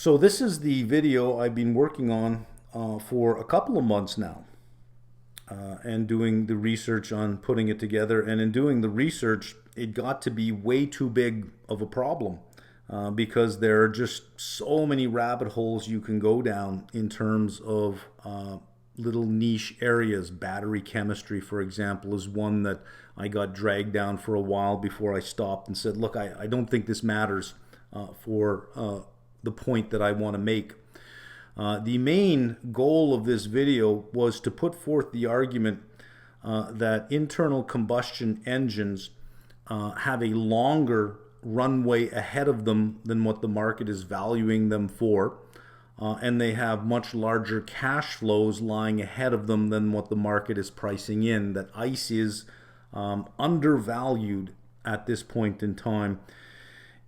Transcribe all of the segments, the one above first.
So this is the video I've been working on for a couple of months now, and doing the research on putting it together. And in doing the research, it got to be way too big of a problem, because there are just so many rabbit holes you can go down in terms of little niche areas. Battery chemistry, for example, is one that I got dragged down for a while before I stopped and said, look, I don't think this matters for the point that I want to make. The main goal of this video was to put forth the argument that internal combustion engines have a longer runway ahead of them than what the market is valuing them for, and they have much larger cash flows lying ahead of them than what the market is pricing in, that ICE is undervalued at this point in time,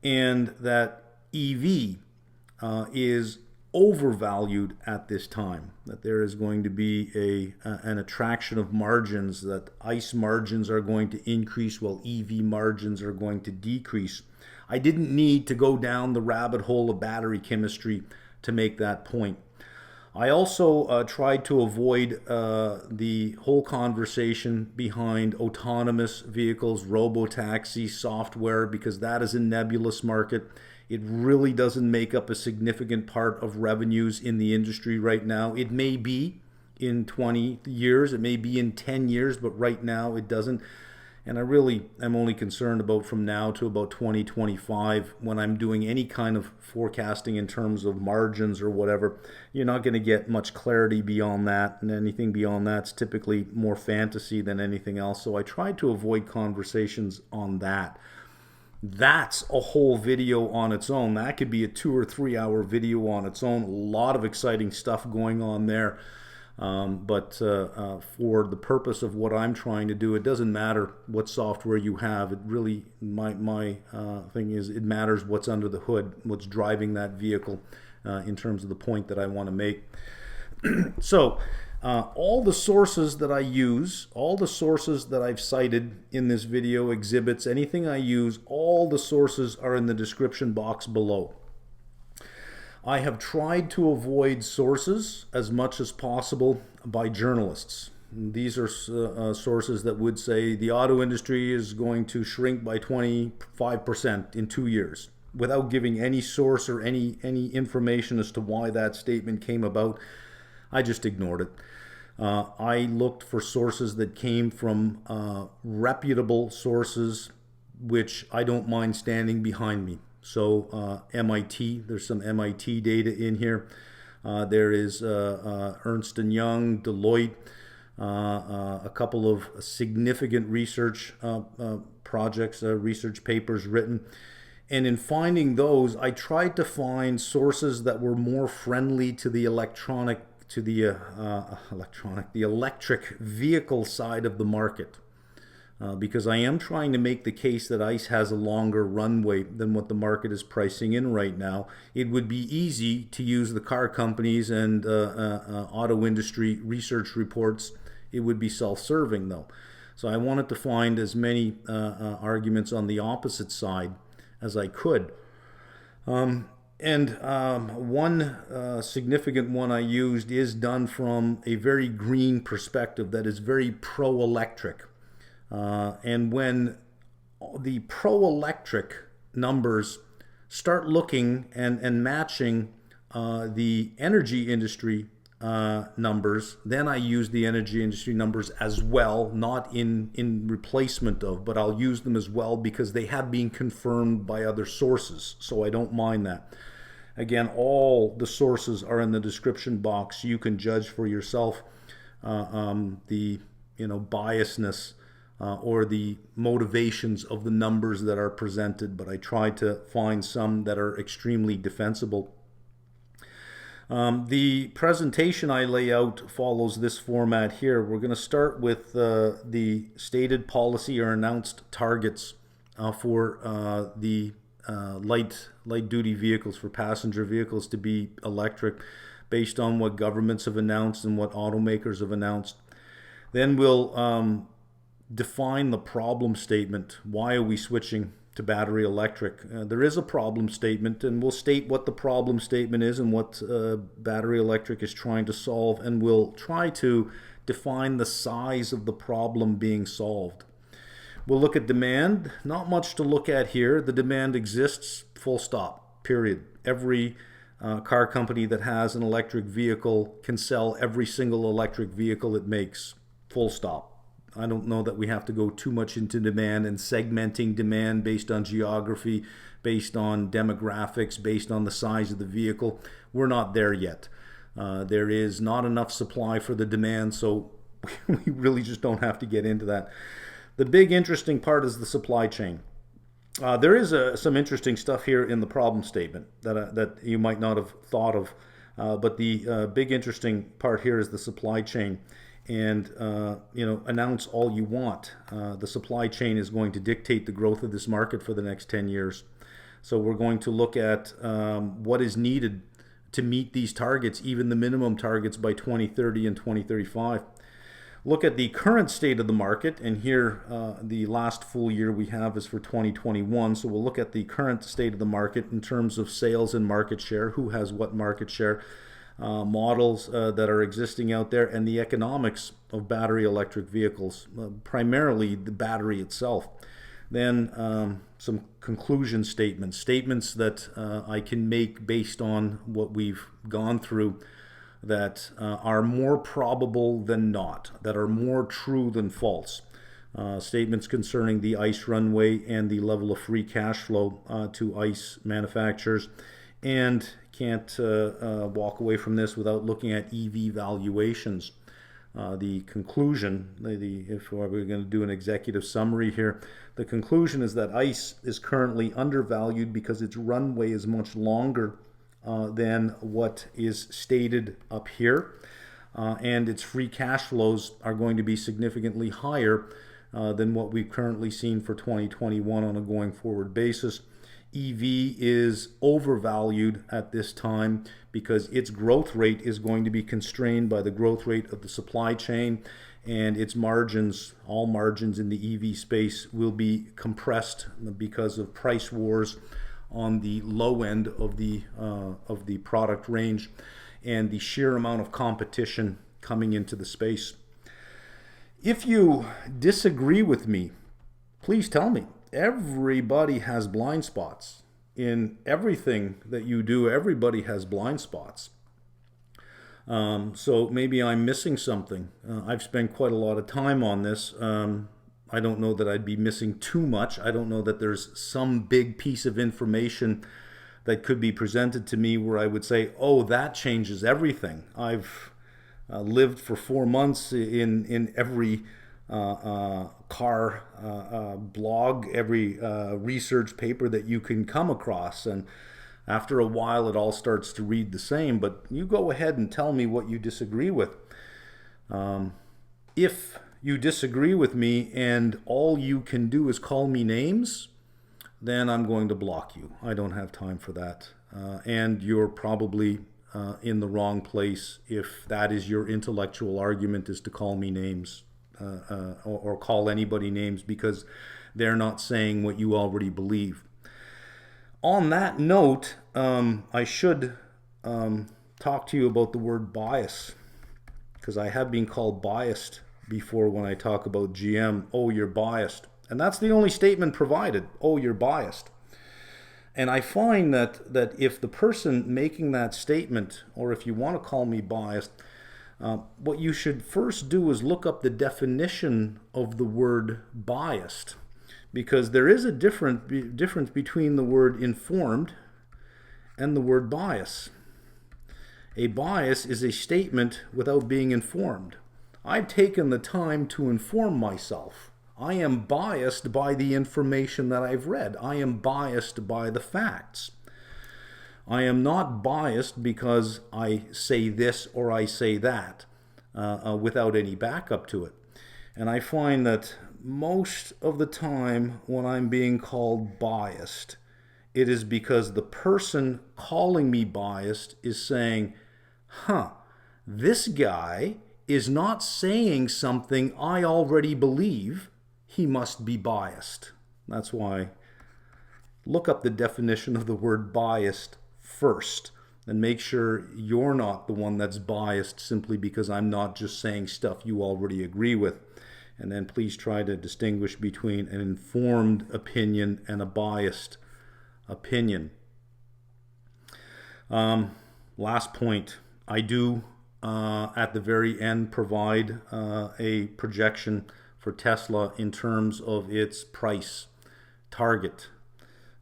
and that EV is overvalued at this time, that there is going to be an attraction of margins, that ICE margins are going to increase while EV margins are going to decrease. I didn't need to go down the rabbit hole of battery chemistry to make that point. I also tried to avoid the whole conversation behind autonomous vehicles, robotaxi software, because that is a nebulous market. It really doesn't make up a significant part of revenues in the industry right now. It may be in 20 years, it may be in 10 years, but right now it doesn't. And I really am only concerned about from now to about 2025 when I'm doing any kind of forecasting in terms of margins or whatever. You're not going to get much clarity beyond that, and anything beyond that's typically more fantasy than anything else. So I tried to avoid conversations on that. That's a whole video on its own. That could be a 2 or 3 hour video on its own. A lot of exciting stuff going on there. But for the purpose of what I'm trying to do, it doesn't matter what software you have. It really, my thing is, it matters what's under the hood, what's driving that vehicle, in terms of the point that I want to make. So all the sources that I use, all the sources that I've cited in this video, exhibits, anything I use, all the sources are in the description box below. I have tried to avoid sources as much as possible by journalists. These are sources that would say the auto industry is going to shrink by 25% in 2 years, without giving any source or any information as to why that statement came about. I just ignored it. I looked for sources that came from reputable sources, which I don't mind standing behind me. So MIT, there's some MIT data in here. There is Ernst & Young, Deloitte, a couple of significant research projects, research papers written. And in finding those, I tried to find sources that were more friendly to the electric vehicle side of the market. Because I am trying to make the case that ICE has a longer runway than what the market is pricing in right now. It would be easy to use the car companies and auto industry research reports. It would be self-serving though. So I wanted to find as many arguments on the opposite side as I could. One significant one I used is done from a very green perspective that is very pro-electric. And when the pro-electric numbers start looking and matching the energy industry numbers, then I use the energy industry numbers as well, not in replacement of, but I'll use them as well because they have been confirmed by other sources, so I don't mind that. Again, all the sources are in the description box. You can judge for yourself the biasness or the motivations of the numbers that are presented, but I try to find some that are extremely defensible. The presentation I lay out follows this format here. We're going to start with the stated policy or announced targets for the light duty vehicles, for passenger vehicles to be electric, based on what governments have announced and what automakers have announced. Then we'll define the problem statement. Why are we switching to battery electric. There is a problem statement, and we'll state what the problem statement is and what battery electric is trying to solve, and we'll try to define the size of the problem being solved. We'll look at demand. Not much to look at here. The demand exists, full stop, period. Every car company that has an electric vehicle can sell every single electric vehicle it makes, full stop. I don't know that we have to go too much into demand and segmenting demand based on geography, based on demographics, based on the size of the vehicle. We're not there yet. There is not enough supply for the demand, so we really just don't have to get into that. The big interesting part is the supply chain. There is some interesting stuff here in the problem statement that you might not have thought of, but the big interesting part here is the supply chain. And announce all you want. The supply chain is going to dictate the growth of this market for the next 10 years. So we're going to look at what is needed to meet these targets, even the minimum targets by 2030 and 2035. Look at the current state of the market, and here the last full year we have is for 2021. So we'll look at the current state of the market in terms of sales and market share, who has what market share, models that are existing out there, and the economics of battery electric vehicles, primarily the battery itself. Then some conclusion statements that I can make based on what we've gone through that are more probable than not, that are more true than false. Statements concerning the ICE runway and the level of free cash flow to ICE manufacturers. And can't walk away from this without looking at EV valuations. The conclusion, if we're going to do an executive summary here, the conclusion is that ICE is currently undervalued because its runway is much longer than what is stated up here, and its free cash flows are going to be significantly higher than what we've currently seen for 2021 on a going forward basis. EV is overvalued at this time because its growth rate is going to be constrained by the growth rate of the supply chain, and its margins, all margins in the EV space, will be compressed because of price wars on the low end of the product range and the sheer amount of competition coming into the space. If you disagree with me, please tell me. Everybody has blind spots. In everything that you do, everybody has blind spots. So maybe I'm missing something. I've spent quite a lot of time on this. I don't know that I'd be missing too much. I don't know that there's some big piece of information that could be presented to me where I would say, oh, that changes everything. I've lived for 4 months in every car blog, every research paper that you can come across, and after a while it all starts to read the same. But you go ahead and tell me what you disagree with. If you disagree with me and all you can do is call me names, then I'm going to block you. I don't have time for that, and you're probably in the wrong place if that is your intellectual argument, is to call me names. Or call anybody names because they're not saying what you already believe. On that note, I should talk to you about the word bias, because I have been called biased before when I talk about GM. Oh, you're biased. And that's the only statement provided. Oh, you're biased. And I find that if the person making that statement, or if you want to call me biased, what you should first do is look up the definition of the word biased, because there is a difference between the word informed and the word bias. A bias is a statement without being informed. I've taken the time to inform myself. I am biased by the information that I've read. I am biased by the facts. I am not biased because I say this or I say that without any backup to it. And I find that most of the time when I'm being called biased, it is because the person calling me biased is saying, this guy is not saying something I already believe. He must be biased. That's why look up the definition of the word biased first and make sure you're not the one that's biased simply because I'm not just saying stuff you already agree with. And then please try to distinguish between an informed opinion and a biased opinion. Last point, I do at the very end provide a projection for Tesla in terms of its price target.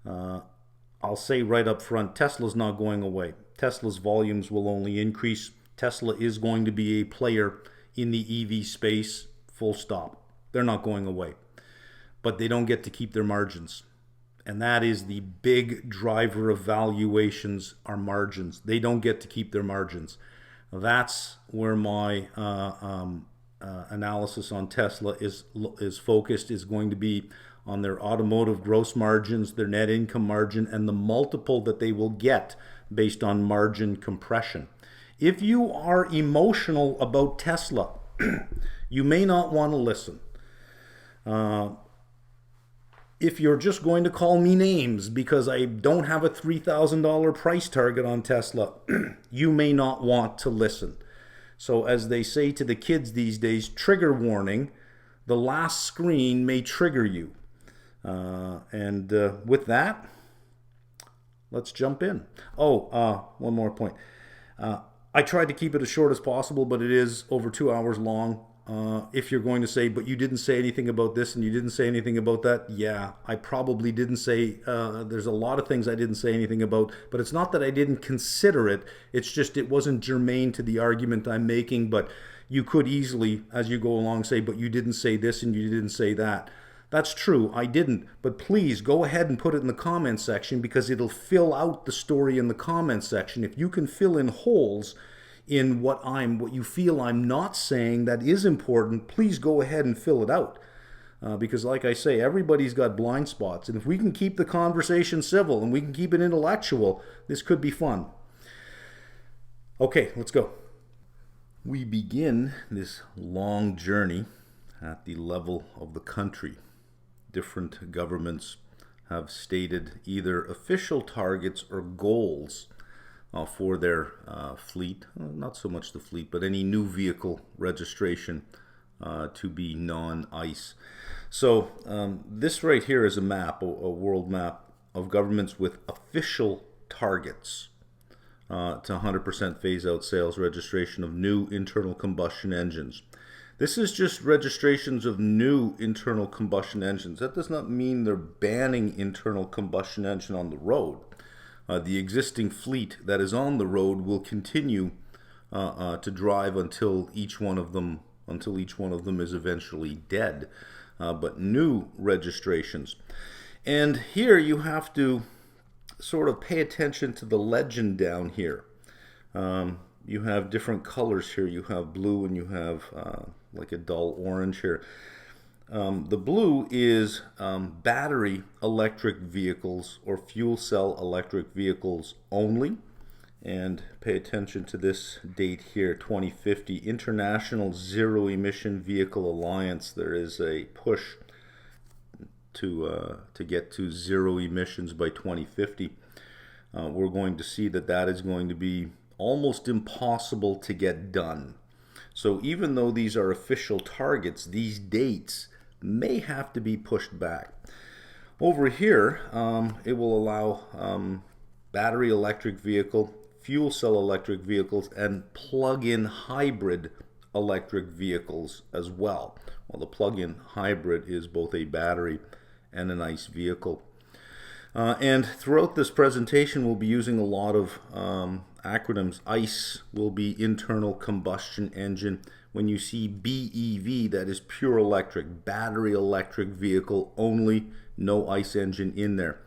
I'll say right up front, Tesla's not going away. Tesla's volumes will only increase. Tesla is going to be a player in the EV space, full stop. They're not going away. But they don't get to keep their margins. And that is the big driver of valuations, are margins. They don't get to keep their margins. That's where my analysis on Tesla is focused, is going to be on their automotive gross margins, their net income margin, and the multiple that they will get based on margin compression. If you are emotional about Tesla, you may not want to listen. If you're just going to call me names because I don't have a $3,000 price target on Tesla, you may not want to listen. So as they say to the kids these days, trigger warning, the last screen may trigger you. With that, let's jump in. One more point. I tried to keep it as short as possible, but it is over 2 hours long. If you're going to say, but you didn't say anything about this and you didn't say anything about that, yeah, I probably didn't say, there's a lot of things I didn't say anything about, but it's not that I didn't consider it, it's just it wasn't germane to the argument I'm making, but you could easily, as you go along, say, but you didn't say this and you didn't say that. That's true, I didn't, but please go ahead and put it in the comment section because it'll fill out the story in the comment section. If you can fill in holes in what you feel I'm not saying that is important, please go ahead and fill it out. Because like I say, everybody's got blind spots. And if we can keep the conversation civil and we can keep it intellectual, this could be fun. Okay, let's go. We begin this long journey at the level of the country. Different governments have stated either official targets or goals for their fleet, not so much the fleet, but any new vehicle registration to be non-ICE. So this right here is a map, a world map of governments with official targets to 100% phase out sales registration of new internal combustion engines. This is just registrations of new internal combustion engines. That does not mean they're banning internal combustion engine on the road. The existing fleet that is on the road will continue to drive until each one of them is eventually dead. But new registrations. And here you have to sort of pay attention to the legend down here. You have different colors here. You have blue and you have like a dull orange here. The blue is battery electric vehicles or fuel cell electric vehicles only. And pay attention to this date here, 2050, International Zero Emission Vehicle Alliance. There is a push to get to zero emissions by 2050. We're going to see that is going to be almost impossible to get done. So even though these are official targets, these dates may have to be pushed back. Over here, it will allow battery electric vehicle, fuel cell electric vehicles, and plug-in hybrid electric vehicles as well. Well, the plug-in hybrid is both a battery and an ICE vehicle. And throughout this presentation, we'll be using a lot of acronyms. ICE will be internal combustion engine. When you see BEV, that is pure electric, battery electric vehicle only, no ICE engine in there.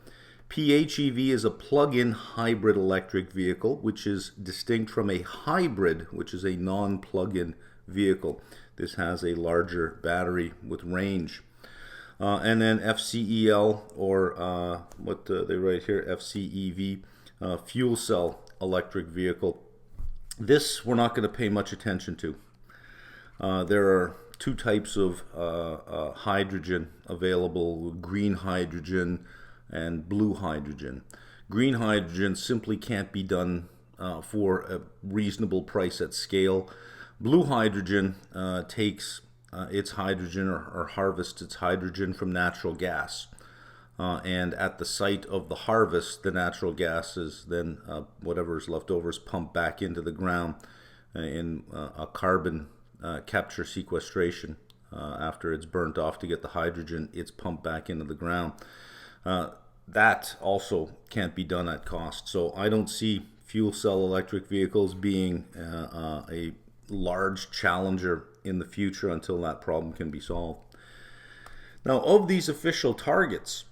PHEV is a plug-in hybrid electric vehicle, which is distinct from a hybrid, which is a non-plug-in vehicle. This has a larger battery with range. And then FCEL, or what they write here, FCEV, fuel cell electric vehicle. This we're not going to pay much attention to. There are two types of hydrogen available: green hydrogen, and blue hydrogen. Green hydrogen simply can't be done for a reasonable price at scale. Blue hydrogen takes its hydrogen or harvests its hydrogen from natural gas. And at the site of the harvest, the natural gas is then, whatever is left over is pumped back into the ground in a carbon capture sequestration. After it's burnt off to get the hydrogen, it's pumped back into the ground. That also can't be done at cost. So I don't see fuel cell electric vehicles being a large challenger in the future until that problem can be solved. Now, of these official targets,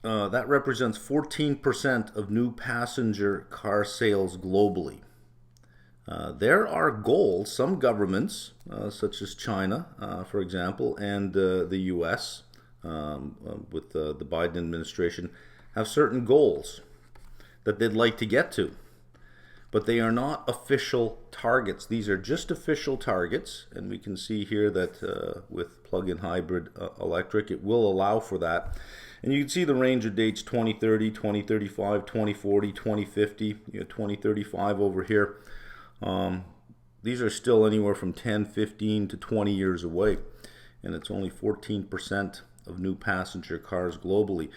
that represents 14% of new passenger car sales globally. There are goals, some governments, such as China, for example, and the US, with the Biden administration, have certain goals that they'd like to get to. But they are not official targets. These are just official targets, and we can see here that with plug-in hybrid electric, it will allow for that. And you can see the range of dates: 2030, 2035, 2040, 2050, you know, 2035 over here. These are still anywhere from 10, 15 to 20 years away, and it's only 14% of new passenger cars globally.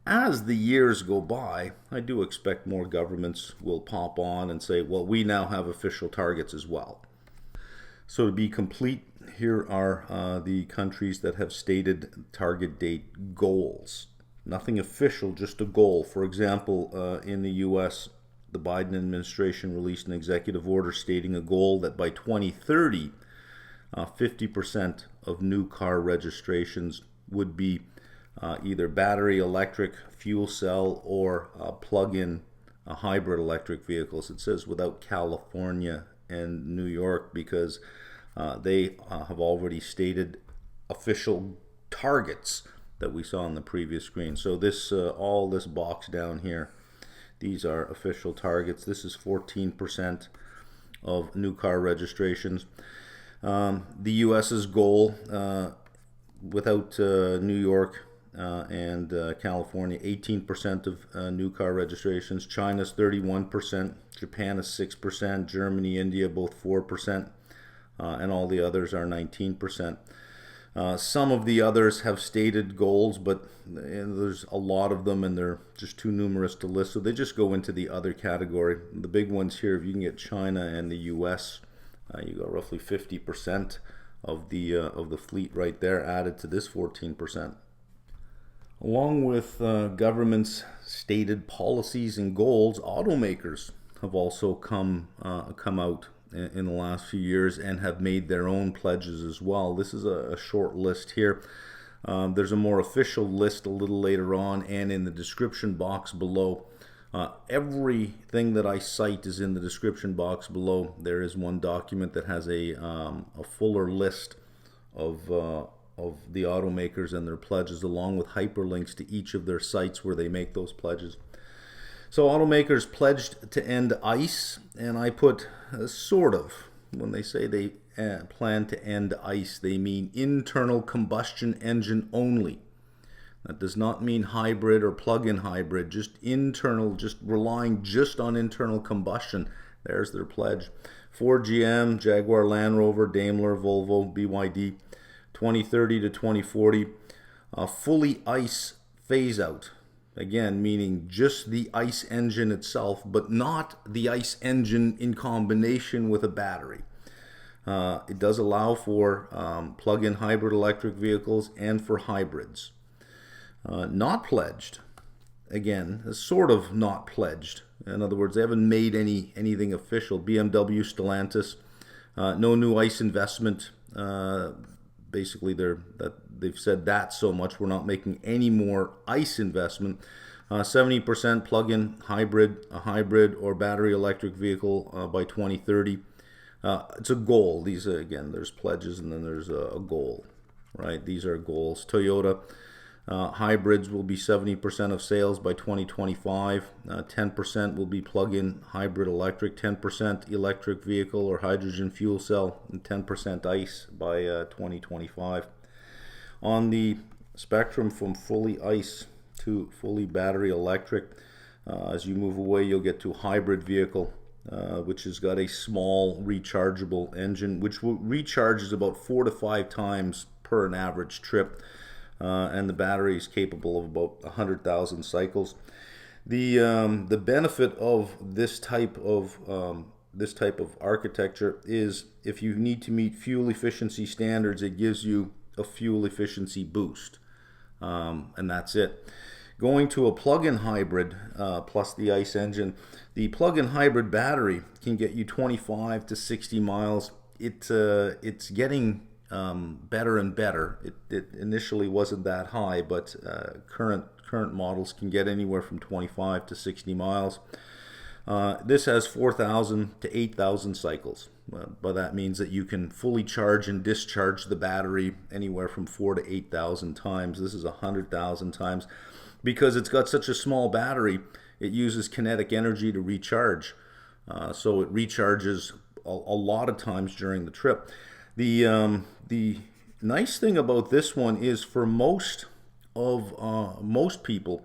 As the years go by, I do expect more governments will pop on and say, well, we now have official targets as well. So to be complete, here are the countries that have stated target date goals. Nothing official, just a goal. For example, in the US, the Biden administration released an executive order stating a goal that by 2030, 50% of new car registrations would be either battery electric, fuel cell, or plug-in hybrid electric vehicles. It says without California and New York because they have already stated official targets that we saw on the previous screen. So this all this box down here, these are official targets. This is 14% of new car registrations. The US's goal, without New York and California, 18% of new car registrations. China's 31%, Japan is 6%, Germany, India, both 4%, and all the others are 19%. Some of the others have stated goals, but there's a lot of them and they're just too numerous to list, so they just go into the other category. The big ones here, if you can get China and the US, you got roughly 50% of the fleet right there added to this 14%. Along with government's stated policies and goals, automakers have also come out in the last few years and have made their own pledges as well. This is a short list here. There's a more official list a little later on, and in the description box below. Everything that I cite is in the description box below. There is one document that has a fuller list of the automakers and their pledges, along with hyperlinks to each of their sites where they make those pledges. So automakers pledged to end ICE, and I put sort of. When they say they plan to end ICE, they mean internal combustion engine only. That does not mean hybrid or plug-in hybrid, just internal, just relying just on internal combustion. There's their pledge. Ford, GM, Jaguar, Land Rover, Daimler, Volvo, BYD, 2030 to 2040, fully ICE phase out. Again, meaning just the ICE engine itself, but not the ICE engine in combination with a battery. It does allow for plug-in hybrid electric vehicles and for hybrids. Not pledged, again, sort of not pledged. In other words, they haven't made anything official. BMW, Stellantis, no new ICE investment. Basically, they've said that so much, we're not making any more ICE investment. 70% plug-in hybrid, a hybrid or battery electric vehicle by 2030. It's a goal. These again, there's pledges and then there's a goal, right? These are goals. Toyota. Hybrids will be 70% of sales by 2025. 10% will be plug-in hybrid electric, 10% electric vehicle or hydrogen fuel cell, and 10% ICE by 2025. On the spectrum from fully ICE to fully battery electric. As you move away, you'll get to a hybrid vehicle, which has got a small rechargeable engine, which recharges about 4 to 5 times per an average trip, and the battery is capable of about 100,000 cycles. The benefit of this type of architecture is if you need to meet fuel efficiency standards, it gives you a fuel efficiency boost, and that's it. Going to a plug-in hybrid plus the ICE engine, the plug-in hybrid battery can get you 25 to 60 miles. It's getting better and better. It initially wasn't that high, but current models can get anywhere from 25 to 60 miles. This has 4,000 to 8,000 cycles, but that means that you can fully charge and discharge the battery anywhere from 4 to 8,000 times. This is 100,000 times. Because it's got such a small battery, it uses kinetic energy to recharge. So it recharges a lot of times during the trip. The nice thing about this one is for most people,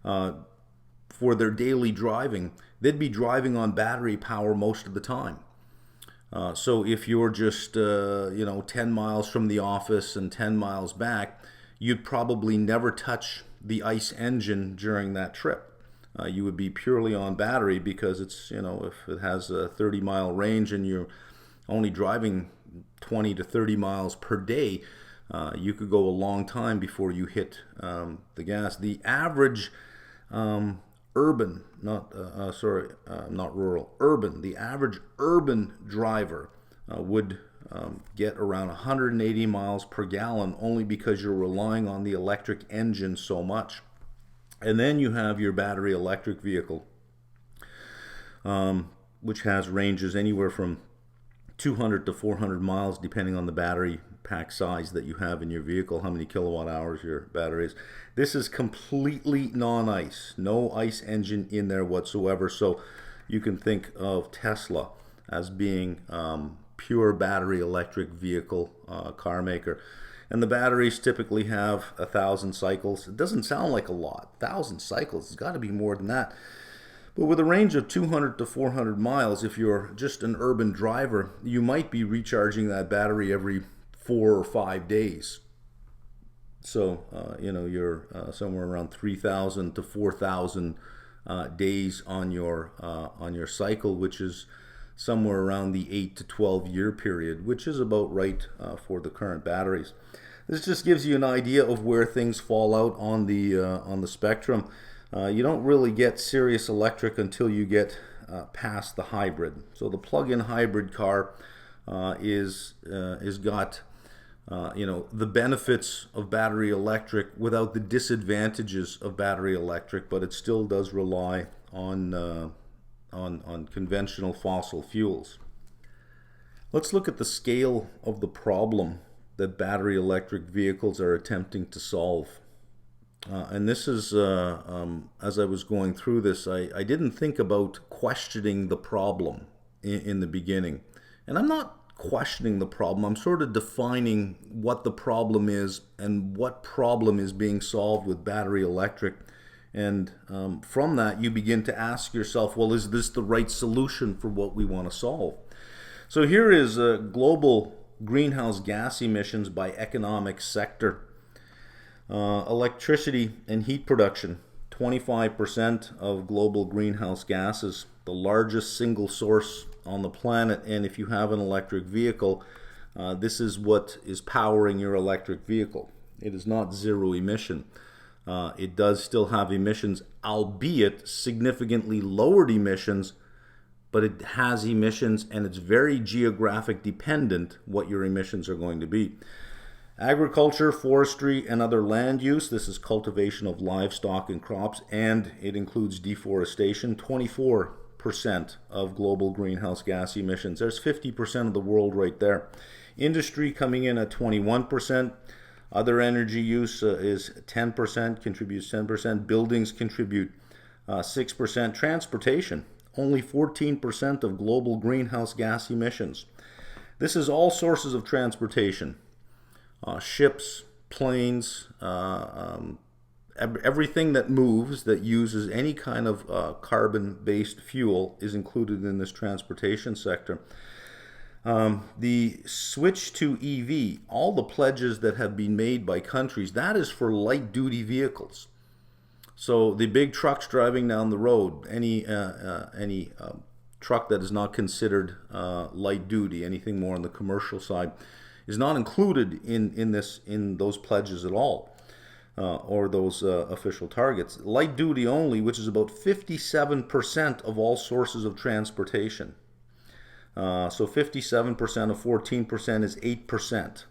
for their daily driving, they'd be driving on battery power most of the time. So if you're just 10 miles from the office and 10 miles back, you'd probably never touch the ICE engine during that trip. You would be purely on battery because it's, if it has a 30-mile range and you're only driving 20 to 30 miles per day, you could go a long time before you hit the gas. The average urban, not rural, urban, the average urban driver would get around 180 miles per gallon only because you're relying on the electric engine so much. And then you have your battery electric vehicle, which has ranges anywhere from 200 to 400 miles depending on the battery pack size that you have in your vehicle, how many kilowatt hours your battery is. This is completely non-ICE, no ICE engine in there whatsoever. So you can think of Tesla as being pure battery electric vehicle car maker. And the batteries typically have 1,000 cycles. It doesn't sound like a lot. 1,000 cycles, it's got to be more than that. But with a range of 200 to 400 miles, if you're just an urban driver, you might be recharging that battery every 4 or 5 days. So, you're somewhere around 3,000 to 4,000 days on your cycle, which is somewhere around the 8 to 12 year period, which is about right for the current batteries. This just gives you an idea of where things fall out on the spectrum. You don't really get serious electric until you get past the hybrid. So the plug-in hybrid car is got the benefits of battery electric without the disadvantages of battery electric, but it still does rely on conventional fossil fuels. Let's look at the scale of the problem that battery electric vehicles are attempting to solve. And this is, as I was going through this, I didn't think about questioning the problem in the beginning. And I'm not questioning the problem, I'm sort of defining what the problem is and what problem is being solved with battery electric. And from that, you begin to ask yourself, well, is this the right solution for what we want to solve? So here is global greenhouse gas emissions by economic sector. Electricity and heat production, 25% of global greenhouse gases, the largest single source on the planet. And if you have an electric vehicle, this is what is powering your electric vehicle. It is not zero emission. It does still have emissions, albeit significantly lowered emissions, but it has emissions and it's very geographic dependent what your emissions are going to be. Agriculture, forestry, and other land use. This is cultivation of livestock and crops, and it includes deforestation. 24% of global greenhouse gas emissions. There's 50% of the world right there. Industry coming in at 21%. Other energy use is 10%, contributes 10%. Buildings contribute 6%. Transportation, only 14% of global greenhouse gas emissions. This is all sources of transportation. Ships, planes, everything that moves that uses any kind of carbon-based fuel is included in this transportation sector. The switch to EV, all the pledges that have been made by countries, that is for light-duty vehicles. So the big trucks driving down the road, any truck that is not considered light-duty, anything more on the commercial side, is not included in those pledges at all, or those official targets. Light-duty only, which is about 57% of all sources of transportation. So 57% of 14% is 8%.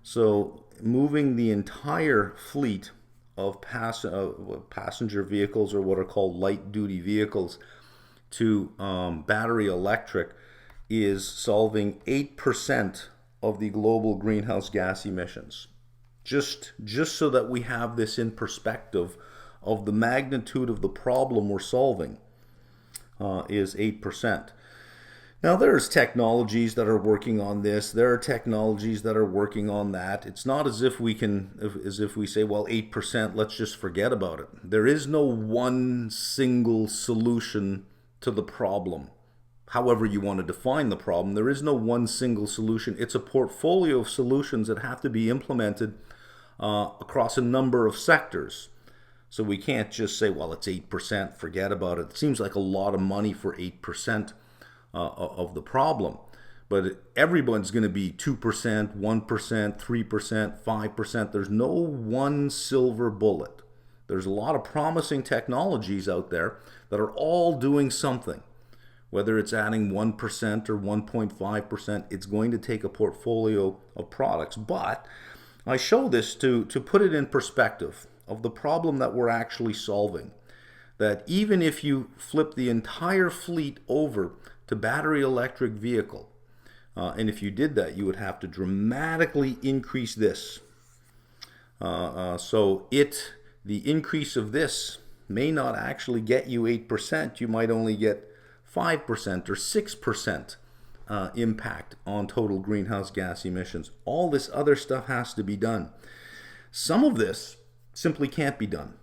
So moving the entire fleet of passenger vehicles, or what are called light-duty vehicles, to battery electric is solving 8% of the global greenhouse gas emissions. Just so that we have this in perspective of the magnitude of the problem we're solving, is 8%. Now, there's technologies that are working on this. There are technologies that are working on that. It's not as if we say, well, 8%, let's just forget about it. There is no one single solution to the problem. However you want to define the problem, there is no one single solution. It's a portfolio of solutions that have to be implemented across a number of sectors. So we can't just say, well, it's 8%, forget about it. It seems like a lot of money for 8%. Of the problem, but everyone's going to be 2%, 1%, 3%, 5%. There's no one silver bullet. There's a lot of promising technologies out there that are all doing something. Whether it's adding 1% or 1.5%, it's going to take a portfolio of products. But I show this to put it in perspective of the problem that we're actually solving. That even if you flip the entire fleet over to battery electric vehicle, and if you did that, you would have to dramatically increase this. So the increase of this may not actually get you 8%. You might only get 5% or 6% impact on total greenhouse gas emissions. All this other stuff has to be done. Some of this simply can't be done.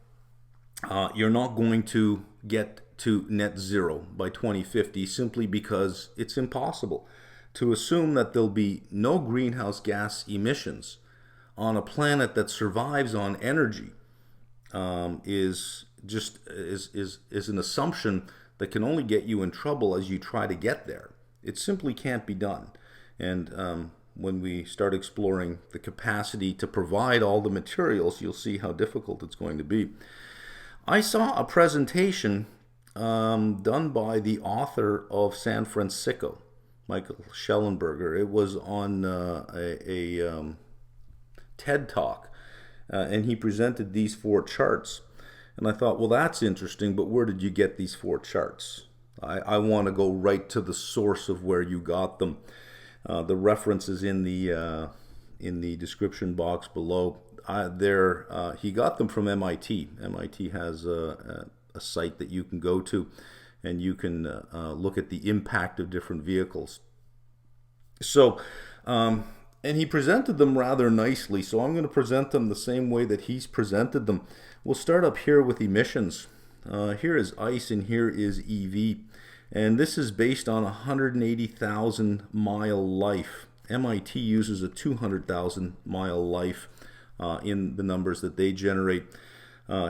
You're not going to get to net zero by 2050 simply because it's impossible. To assume that there'll be no greenhouse gas emissions on a planet that survives on energy is an assumption that can only get you in trouble as you try to get there. It simply can't be done. And when we start exploring the capacity to provide all the materials, you'll see how difficult it's going to be. I saw a presentation done by the author of San Francisco, Michael Schellenberger. It was on a TED Talk, and he presented these 4 charts. And I thought, well, that's interesting, but where did you get these 4 charts? I want to go right to the source of where you got them. The reference is in the description box below. He got them from MIT. MIT has a site that you can go to, and you can look at the impact of different vehicles. So, and he presented them rather nicely, so I'm going to present them the same way that he's presented them. We'll start up here with emissions. Here is ICE and here is EV. And this is based on a 180,000 mile life. MIT uses a 200,000 mile life in the numbers that they generate.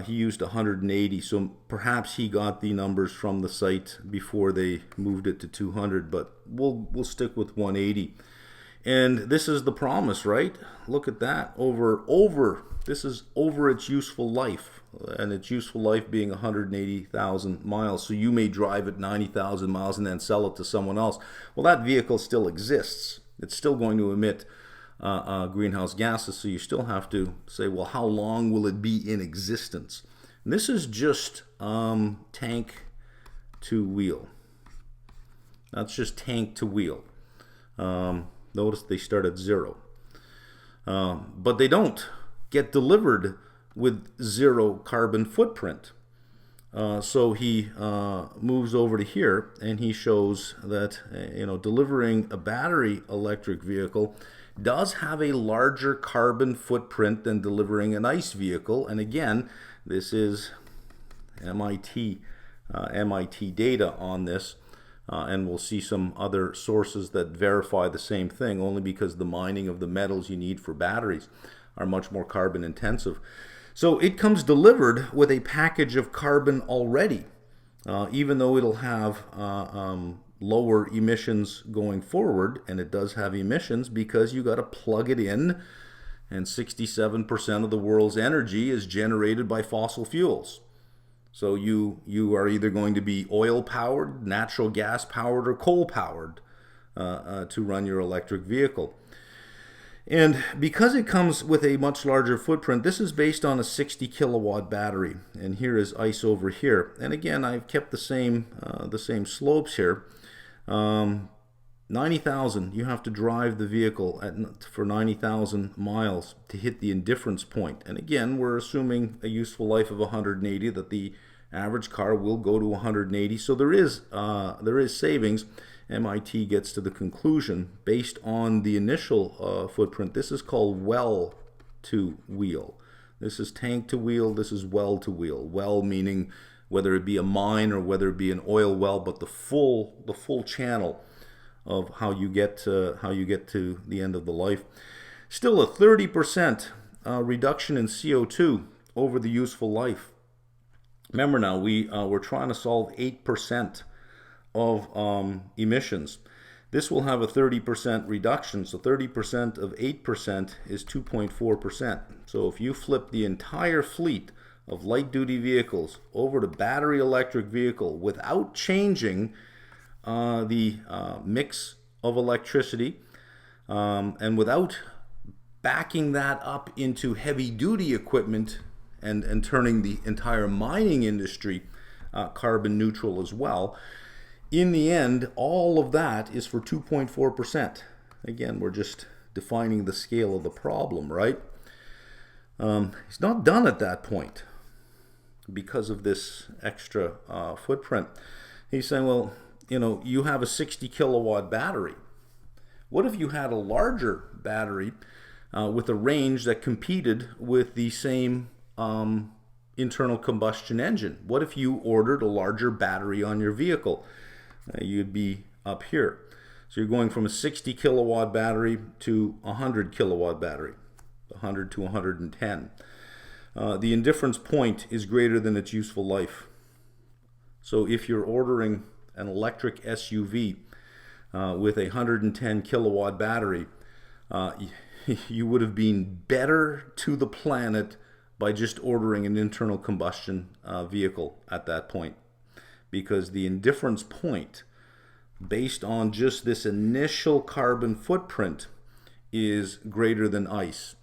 He used 180, so perhaps he got the numbers from the site before they moved it to 200, but we'll stick with 180. And this is the promise, right? Look at that. This is over its useful life, and its useful life being 180,000 miles. So you may drive it 90,000 miles and then sell it to someone else. Well, that vehicle still exists. It's still going to emit greenhouse gases, so you still have to say, well, how long will it be in existence? And this is just tank to wheel. That's just tank to wheel. Notice they start at 0. But they don't get delivered with 0 carbon footprint. So he moves over to here, and he shows that delivering a battery electric vehicle does have a larger carbon footprint than delivering an ICE vehicle. And again, This is MIT data on this, and we'll see some other sources that verify the same thing, only because the mining of the metals you need for batteries are much more carbon intensive. So it comes delivered with a package of carbon already, even though it'll have lower emissions going forward, and it does have emissions because you got to plug it in, and 67% of the world's energy is generated by fossil fuels. So you are either going to be oil powered, natural gas powered, or coal powered to run your electric vehicle. And because it comes with a much larger footprint, this is based on a 60 kilowatt battery, and here is ICE over here. And again, I've kept the same slopes here. 90,000, you have to drive the vehicle for 90,000 miles to hit the indifference point. And again, we're assuming a useful life of 180, that the average car will go to 180. So there is savings. MIT gets to the conclusion based on the initial footprint. This is called well to wheel. This is tank to wheel. This is well to wheel. Well meaning whether it be a mine or whether it be an oil well, but the full channel of how you get to the end of the life. Still a 30% reduction in CO2 over the useful life. Remember now, we're trying to solve 8% of emissions. This will have a 30% reduction, so 30% of 8% is 2.4%. So if you flip the entire fleet of light-duty vehicles over to battery electric vehicle without changing the mix of electricity, and without backing that up into heavy-duty equipment and turning the entire mining industry carbon neutral as well, in the end, all of that is for 2.4%. Again, we're just defining the scale of the problem, right? It's not done at that point because of this extra footprint. He's saying, well, you have a 60 kilowatt battery. What if you had a larger battery with a range that competed with the same internal combustion engine? What if you ordered a larger battery on your vehicle? You'd be up here. So you're going from a 60 kilowatt battery to a 100 kilowatt battery, 100 to 110. The indifference point is greater than its useful life. So if you're ordering an electric SUV with a 110 kilowatt battery, you would have been better to the planet by just ordering an internal combustion vehicle at that point. Because the indifference point, based on just this initial carbon footprint, is greater than ICE.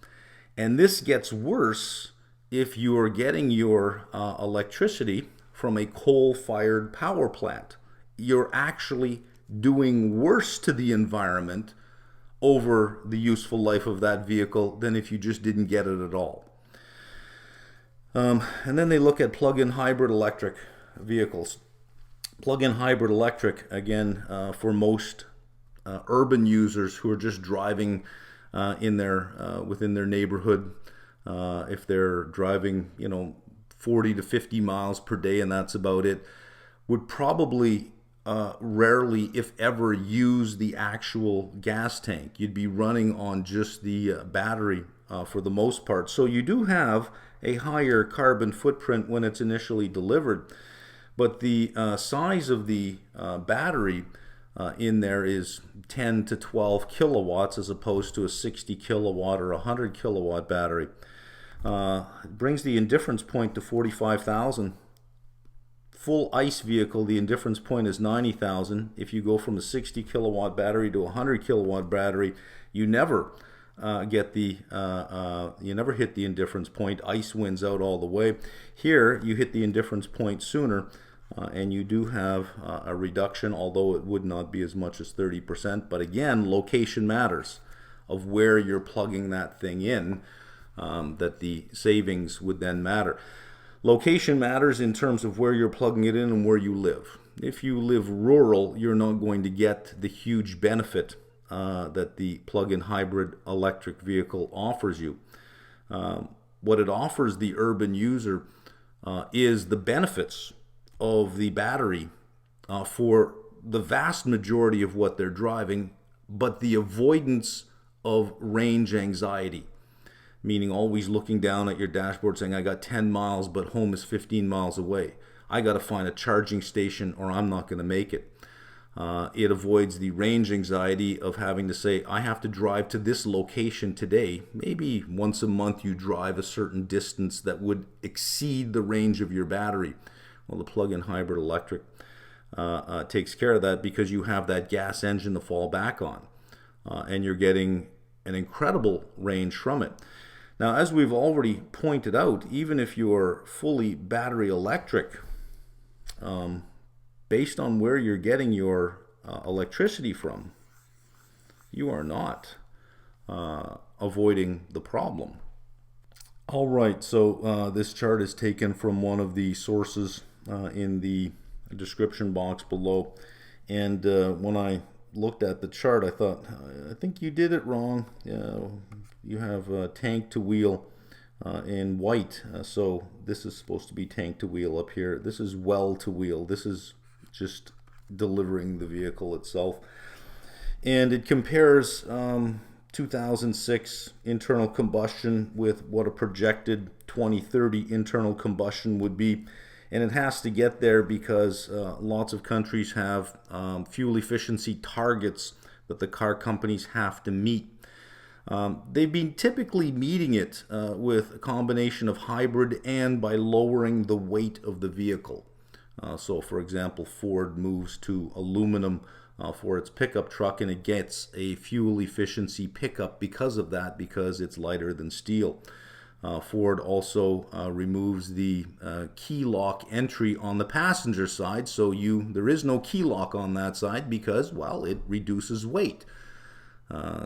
And this gets worse if you are getting your electricity from a coal-fired power plant. You're actually doing worse to the environment over the useful life of that vehicle than if you just didn't get it at all. And then they look at plug-in hybrid electric vehicles. Plug-in hybrid electric, again, for most urban users who are just driving within their neighborhood, if they're driving 40 to 50 miles per day and that's about it, would probably rarely, if ever, use the actual gas tank. You'd be running on just the battery for the most part. So you do have a higher carbon footprint when it's initially delivered. But the size of the battery in there is 10 to 12 kilowatts as opposed to a 60 kilowatt or 100 kilowatt battery. It brings the indifference point to 45,000. Full ICE vehicle, the indifference point is 90,000. If you go from a 60 kilowatt battery to a 100 kilowatt battery, you never hit the indifference point. ICE wins out all the way. Here, you hit the indifference point sooner, and you do have a reduction, although it would not be as much as 30%. But again, location matters of where you're plugging that thing in, that the savings would then matter. Location matters in terms of where you're plugging it in and where you live. If you live rural, you're not going to get the huge benefit that the plug-in hybrid electric vehicle offers you. What it offers the urban user is the benefits of the battery for the vast majority of what they're driving, but the avoidance of range anxiety, meaning always looking down at your dashboard saying, I got 10 miles, but home is 15 miles away. I got to find a charging station or I'm not going to make it. It avoids the range anxiety of having to say, I have to drive to this location today. Maybe once a month you drive a certain distance that would exceed the range of your battery. Well, the plug-in hybrid electric takes care of that because you have that gas engine to fall back on. And you're getting an incredible range from it. Now, as we've already pointed out, even if you're fully battery electric, based on where you're getting your electricity from, you are not avoiding the problem. All right, so this chart is taken from one of the sources in the description box below. And when I looked at the chart, I thought, I think you did it wrong. You have tank to wheel in white. So this is supposed to be tank to wheel up here. This is well to wheel. This is just delivering the vehicle itself. And it compares 2006 internal combustion with what a projected 2030 internal combustion would be. And it has to get there because lots of countries have fuel efficiency targets that the car companies have to meet. They've been typically meeting it with a combination of hybrid and by lowering the weight of the vehicle. So, for example, Ford moves to aluminum for its pickup truck, and it gets a fuel efficiency pickup because of that, because it's lighter than steel. Ford also removes the key lock entry on the passenger side, so there is no key lock on that side because, well, it reduces weight.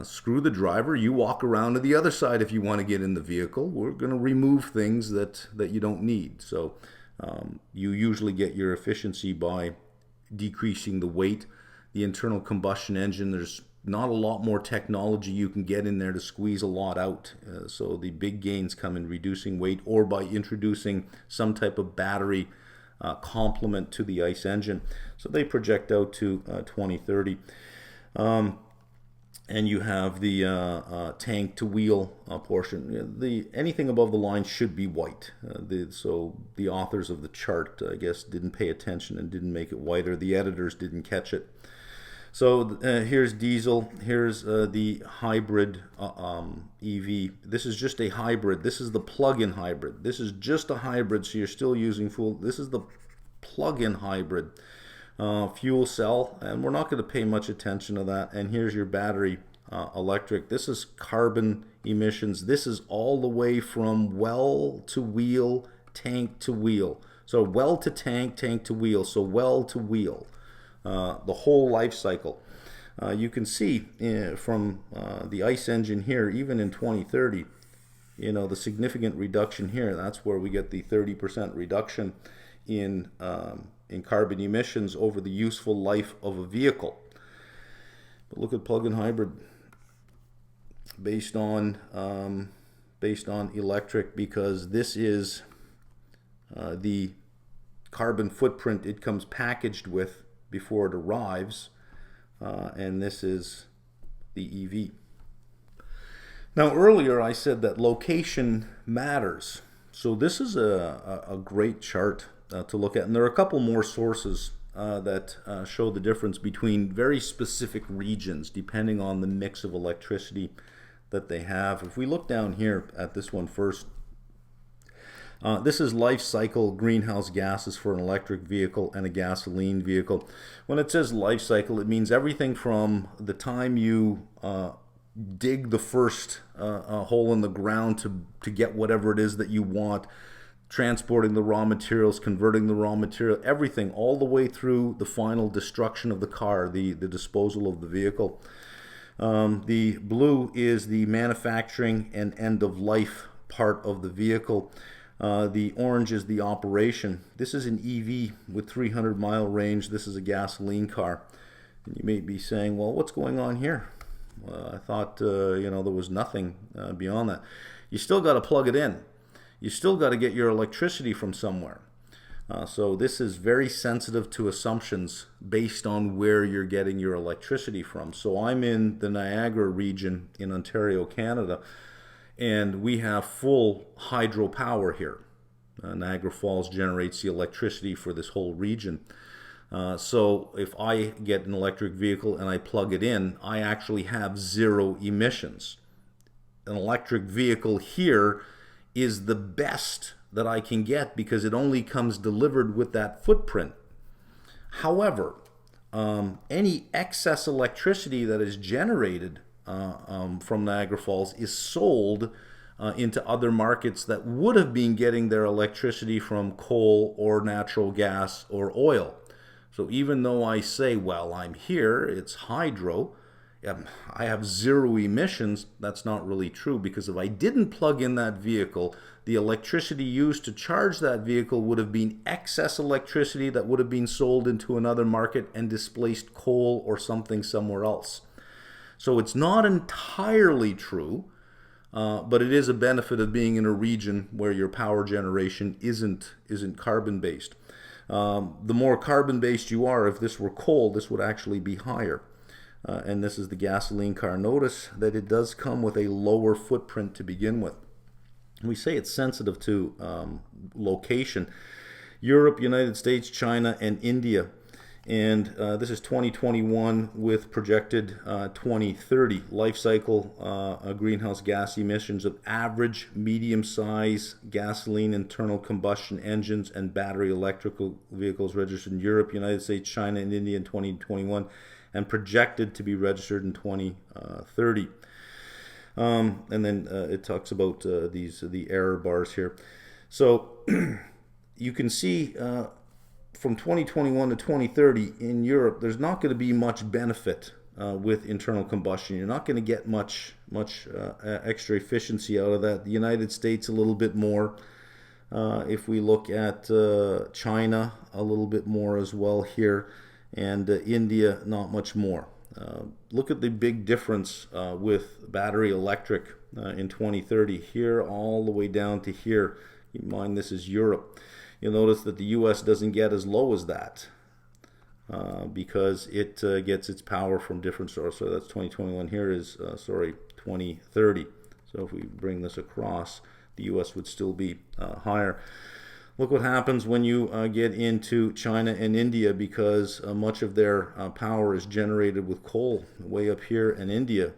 Screw the driver, you walk around to the other side if you want to get in the vehicle. We're going to remove things that you don't need. So you usually get your efficiency by decreasing the weight. The internal combustion engine, there's not a lot more technology you can get in there to squeeze a lot out. So the big gains come in reducing weight or by introducing some type of battery complement to the ICE engine. So they project out to 2030. And you have the tank to wheel portion. Anything above the line should be white. So the authors of the chart, I guess, didn't pay attention and didn't make it whiter. The editors didn't catch it. So here's diesel. Here's the hybrid EV. This is just a hybrid. This is the plug-in hybrid. This is just a hybrid, so you're still using fuel. This is the plug-in hybrid. Fuel cell, and we're not going to pay much attention to that. And here's your battery electric. This is carbon emissions. This is all the way from well to wheel, tank to wheel. So well to tank, tank to wheel. So well to wheel, the whole life cycle. You can see from the ICE engine here, even in 2030, the significant reduction here. That's where we get the 30% reduction in carbon emissions over the useful life of a vehicle. But look at plug-in hybrid based on electric, because this is the carbon footprint it comes packaged with before it arrives, and this is the EV. Now earlier I said that location matters, so this is a great chart to look at, and there are a couple more sources that show the difference between very specific regions depending on the mix of electricity that they have. If we look down here at this one first, this is life cycle greenhouse gases for an electric vehicle and a gasoline vehicle. When it says life cycle, it means everything from the time you dig the first hole in the ground to get whatever it is that you want, transporting the raw materials, converting the raw material, everything, all the way through the final destruction of the car, the disposal of the vehicle. The blue is the manufacturing and end of life part of the vehicle. The orange is the operation. This is an EV with 300-mile range. This is a gasoline car. And you may be saying, well, what's going on here? I thought there was nothing beyond that. You still got to plug it in. you still got to get your electricity from somewhere. So this is very sensitive to assumptions based on where you're getting your electricity from. So I'm in the Niagara region in Ontario, Canada, and we have full hydropower here. Niagara Falls generates the electricity for this whole region. So if I get an electric vehicle and I plug it in, I actually have zero emissions. An electric vehicle here is the best that I can get because it only comes delivered with that footprint. However, any excess electricity that is generated from Niagara Falls is sold into other markets that would have been getting their electricity from coal or natural gas or oil. So even though I say, well, I'm here, it's hydro, I have zero emissions, that's not really true, because if I didn't plug in that vehicle, the electricity used to charge that vehicle would have been excess electricity that would have been sold into another market and displaced coal or something somewhere else. So it's not entirely true, but it is a benefit of being in a region where your power generation isn't carbon-based. The more carbon-based you are, if this were coal, this would actually be higher. And this is the gasoline car. Notice that it does come with a lower footprint to begin with. We say it's sensitive to location. Europe, United States, China, and India. And this is 2021 with projected 2030 life cycle greenhouse gas emissions of average medium-size gasoline internal combustion engines and battery electrical vehicles registered in Europe, United States, China, and India in 2021, and projected to be registered in 2030. And then it talks about the error bars here. So you can see from 2021 to 2030 in Europe, there's not going to be much benefit with internal combustion. You're not going to get much extra efficiency out of that. The United States a little bit more. If we look at China, a little bit more as well here, and India, not much more. Look at the big difference with battery electric in 2030 here all the way down to here. Keep in mind this is Europe. You'll notice that the US doesn't get as low as that because it gets its power from different sources. So that's 2021. Here is 2030. So if we bring this across, the US would still be higher. Look what happens when you get into China and India, because much of their power is generated with coal way up here, and India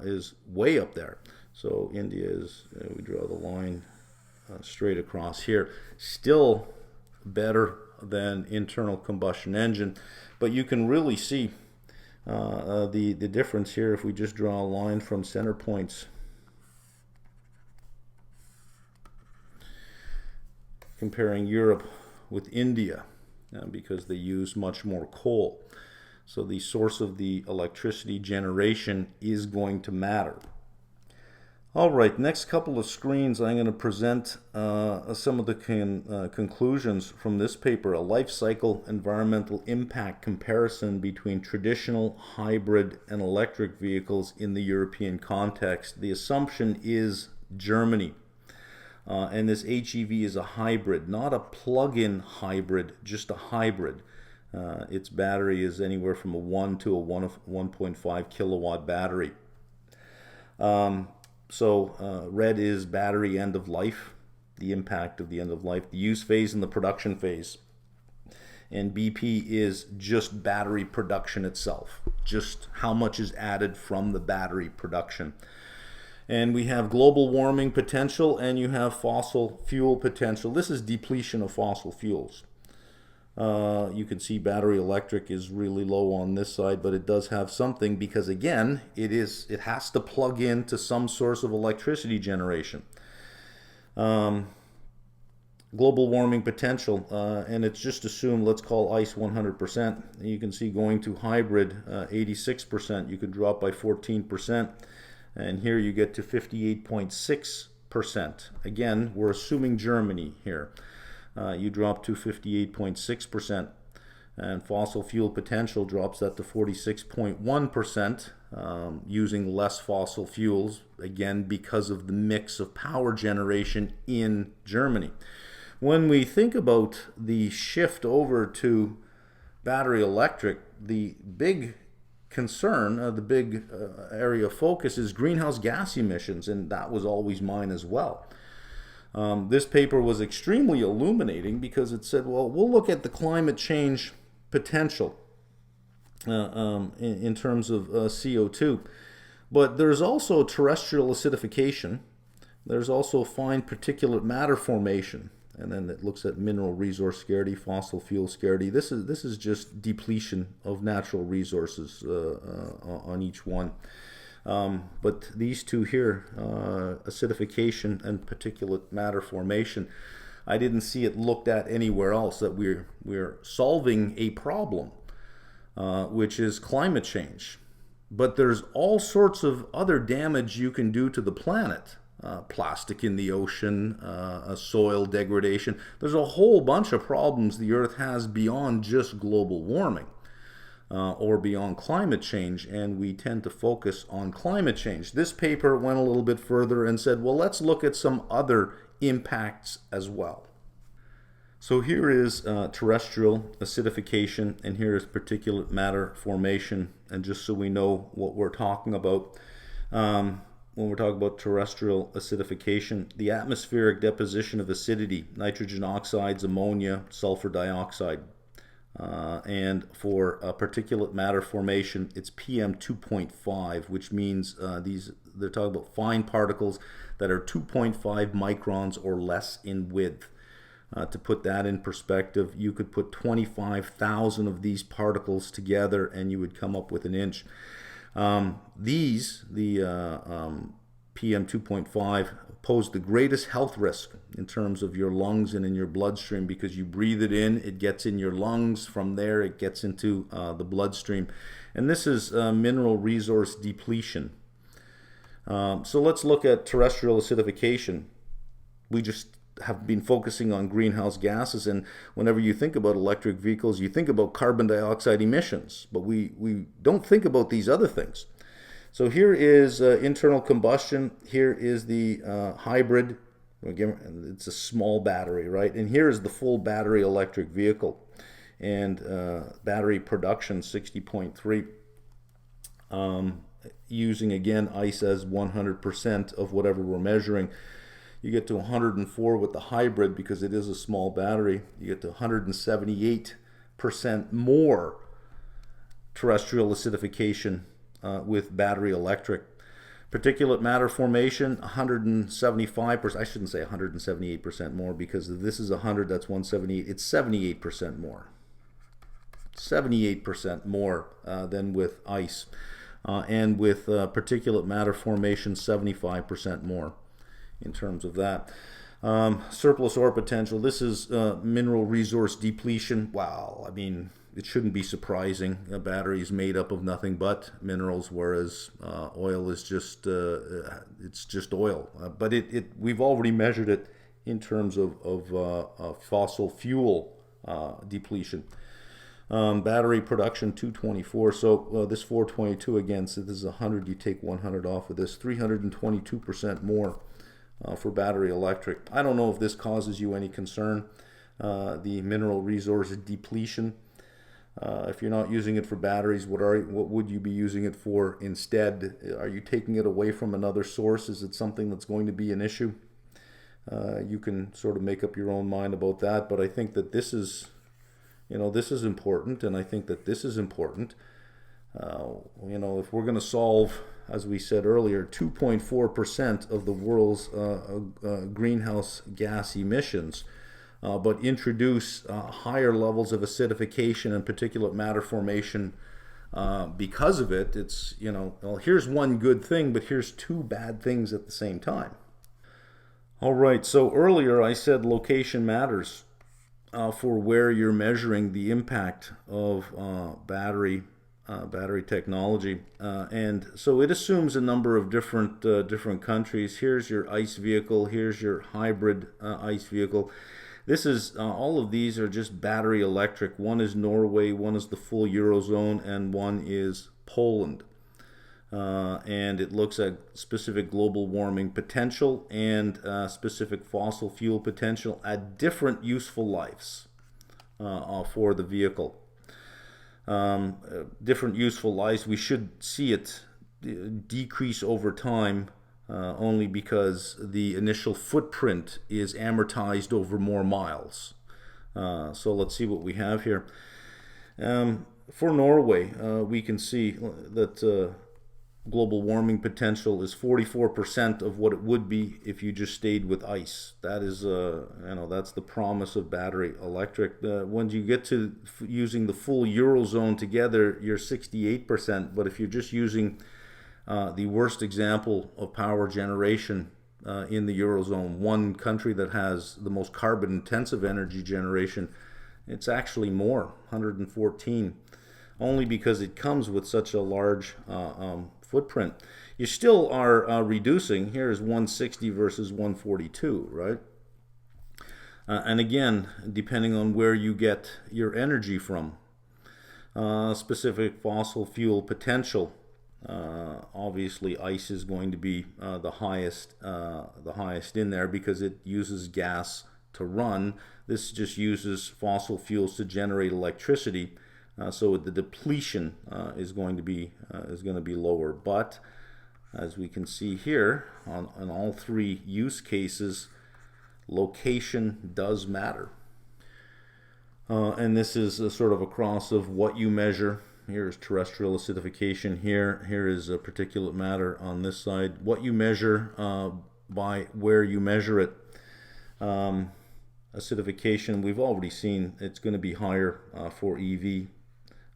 is way up there. So India is, we draw the line straight across here, still better than internal combustion engine, but you can really see the difference here if we just draw a line from center points. Comparing Europe with India, because they use much more coal. So the source of the electricity generation is going to matter. All right, next couple of screens, I'm going to present some of the conclusions from this paper, a life cycle environmental impact comparison between traditional, hybrid, and electric vehicles in the European context. The assumption is Germany. And this HEV is a hybrid, not a plug-in hybrid, just a hybrid. Its battery is anywhere from a 1 to a 1.5 kilowatt battery. Red is battery end of life, the impact of the end of life, the use phase and the production phase. And BP is just battery production itself, just how much is added from the battery production. And we have global warming potential, and you have fossil fuel potential. This is depletion of fossil fuels. You can see battery electric is really low on this side, but it does have something because, again, it has to plug into some source of electricity generation. Global warming potential, and it's just assumed, let's call ICE 100%. You can see going to hybrid 86%. You could drop by 14%. And here you get to 58.6%. Again, we're assuming Germany here. You drop to 58.6%. and fossil fuel potential drops that to 46.1%, using less fossil fuels, again because of the mix of power generation in Germany. When we think about the shift over to battery electric, the big concern, the big area of focus is greenhouse gas emissions, and that was always mine as well. This paper was extremely illuminating because it said, well, we'll look at the climate change potential in terms of CO2, but there's also terrestrial acidification. There's also fine particulate matter formation, and then it looks at mineral resource scarcity, fossil fuel scarcity. This is just depletion of natural resources on each one. But these two here, acidification and particulate matter formation, I didn't see it looked at anywhere else, that we're solving a problem, which is climate change. But there's all sorts of other damage you can do to the planet. Plastic in the ocean, soil degradation. There's a whole bunch of problems the Earth has beyond just global warming. Or beyond climate change, and we tend to focus on climate change. This paper went a little bit further and said, well, let's look at some other impacts as well. So here is terrestrial acidification, and here is particulate matter formation. And just so we know what we're talking about, when we're talking about terrestrial acidification, the atmospheric deposition of acidity, nitrogen oxides, ammonia, sulfur dioxide. And for particulate matter formation, it's PM 2.5, which means they're talking about fine particles that are 2.5 microns or less in width. To put that in perspective, you could put 25,000 of these particles together and you would come up with an inch. The PM 2.5 pose the greatest health risk in terms of your lungs and in your bloodstream, because you breathe it in, it gets in your lungs, from there it gets into the bloodstream. And this is mineral resource depletion. So let's look at terrestrial acidification. We just have been focusing on greenhouse gases, and whenever you think about electric vehicles, you think about carbon dioxide emissions, but we don't think about these other things. So here is internal combustion. Here is the hybrid. Again, it's a small battery, right? And here is the full battery electric vehicle. And battery production 60.3. Using again ICE as 100% of whatever we're measuring. You get to 104 with the hybrid because it is a small battery. You get to 178% more terrestrial acidification with battery electric. Particulate matter formation, 175%. I shouldn't say 178% more, because if this is 100, that's 178. It's 78% more. 78% more than with ice. And with particulate matter formation, 75% more in terms of that. Surplus ore potential. This is mineral resource depletion. Wow, I mean, it shouldn't be surprising. A battery is made up of nothing but minerals, whereas oil is just it's just oil. But we've already measured it in terms of fossil fuel depletion. Battery production 224. So this 422 again. So this is 100. You take 100 off of this. 322% more for battery electric. I don't know if this causes you any concern. The mineral resource depletion. If you're not using it for batteries, what would you be using it for instead? Are you taking it away from another source? Is it something that's going to be an issue? You can sort of make up your own mind about that, but I think that this is, this is important, and I think that this is important. If we're going to solve, as we said earlier, 2.4% of the world's greenhouse gas emissions, but introduce higher levels of acidification and particulate matter formation because of it, it's, well, here's one good thing, but here's two bad things at the same time. All right, so earlier I said location matters for where you're measuring the impact of battery technology, and so it assumes a number of different countries. Here's your ICE vehicle. Here's your hybrid ICE vehicle. This is all of these are just battery electric. One is Norway, one is the full Eurozone, and one is Poland. And it looks at specific global warming potential and specific fossil fuel potential at different useful lives for the vehicle. Different useful lives, we should see it decrease over time only because the initial footprint is amortized over more miles. So let's see what we have here. For Norway, we can see that global warming potential is 44% of what it would be if you just stayed with ice. That is, that's the promise of battery electric. When you get to using the full Eurozone together, you're 68%. But if you're just using the worst example of power generation in the Eurozone, one country that has the most carbon-intensive energy generation, it's actually more, 114, only because it comes with such a large footprint. You still are reducing. Here's 160 versus 142, right? And again, depending on where you get your energy from, specific fossil fuel potential. Obviously, ice is going to be the highest in there because it uses gas to run. This just uses fossil fuels to generate electricity. So the depletion is going to be lower. But as we can see here, on all three use cases, location does matter. And this is a sort of a cross of what you measure. Here's terrestrial acidification here. Here is a particulate matter on this side. What you measure by where you measure it. Acidification, we've already seen it's going to be higher for EV.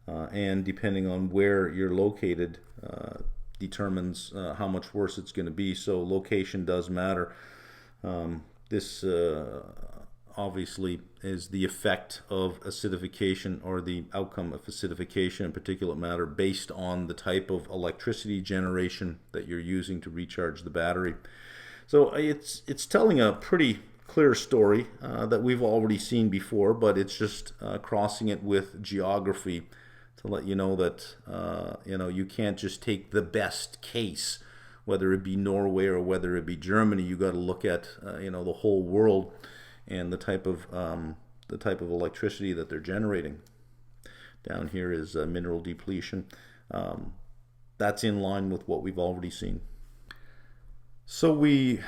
And depending on where you're located determines how much worse it's going to be. So location does matter. This obviously is the effect of acidification, or the outcome of acidification and particulate matter, based on the type of electricity generation that you're using to recharge the battery. So it's telling a pretty clear story that we've already seen before, but it's just crossing it with geography to let you know that you can't just take the best case, whether it be Norway or whether it be Germany. You got to look at the whole world and the type of electricity that they're generating. Down here is mineral depletion. That's in line with what we've already seen. So we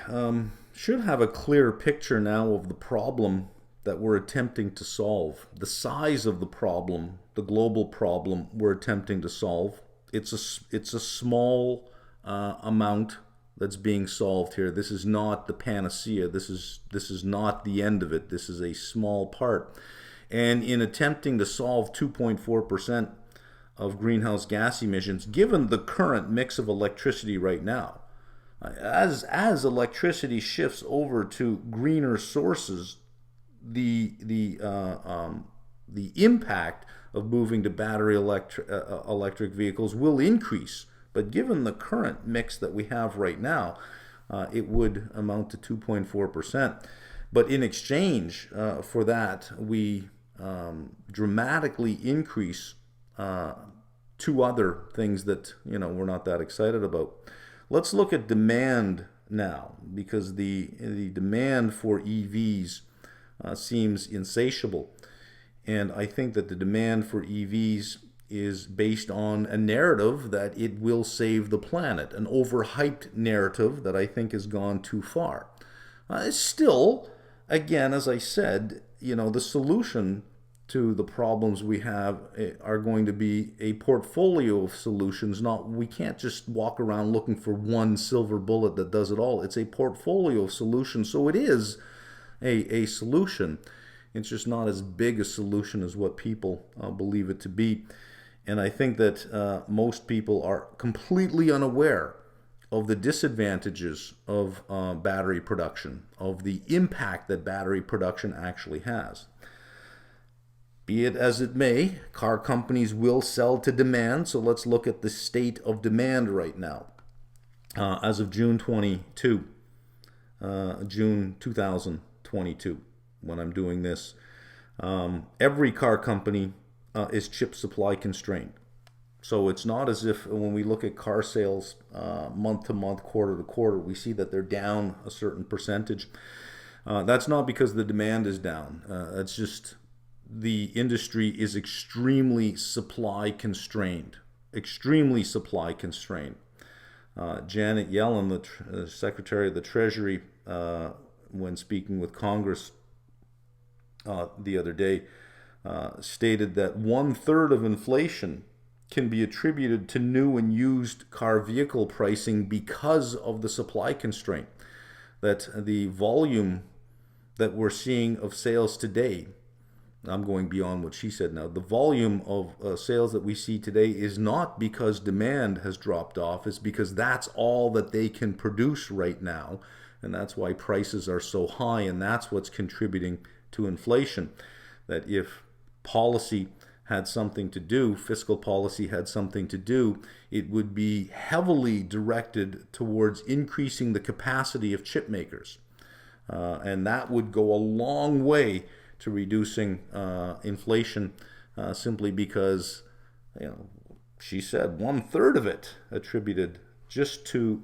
should have a clear picture now of the problem that we're attempting to solve. The size of the problem, the global problem we're attempting to solve. It's a small amount that's being solved here. This is not the panacea. This is not the end of it. This is a small part. And in attempting to solve 2.4% of greenhouse gas emissions, given the current mix of electricity right now, as electricity shifts over to greener sources, the impact of moving to battery electric vehicles will increase. But given the current mix that we have right now, it would amount to 2.4%. But in exchange for that, we dramatically increase two other things that we're not that excited about. Let's look at demand now, because the demand for EVs seems insatiable. And I think that the demand for EVs is based on a narrative that it will save the planet, an overhyped narrative that I think has gone too far. Still, again, as I said, the solution to the problems we have are going to be a portfolio of solutions. We can't just walk around looking for one silver bullet that does it all. It's a portfolio of solutions. So it is a solution. It's just not as big a solution as what people believe it to be. And I think that most people are completely unaware of the disadvantages of battery production, of the impact that battery production actually has. Be it as it may, car companies will sell to demand. So let's look at the state of demand right now. As of June 2022, when I'm doing this. Every car company is chip supply constrained. So it's not as if when we look at car sales month to month, quarter to quarter, we see that they're down a certain percentage. That's not because the demand is down. It's just the industry is extremely supply constrained. Extremely supply constrained. Janet Yellen, the Secretary of the Treasury, when speaking with Congress the other day, stated that 1/3 of inflation can be attributed to new and used car vehicle pricing because of the supply constraint. That the volume that we're seeing of sales today, I'm going beyond what she said now, the volume of sales that we see today is not because demand has dropped off, it's because that's all that they can produce right now, and that's why prices are so high, and that's what's contributing to inflation. That if policy had something to do, fiscal policy had something to do, it would be heavily directed towards increasing the capacity of chip makers. And that would go a long way to reducing inflation, simply because, she said 1/3 of it attributed just to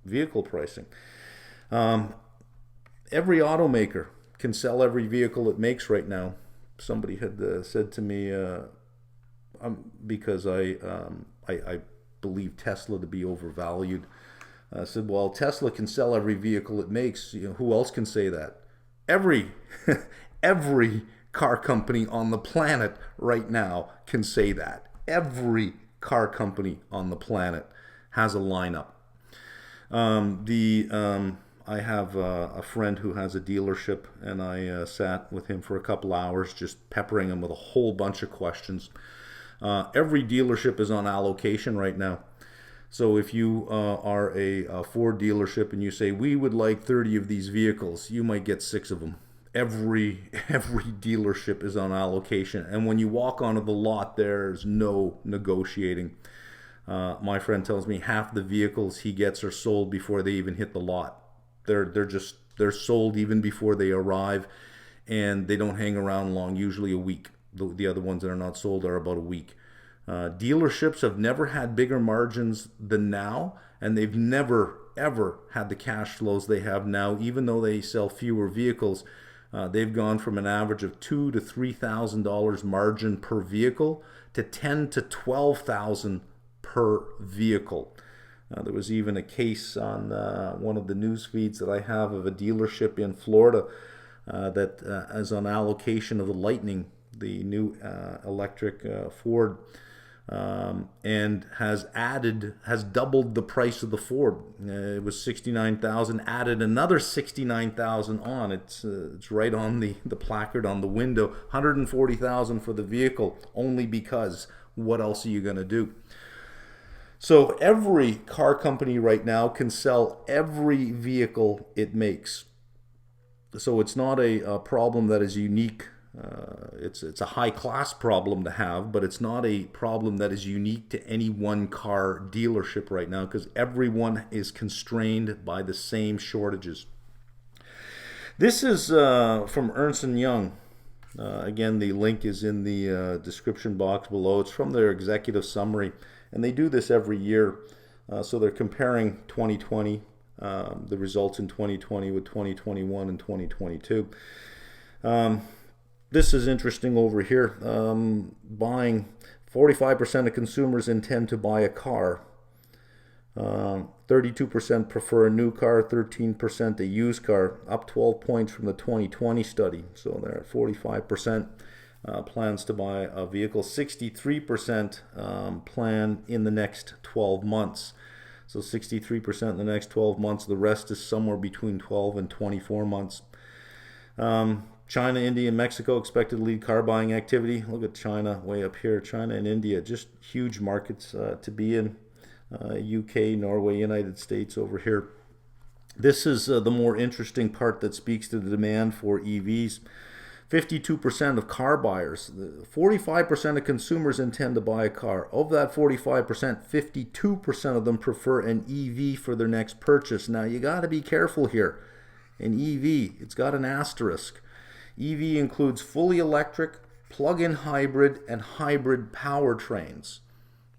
vehicle pricing. Every automaker can sell every vehicle it makes right now. Somebody had said to me, because I believe Tesla to be overvalued. I said, well, Tesla can sell every vehicle it makes. Who else can say that? Every car company on the planet right now can say that. Every car company on the planet has a lineup. I have a friend who has a dealership, and I sat with him for a couple hours just peppering him with a whole bunch of questions. Every dealership is on allocation right now. So if you are a Ford dealership and you say, we would like 30 of these vehicles, you might get 6 of them. Every dealership is on allocation. And when you walk onto the lot, there's no negotiating. My friend tells me half the vehicles he gets are sold before they even hit the lot. They're sold even before they arrive, and they don't hang around long, usually a week. The other ones that are not sold are about a week. Dealerships have never had bigger margins than now, and they've never ever had the cash flows they have now. Even though they sell fewer vehicles, they've gone from an average of $2,000 to $3,000 margin per vehicle to $10,000 to $12,000 per vehicle. There was even a case on one of the news feeds that I have of a dealership in Florida that is on allocation of the Lightning, the new electric Ford, and has doubled the price of the Ford. It was $69,000, added another $69,000 on. It's right on the placard on the window. $140,000 for the vehicle, only because what else are you going to do? So every car company right now can sell every vehicle it makes. So it's not a problem that is unique. It's a high-class problem to have, but it's not a problem that is unique to any one car dealership right now, because everyone is constrained by the same shortages. This is from Ernst & Young. Again, the link is in the description box below. It's from their executive summary. And they do this every year. So they're comparing 2020, the results in 2020 with 2021 and 2022. This is interesting over here. Buying 45% of consumers intend to buy a car. 32% prefer a new car, 13% a used car, up 12 points from the 2020 study. So they're at 45%. Plans to buy a vehicle. 63% plan in the next 12 months. So 63% in the next 12 months. The rest is somewhere between 12 and 24 months. China, India, and Mexico expected to lead car buying activity. Look at China way up here. China and India, just huge markets to be in. UK, Norway, United States over here. This is the more interesting part that speaks to the demand for EVs. 52% of car buyers, 45% of consumers intend to buy a car. Of that 45%, 52% of them prefer an EV for their next purchase. Now, you got to be careful here. an EV, it's got an asterisk. EV includes fully electric, plug-in hybrid, and hybrid powertrains.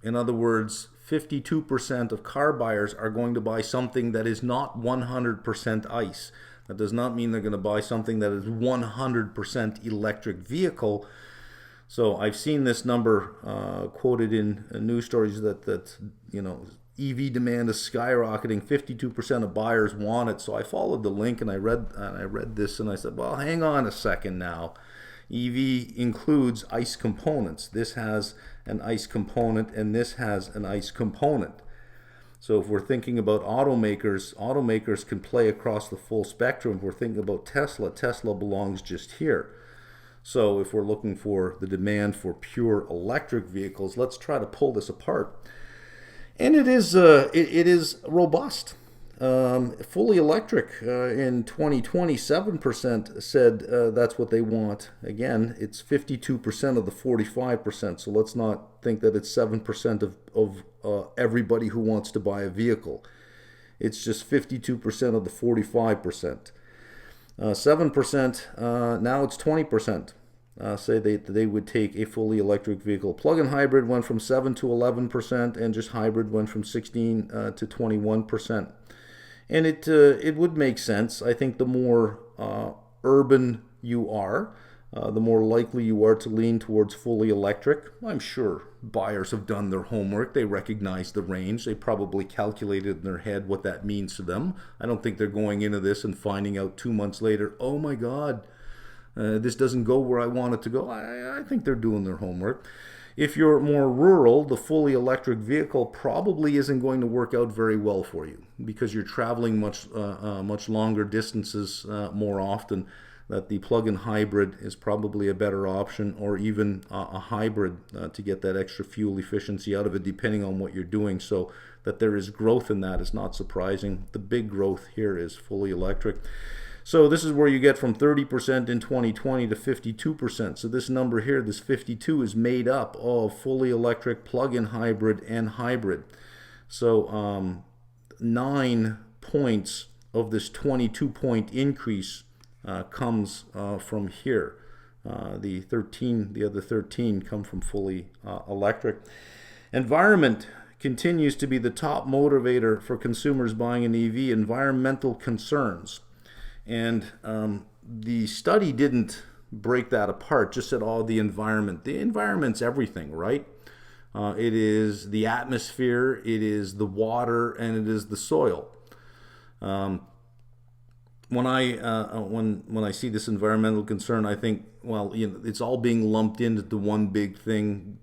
In other words, 52% of car buyers are going to buy something that is not 100% ICE. That does not mean they're going to buy something that is 100% electric vehicle. So I've seen this number quoted in news stories that EV demand is skyrocketing. 52% of buyers want it. So I followed the link and I read this and I said, well, hang on a second now. EV includes ICE components. This has an ICE component and this has an ICE component. So if we're thinking about automakers can play across the full spectrum. If we're thinking about Tesla belongs just here. So if we're looking for the demand for pure electric vehicles, let's try to pull this apart. And it is robust. Fully electric in 2020, 7% said that's what they want. Again, it's 52% of the 45%. So let's not think that it's 7% of everybody who wants to buy a vehicle. It's just 52% of the 45%. 7%, now it's 20%. Say they would take a fully electric vehicle. Plug-in hybrid went from 7 to 11%, and just hybrid went from 16 to 21%. And it would make sense. I think the more urban you are, the more likely you are to lean towards fully electric. I'm sure buyers have done their homework. They recognize the range. They probably calculated in their head what that means to them. I don't think they're going into this and finding out 2 months later, oh my God, this doesn't go where I want it to go. I think they're doing their homework. If you're more rural, the fully electric vehicle probably isn't going to work out very well for you because you're traveling much longer distances more often. That the plug-in hybrid is probably a better option, or even a hybrid to get that extra fuel efficiency out of it, depending on what you're doing. So that there is growth in that is not surprising. The big growth here is fully electric. So this is where you get from 30% in 2020 to 52%. So this number here, this 52, is made up of fully electric, plug-in hybrid, and hybrid. So 9 points of this 22-point increase comes from here. The other 13 come from fully electric. Environment continues to be the top motivator for consumers buying an EV. Environmental concerns. And the study didn't break that apart, just said, oh, the environment. The environment's everything, right? It is the atmosphere, it is the water, and it is the soil. When I see this environmental concern, I think, well, it's all being lumped into the one big thing,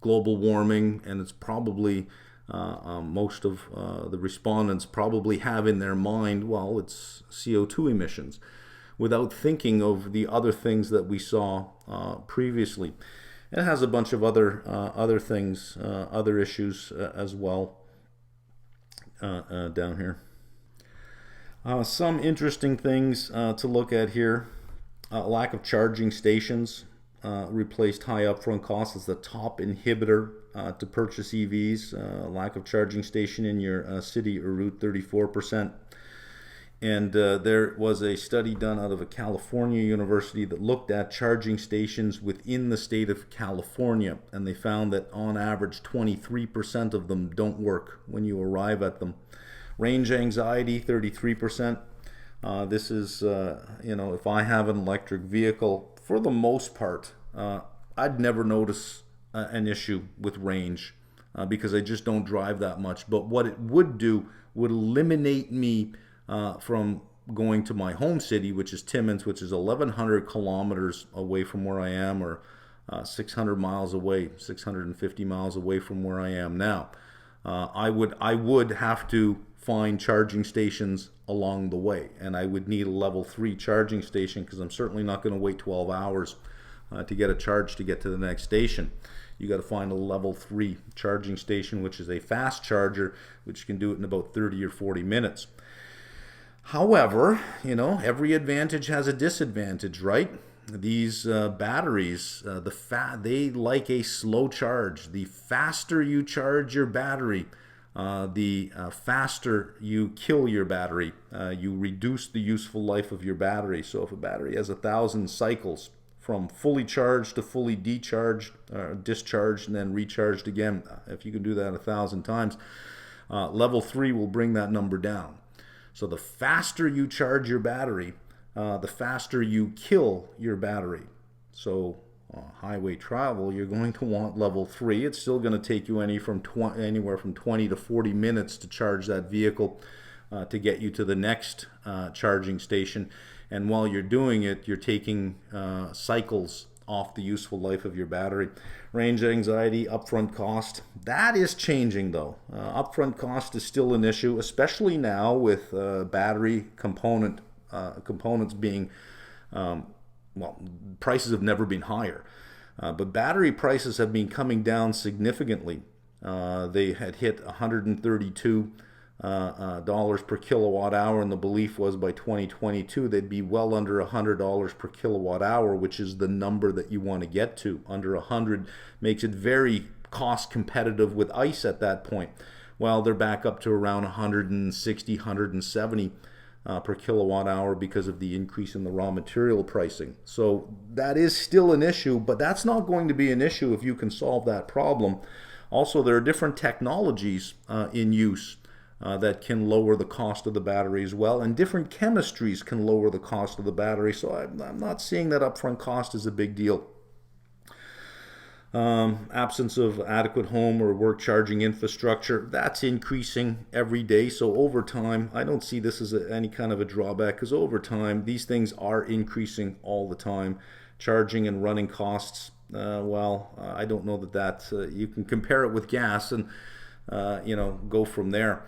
global warming, and it's probably most of the respondents probably have in their mind, well, it's CO2 emissions, without thinking of the other things that we saw previously. It has a bunch of other things, other issues as well down here. Some interesting things to look at here. Lack of charging stations replaced high upfront costs as the top inhibitor to purchase EVs. Lack of charging station in your city or route, 34%. And there was a study done out of a California university that looked at charging stations within the state of California, and they found that on average 23% of them don't work when you arrive at them. Range anxiety, 33%. This is, if I have an electric vehicle, for the most part, I'd never notice an issue with range because I just don't drive that much. But what it would do would eliminate me from going to my home city, which is Timmins, which is 1,100 kilometers away from where I am, or 600 miles away, 650 miles away from where I am now. I would have to find charging stations along the way, and I would need a level 3 charging station because I'm certainly not going to wait 12 hours to get a charge to get to the next station. You got to find a level 3 charging station, which is a fast charger, which can do it in about 30 or 40 minutes. However, every advantage has a disadvantage, right? These batteries, they like a slow charge. The faster you charge your battery, the faster you kill your battery, you reduce the useful life of your battery. So if a battery has 1,000 cycles from fully charged to fully discharged and then recharged again, if you can do that 1,000 times, level 3 will bring that number down. So the faster you charge your battery, the faster you kill your battery. So highway travel, you're going to want level 3. It's still going to take you anywhere from 20 to 40 minutes to charge that vehicle to get you to the next charging station. And while you're doing it, you're taking cycles off the useful life of your battery. Range anxiety, upfront cost, that is changing though. Upfront cost is still an issue, especially now with battery components being well, prices have never been higher, but battery prices have been coming down significantly. They had hit $132 per kilowatt hour, and the belief was by 2022 they'd be well under $100 per kilowatt hour, which is the number that you want to get to. Under 100 makes it very cost competitive with ICE at that point. Well, they're back up to around 160, 170 per kilowatt hour because of the increase in the raw material pricing. So that is still an issue, but that's not going to be an issue if you can solve that problem. Also, there are different technologies in use that can lower the cost of the battery as well, and different chemistries can lower the cost of the battery. So I'm not seeing that upfront cost is a big deal. Absence of adequate home or work charging infrastructure, that's increasing every day. So over time, I don't see this as any kind of a drawback, because over time, these things are increasing all the time. Charging and running costs, I don't know that you can compare it with gas and go from there.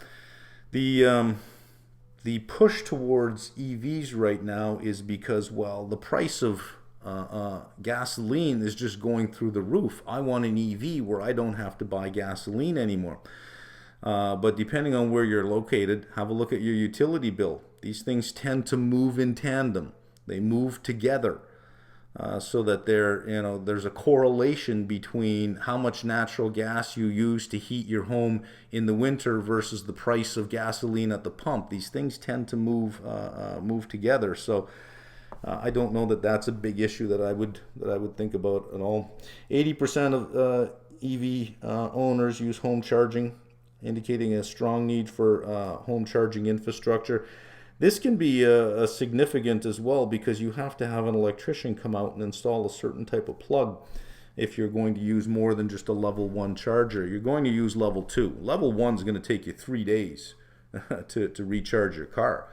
The push towards EVs right now is because, the price of gasoline is just going through the roof. I want an EV where I don't have to buy gasoline anymore. But depending on where you're located, have a look at your utility bill. These things tend to move in tandem. They move together, so that there's a correlation between how much natural gas you use to heat your home in the winter versus the price of gasoline at the pump. These things tend to move together. So I don't know that that's a big issue that I would think about at all. 80% of EV owners use home charging, indicating a strong need for home charging infrastructure. This can be significant as well, because you have to have an electrician come out and install a certain type of plug if you're going to use more than just a level 1 charger. You're going to use level 2. Level 1 is going to take you 3 days to recharge your car.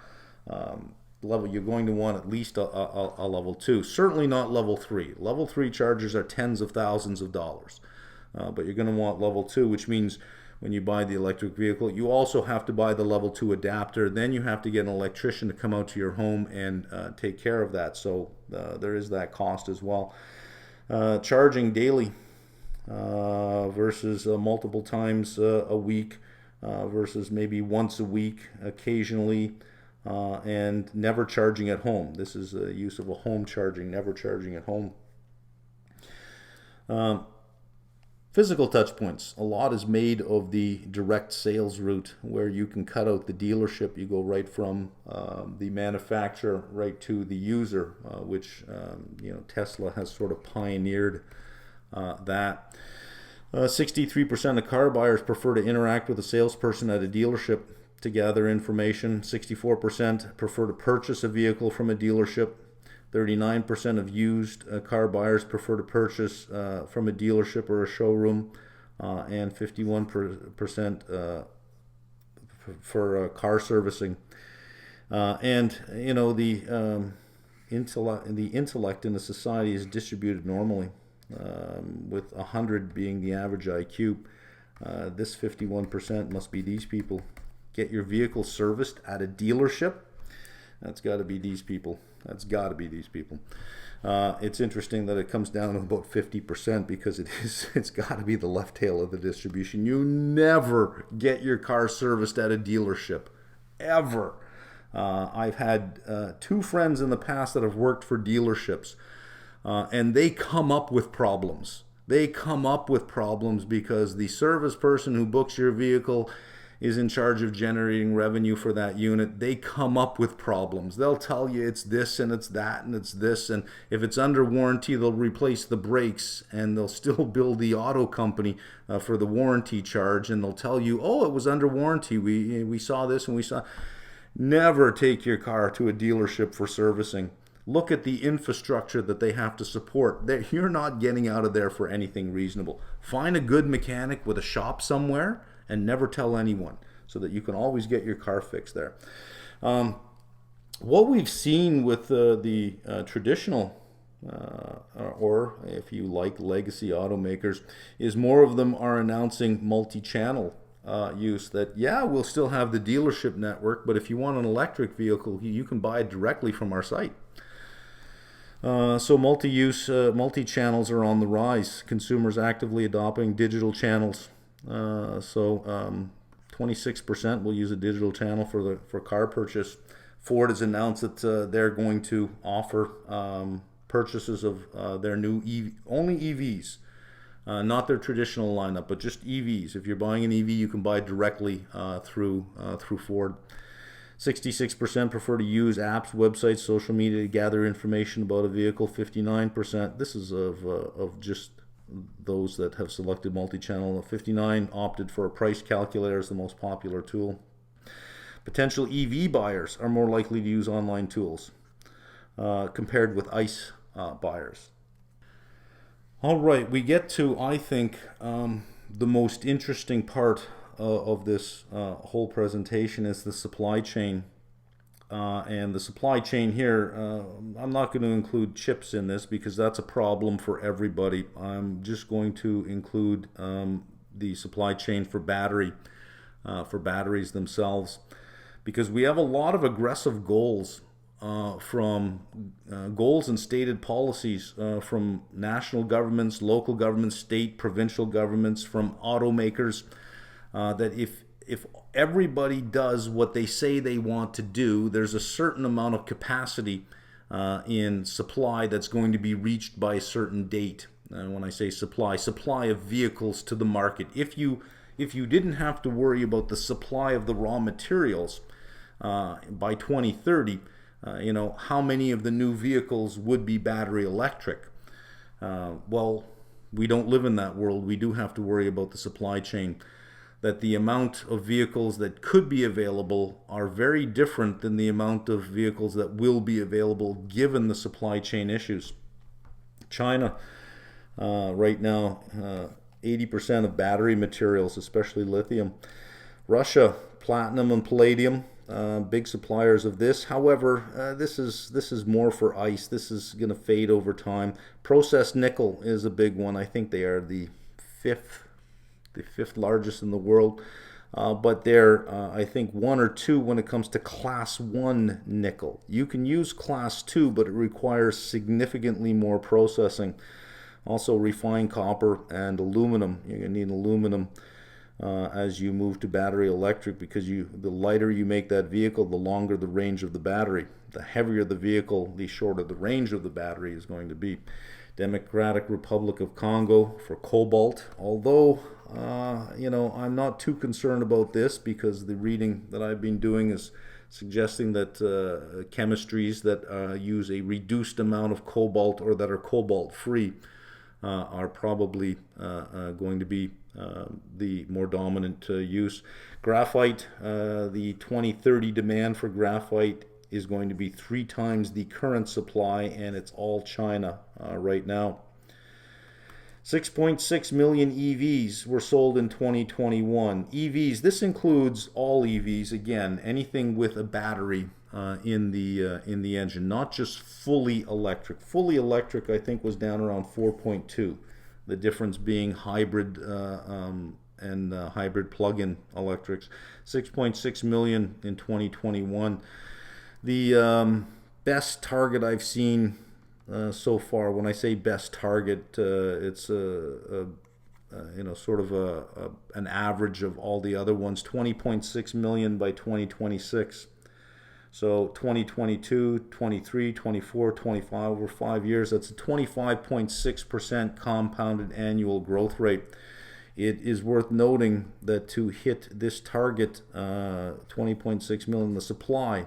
You're going to want at least a level 2. Certainly not level 3. Level 3 chargers are tens of thousands of dollars. But you're going to want level 2, which means when you buy the electric vehicle, you also have to buy the level 2 adapter. Then you have to get an electrician to come out to your home and take care of that. So there is that cost as well. Charging daily versus multiple times a week versus maybe once a week occasionally. And never charging at home. This is the use of a home charging, never charging at home. Physical touch points. A lot is made of the direct sales route, where you can cut out the dealership. You go right from the manufacturer right to the user, which Tesla has sort of pioneered that. 63% of car buyers prefer to interact with a salesperson at a dealership to gather information. 64% prefer to purchase a vehicle from a dealership. 39% of used car buyers prefer to purchase from a dealership or a showroom, and 51% for car servicing. The intellect in the society is distributed normally, with 100 being the average IQ. This 51% must be these people. Get your vehicle serviced at a dealership. That's got to be these people. It's interesting that it comes down to about 50%, because it's got to be the left tail of the distribution. You never get your car serviced at a dealership, ever. I've had 2 friends in the past that have worked for dealerships, and they come up with problems. They come up with problems because the service person who books your vehicle is in charge of generating revenue for that unit, they come up with problems. They'll tell you it's this and it's that and it's this, and if it's under warranty, they'll replace the brakes, and they'll still bill the auto company for the warranty charge, and they'll tell you, oh, it was under warranty. We saw this and we saw. Never take your car to a dealership for servicing. Look at the infrastructure that they have to support. You're not getting out of there for anything reasonable. Find a good mechanic with a shop somewhere and never tell anyone, so that you can always get your car fixed there. What we've seen with the traditional, or if you like, legacy automakers, is more of them are announcing multi-channel use. That, yeah, we'll still have the dealership network, but if you want an electric vehicle, you can buy it directly from our site. So multi-use, multi-channels are on the rise. Consumers actively adopting digital channels. 26% will use a digital channel for car purchase. Ford has announced that they're going to offer purchases of their new only EVs, not their traditional lineup, but just EVs. If you're buying an EV, you can buy directly through Ford. 66% prefer to use apps, websites, social media to gather information about a vehicle. 59%, this is of just those that have selected multi-channel. 59 opted for a price calculator as the most popular tool. Potential EV buyers are more likely to use online tools compared with ICE buyers. All right, we get to, I think, the most interesting part of this whole presentation is the supply chain. And the supply chain here, I'm not going to include chips in this because that's a problem for everybody. I'm just going to include the supply chain for batteries themselves, because we have a lot of aggressive goals from goals and stated policies from national governments, local governments, state, provincial governments, from automakers, that if everybody does what they say they want to do, there's a certain amount of capacity in supply that's going to be reached by a certain date. And when I say supply of vehicles to the market. If you didn't have to worry about the supply of the raw materials by 2030, how many of the new vehicles would be battery electric? Well, we don't live in that world. We do have to worry about the supply chain. That the amount of vehicles that could be available are very different than the amount of vehicles that will be available given the supply chain issues. China, right now, 80% of battery materials, especially lithium. Russia, platinum and palladium, big suppliers of this. However, this is more for ICE. This is going to fade over time. Processed nickel is a big one. I think they are the fifth largest in the world, but they're I think 1 or 2 when it comes to class 1 nickel. You can use class 2, but it requires significantly more processing. Also refined copper and aluminum. You're going to need aluminum as you move to battery electric, because the lighter you make that vehicle, the longer the range of the battery. The heavier the vehicle, the shorter the range of the battery is going to be. Democratic Republic of Congo for cobalt, although I'm not too concerned about this, because the reading that I've been doing is suggesting that chemistries that use a reduced amount of cobalt or that are cobalt free are probably going to be the more dominant use. Graphite, the 2030 demand for graphite is going to be 3 times the current supply, and it's all China right now. 6.6 million EVs were sold in 2021. EVs, this includes all EVs, again, anything with a battery in the engine, not just fully electric. Fully electric, I think, was down around 4.2. The difference being hybrid and hybrid plug-in electrics. 6.6 million in 2021. The best target I've seen so far, when I say best target, it's sort of an average of all the other ones. 20.6 million by 2026. So 2022, 23, 24, 25, over 5 years, that's a 25.6% compounded annual growth rate. It is worth noting that to hit this target, 20.6 million, the supply,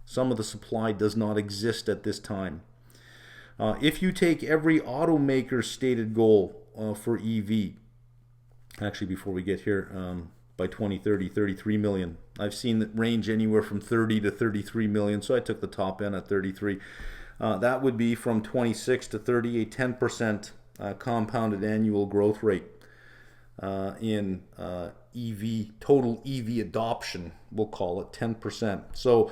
some of the supply does not exist at this time. If you take every automaker's stated goal for EV, actually before we get here, by 2030, 33 million. I've seen that range anywhere from 30 to 33 million, so I took the top end at 33. That would be from 26 to 30, a 10% compounded annual growth rate in EV, total EV adoption, we'll call it 10%. So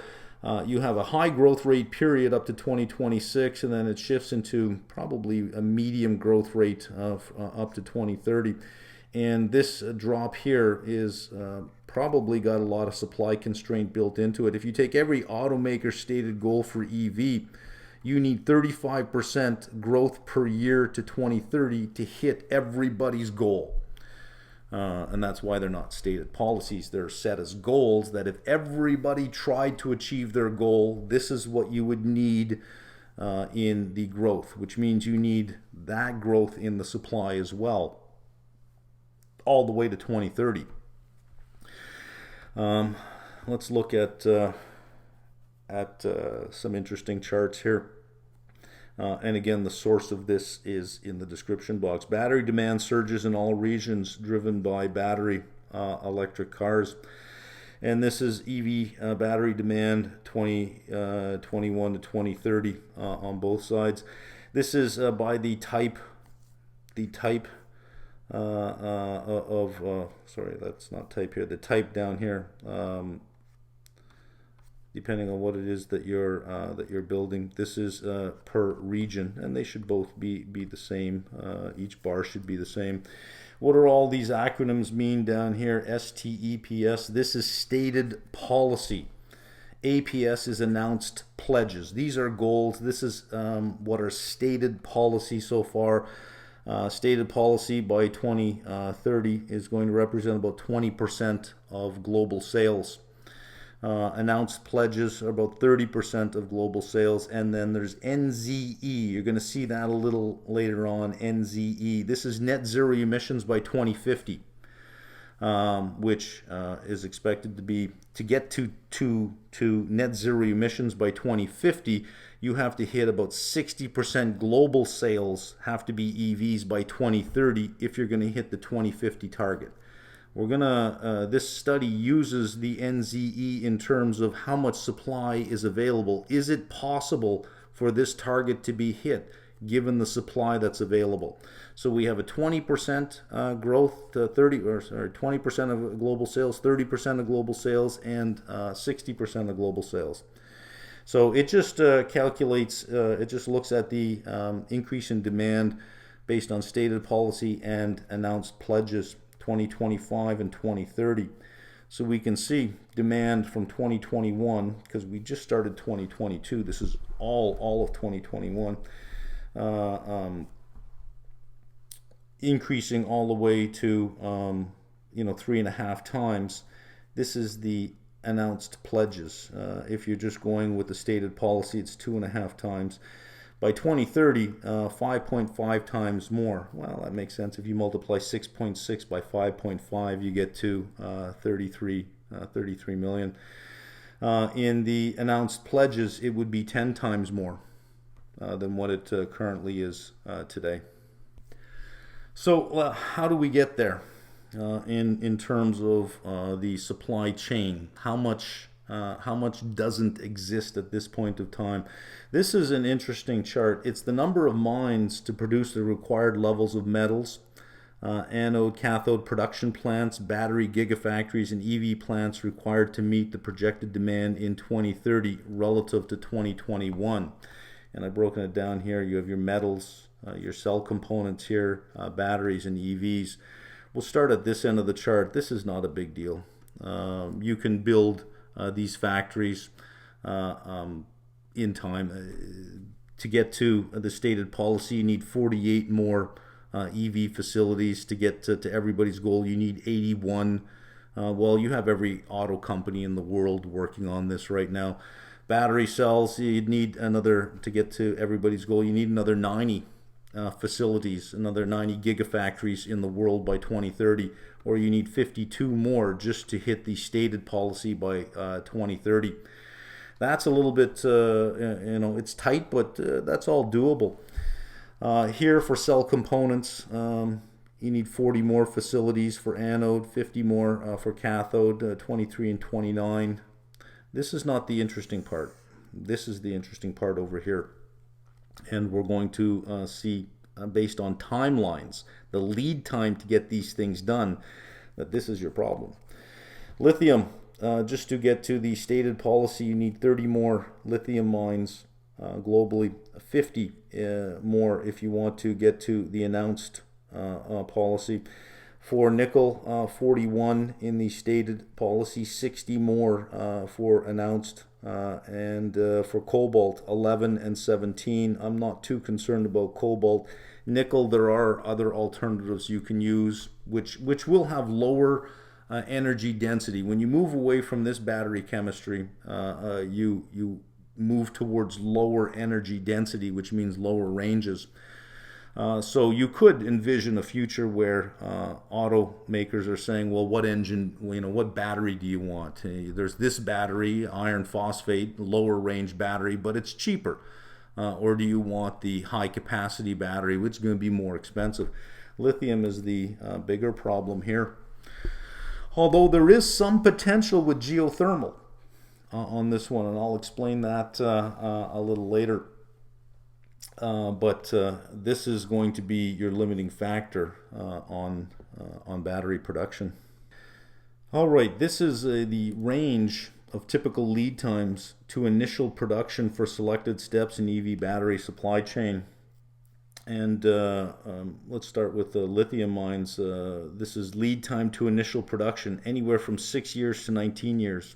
you have a high growth rate period up to 2026, and then it shifts into probably a medium growth rate of up to 2030. And this drop here is probably got a lot of supply constraint built into it. If you take every automaker's stated goal for EV, you need 35% growth per year to 2030 to hit everybody's goal. And that's why they're not stated policies. They're set as goals that if everybody tried to achieve their goal, this is what you would need in the growth, which means you need that growth in the supply as well, all the way to 2030. Let's look at some interesting charts here. And again, the source of this is in the description box. Battery demand surges in all regions driven by battery electric cars. And this is EV battery demand 2021 to 2030 on both sides. This is by the type sorry, that's not type here, the type down here, depending on what it is that you're building. This is per region, and they should both be the same. Each bar should be the same. What are all these acronyms mean down here? STEPS, this is stated policy. APS is announced pledges. These are goals. This is what are stated policy so far. Stated policy by 2030 is going to represent about 20% of global sales. Announced pledges are about 30% of global sales. And then there's NZE. You're going to see that a little later on, NZE. This is net zero emissions by 2050, which is expected to be, to get to net zero emissions by 2050, you have to hit about 60% global sales have to be EVs by 2030 if you're going to hit the 2050 target. We're gonna, this study uses the NZE in terms of how much supply is available. Is it possible for this target to be hit given the supply that's available? So we have a 20% growth, 20% of global sales, 30% of global sales, and 60% of global sales. So it just calculates, it just looks at the increase in demand based on stated policy and announced pledges, 2025 and 2030. So we can see demand from 2021, because we just started 2022. This is all of 2021, increasing all the way to 3.5 times. This is the announced pledges. If you're just going with the stated policy, it's 2.5 times. By 2030, 5.5 times more. Well, that makes sense. If you multiply 6.6 by 5.5, you get to 33 million. In the announced pledges, it would be 10 times more than what it currently is today. So how do we get there in terms of the supply chain? How much doesn't exist at this point of time? This is an interesting chart. It's the number of mines to produce the required levels of metals, anode, cathode production plants, battery gigafactories, and EV plants required to meet the projected demand in 2030 relative to 2021. And I've broken it down here. You have your metals, your cell components here, batteries, and EVs. We'll start at this end of the chart. This is not a big deal. You can build these factories in time. To get to the stated policy, you need 48 more EV facilities. To get to everybody's goal, you need 81. Well, you have every auto company in the world working on this right now. Battery cells, you'd need another, to get to everybody's goal, you need another 90. facilities, another 90 gigafactories in the world by 2030, or you need 52 more just to hit the stated policy by 2030. That's a little bit, it's tight, but that's all doable. Here for cell components, you need 40 more facilities for anode, 50 more for cathode, 23 and 29. This is not the interesting part. This is the interesting part over here. And we're going to see, based on timelines, the lead time to get these things done, that this is your problem. Lithium, just to get to the stated policy, you need 30 more lithium mines globally, 50 more if you want to get to the announced policy. For nickel, 41 in the stated policy, 60 more for announced, and for cobalt, 11 and 17. I'm not too concerned about cobalt. Nickel, there are other alternatives you can use, which will have lower energy density. When you move away from this battery chemistry, you move towards lower energy density, which means lower ranges. So you could envision a future where automakers are saying, well, what engine, what battery do you want? There's this battery, iron phosphate, lower range battery, but it's cheaper. Or do you want the high capacity battery, which is going to be more expensive? Lithium is the bigger problem here. Although there is some potential with geothermal on this one, and I'll explain that a little later. But this is going to be your limiting factor on battery production. All right, this is the range of typical lead times to initial production for selected steps in EV battery supply chain. And let's start with the lithium mines. This is lead time to initial production, anywhere from 6 years to 19 years.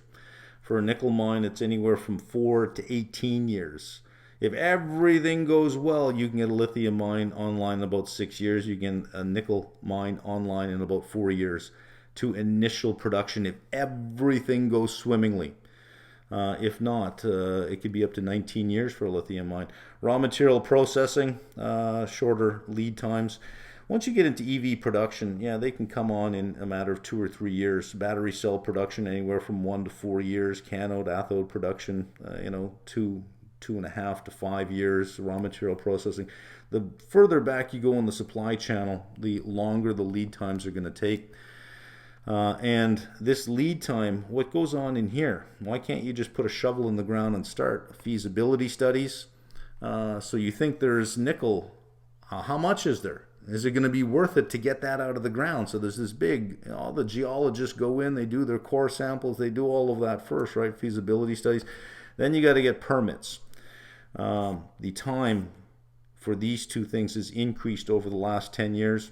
For a nickel mine, it's anywhere from 4 to 18 years. If everything goes well, you can get a lithium mine online in about 6 years. You can get a nickel mine online in about 4 years to initial production if everything goes swimmingly. If not, it could be up to 19 years for a lithium mine. Raw material processing, shorter lead times. Once you get into EV production, yeah, they can come on in a matter of 2 or 3 years. Battery cell production, anywhere from 1 to 4 years. Cathode, anode production, 2.5 to 5 years. Raw material processing. The further back you go in the supply channel, the longer the lead times are going to take. And this lead time, what goes on in here? Why can't you just put a shovel in the ground and start? Feasibility studies. So you think there's nickel. How much is there? Is it going to be worth it to get that out of the ground? So there's this big, all the geologists go in, they do their core samples, they do all of that first, right? Feasibility studies. Then you got to get permits. The time for these two things has increased over the last 10 years.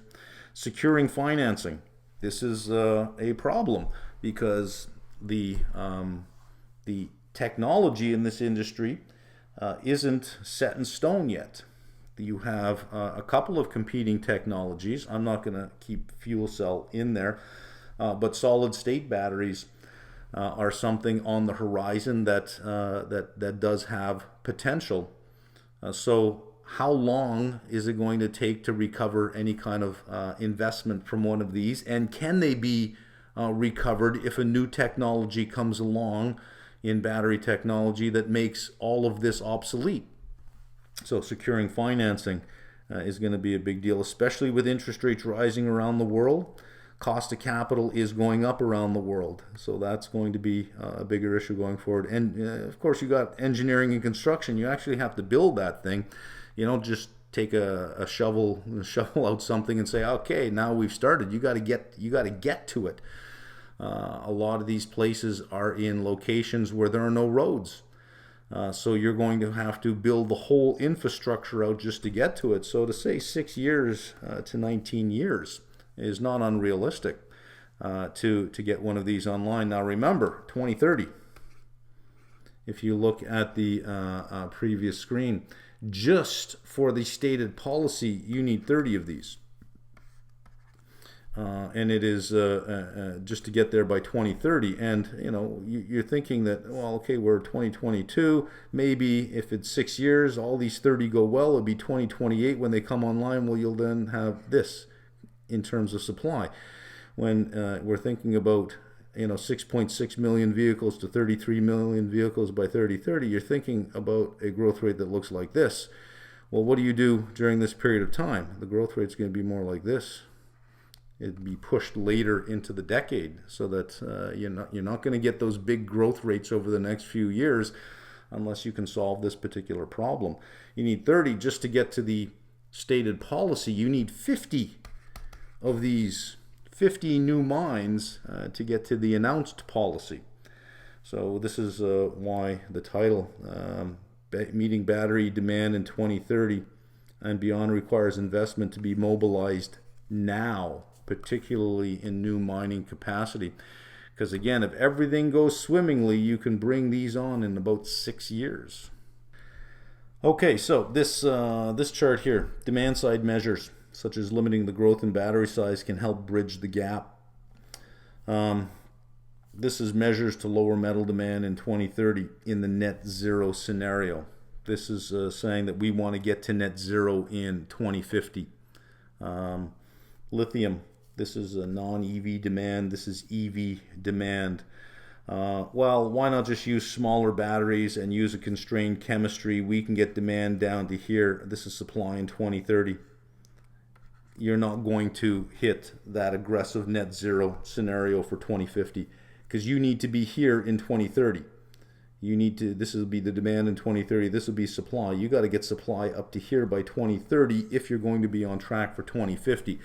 Securing financing. This is a problem because the technology in this industry isn't set in stone yet. You have a couple of competing technologies. I'm not going to keep fuel cell in there, but solid state batteries are something on the horizon that does have potential. So how long is it going to take to recover any kind of investment from one of these? And can they be recovered if a new technology comes along in battery technology that makes all of this obsolete? So securing financing is going to be a big deal, especially with interest rates rising around the world. Cost of capital is going up around the world. So that's going to be a bigger issue going forward. And of course, you got engineering and construction. You actually have to build that thing. You don't just take a shovel out something and say, okay, now we've started. You got to get to it. A lot of these places are in locations where there are no roads. So you're going to have to build the whole infrastructure out just to get to it. So to say 6 years to 19 years is not unrealistic to get one of these online. Now remember, 2030, if you look at the previous screen, just for the stated policy, you need 30 of these. and it is just to get there by 2030. And you're thinking that, well, okay, we're 2022. Maybe if it's 6 years, all these 30 go well, it'll be 2028 when they come online. Well, you'll then have this in terms of supply. When we're thinking about 6.6 million vehicles to 33 million vehicles by 2030, you're thinking about a growth rate that looks like this. Well, what do you do during this period of time? The growth rate is going to be more like this. It'd be pushed later into the decade, so that you're not going to get those big growth rates over the next few years unless you can solve this particular problem. You need 30 just to get to the stated policy. You need 50 of these 50 new mines to get to the announced policy. So this is why the title, Meeting Battery Demand in 2030 and Beyond, requires investment to be mobilized now, particularly in new mining capacity. Because again, if everything goes swimmingly, you can bring these on in about 6 years. Okay, so this chart here, demand side measures such as limiting the growth in battery size can help bridge the gap. This is measures to lower metal demand in 2030 in the net zero scenario. This is saying that we want to get to net zero in 2050. Lithium, this is a non-EV demand. This is EV demand. Well, why not just use smaller batteries and use a constrained chemistry? We can get demand down to here. This is supply in 2030. You're not going to hit that aggressive net zero scenario for 2050 because you need to be here in 2030. This will be the demand in 2030. This will be supply. You got to get supply up to here by 2030 if you're going to be on track for 2050.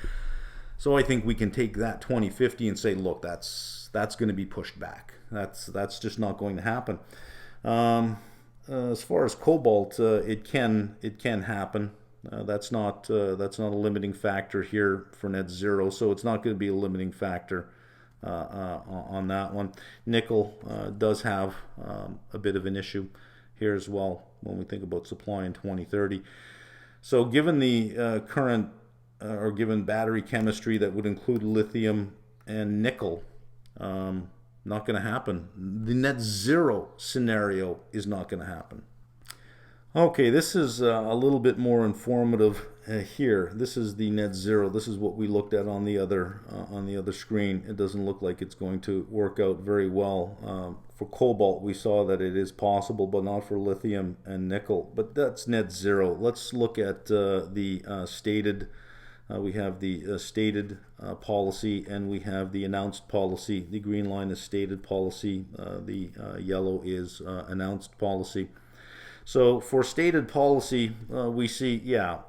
So I think we can take that 2050 and say, look, that's going to be pushed back. That's just not going to happen. As far as cobalt, it can happen. That's not a limiting factor here for net zero, so it's not going to be a limiting factor on that one. Nickel does have a bit of an issue here as well when we think about supply in 2030. So given the current or given battery chemistry that would include lithium and nickel, not going to happen. The net zero scenario is not going to happen. Okay, this is a little bit more informative here. This is the net zero. This is what we looked at on the other screen. It doesn't look like it's going to work out very well. For cobalt, we saw that it is possible, but not for lithium and nickel. But that's net zero. Let's look at the stated. We have the stated policy, and we have the announced policy. The green line is stated policy. The yellow is announced policy. So for stated policy, we see, the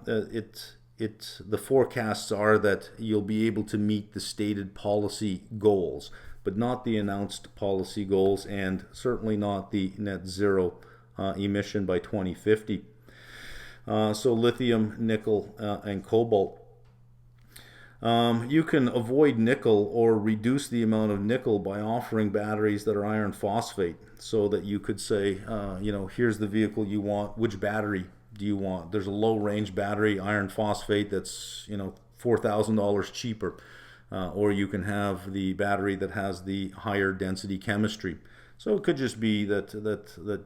forecasts are that you'll be able to meet the stated policy goals, but not the announced policy goals, and certainly not the net zero emission by 2050. So lithium, nickel, and cobalt. You can avoid nickel or reduce the amount of nickel by offering batteries that are iron phosphate, so that you could say, here's the vehicle you want. Which battery do you want? There's a low range battery, iron phosphate, that's $4,000 cheaper, or you can have the battery that has the higher density chemistry. So it could just be that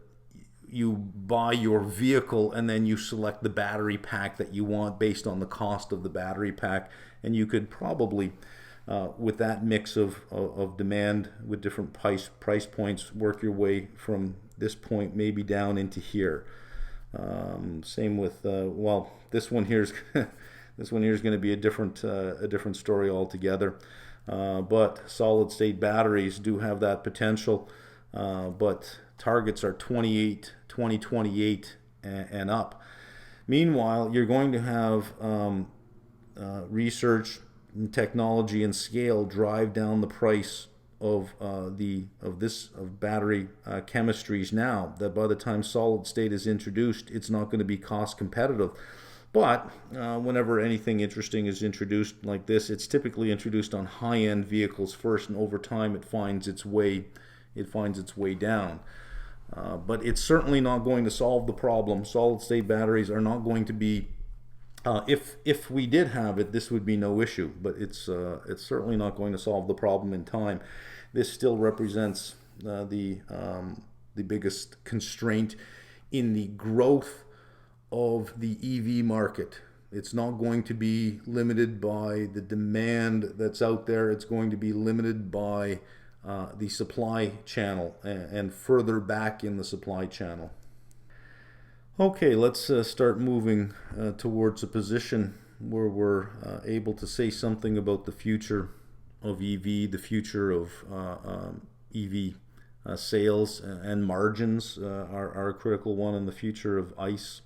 you buy your vehicle and then you select the battery pack that you want based on the cost of the battery pack, and you could probably with that mix of demand with different price points work your way from this point maybe down into here. Same with this one here's this one here is going to be a different story altogether, but solid state batteries do have that potential, but targets are 2028 and up. Meanwhile, you're going to have research and technology and scale drive down the price of battery chemistries now, that by the time solid state is introduced, it's not going to be cost competitive. But whenever anything interesting is introduced like this, it's typically introduced on high-end vehicles first, and over time it finds its way down. But it's certainly not going to solve the problem. Solid state batteries are not going to be If we did have it, this would be no issue, but it's certainly not going to solve the problem in time. This still represents the biggest constraint in the growth of the EV market. It's not going to be limited by the demand that's out there. It's going to be limited by the supply channel and further back in the supply channel. Okay, let's start moving towards a position where we're able to say something about the future of EV, the future of EV sales and margins are a critical one, and the future of ICE.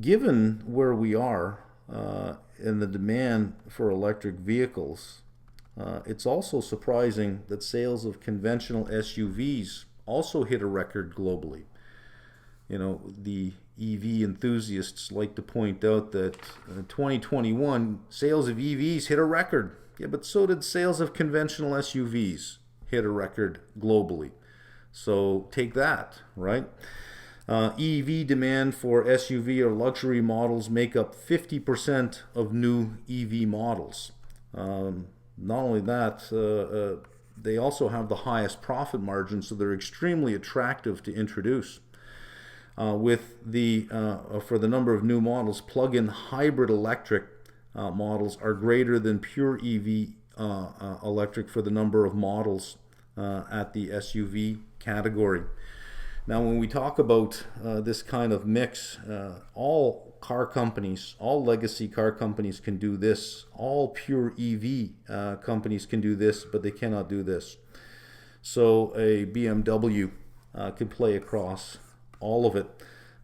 Given where we are in the demand for electric vehicles, it's also surprising that sales of conventional SUVs also hit a record globally. You know, the EV enthusiasts like to point out that in 2021, sales of EVs hit a record. Yeah, but so did sales of conventional SUVs hit a record globally. So take that, right? EV demand for SUV or luxury models make up 50% of new EV models. Not only that, they also have the highest profit margin, so they're extremely attractive to introduce. With the for the number of new models, plug-in hybrid electric models are greater than pure EV electric for the number of models at the SUV category. Now, when we talk about this kind of mix, all car companies, all legacy car companies can do this. All pure EV companies can do this, but they cannot do this. So a BMW can play across all of it,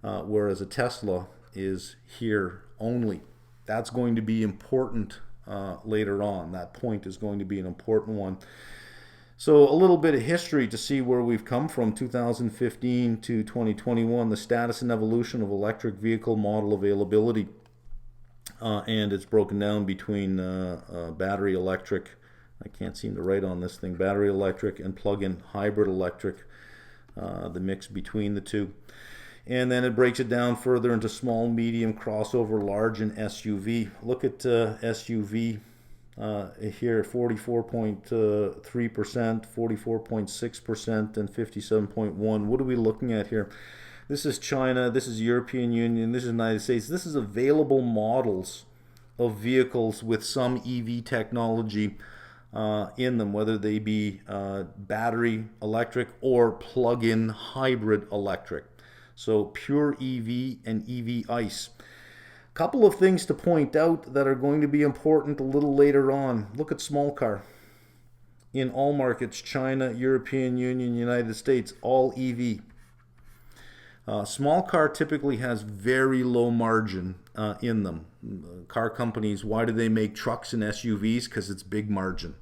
whereas a Tesla is here only. That's going to be important later on. That point is going to be an important one. So a little bit of history to see where we've come from 2015 to 2021, the status and evolution of electric vehicle model availability. And it's broken down between battery electric, I can't seem to write on this thing, battery electric and plug-in hybrid electric, the mix between the two. And then it breaks it down further into small, medium, crossover, large, and SUV. Look at SUV here, 44.3%, 44.6%, and 57.1%. What are we looking at here? This is China, this is European Union, this is United States. This is available models of vehicles with some EV technology in them, whether they be battery electric or plug-in hybrid electric. So pure EV and EV ICE. Couple of things to point out that are going to be important a little later on. Look at small car. In all markets, China, European Union, United States, all EV. Small car typically has very low margin in them. Car companies, why do they make trucks and SUVs? Because it's big margin.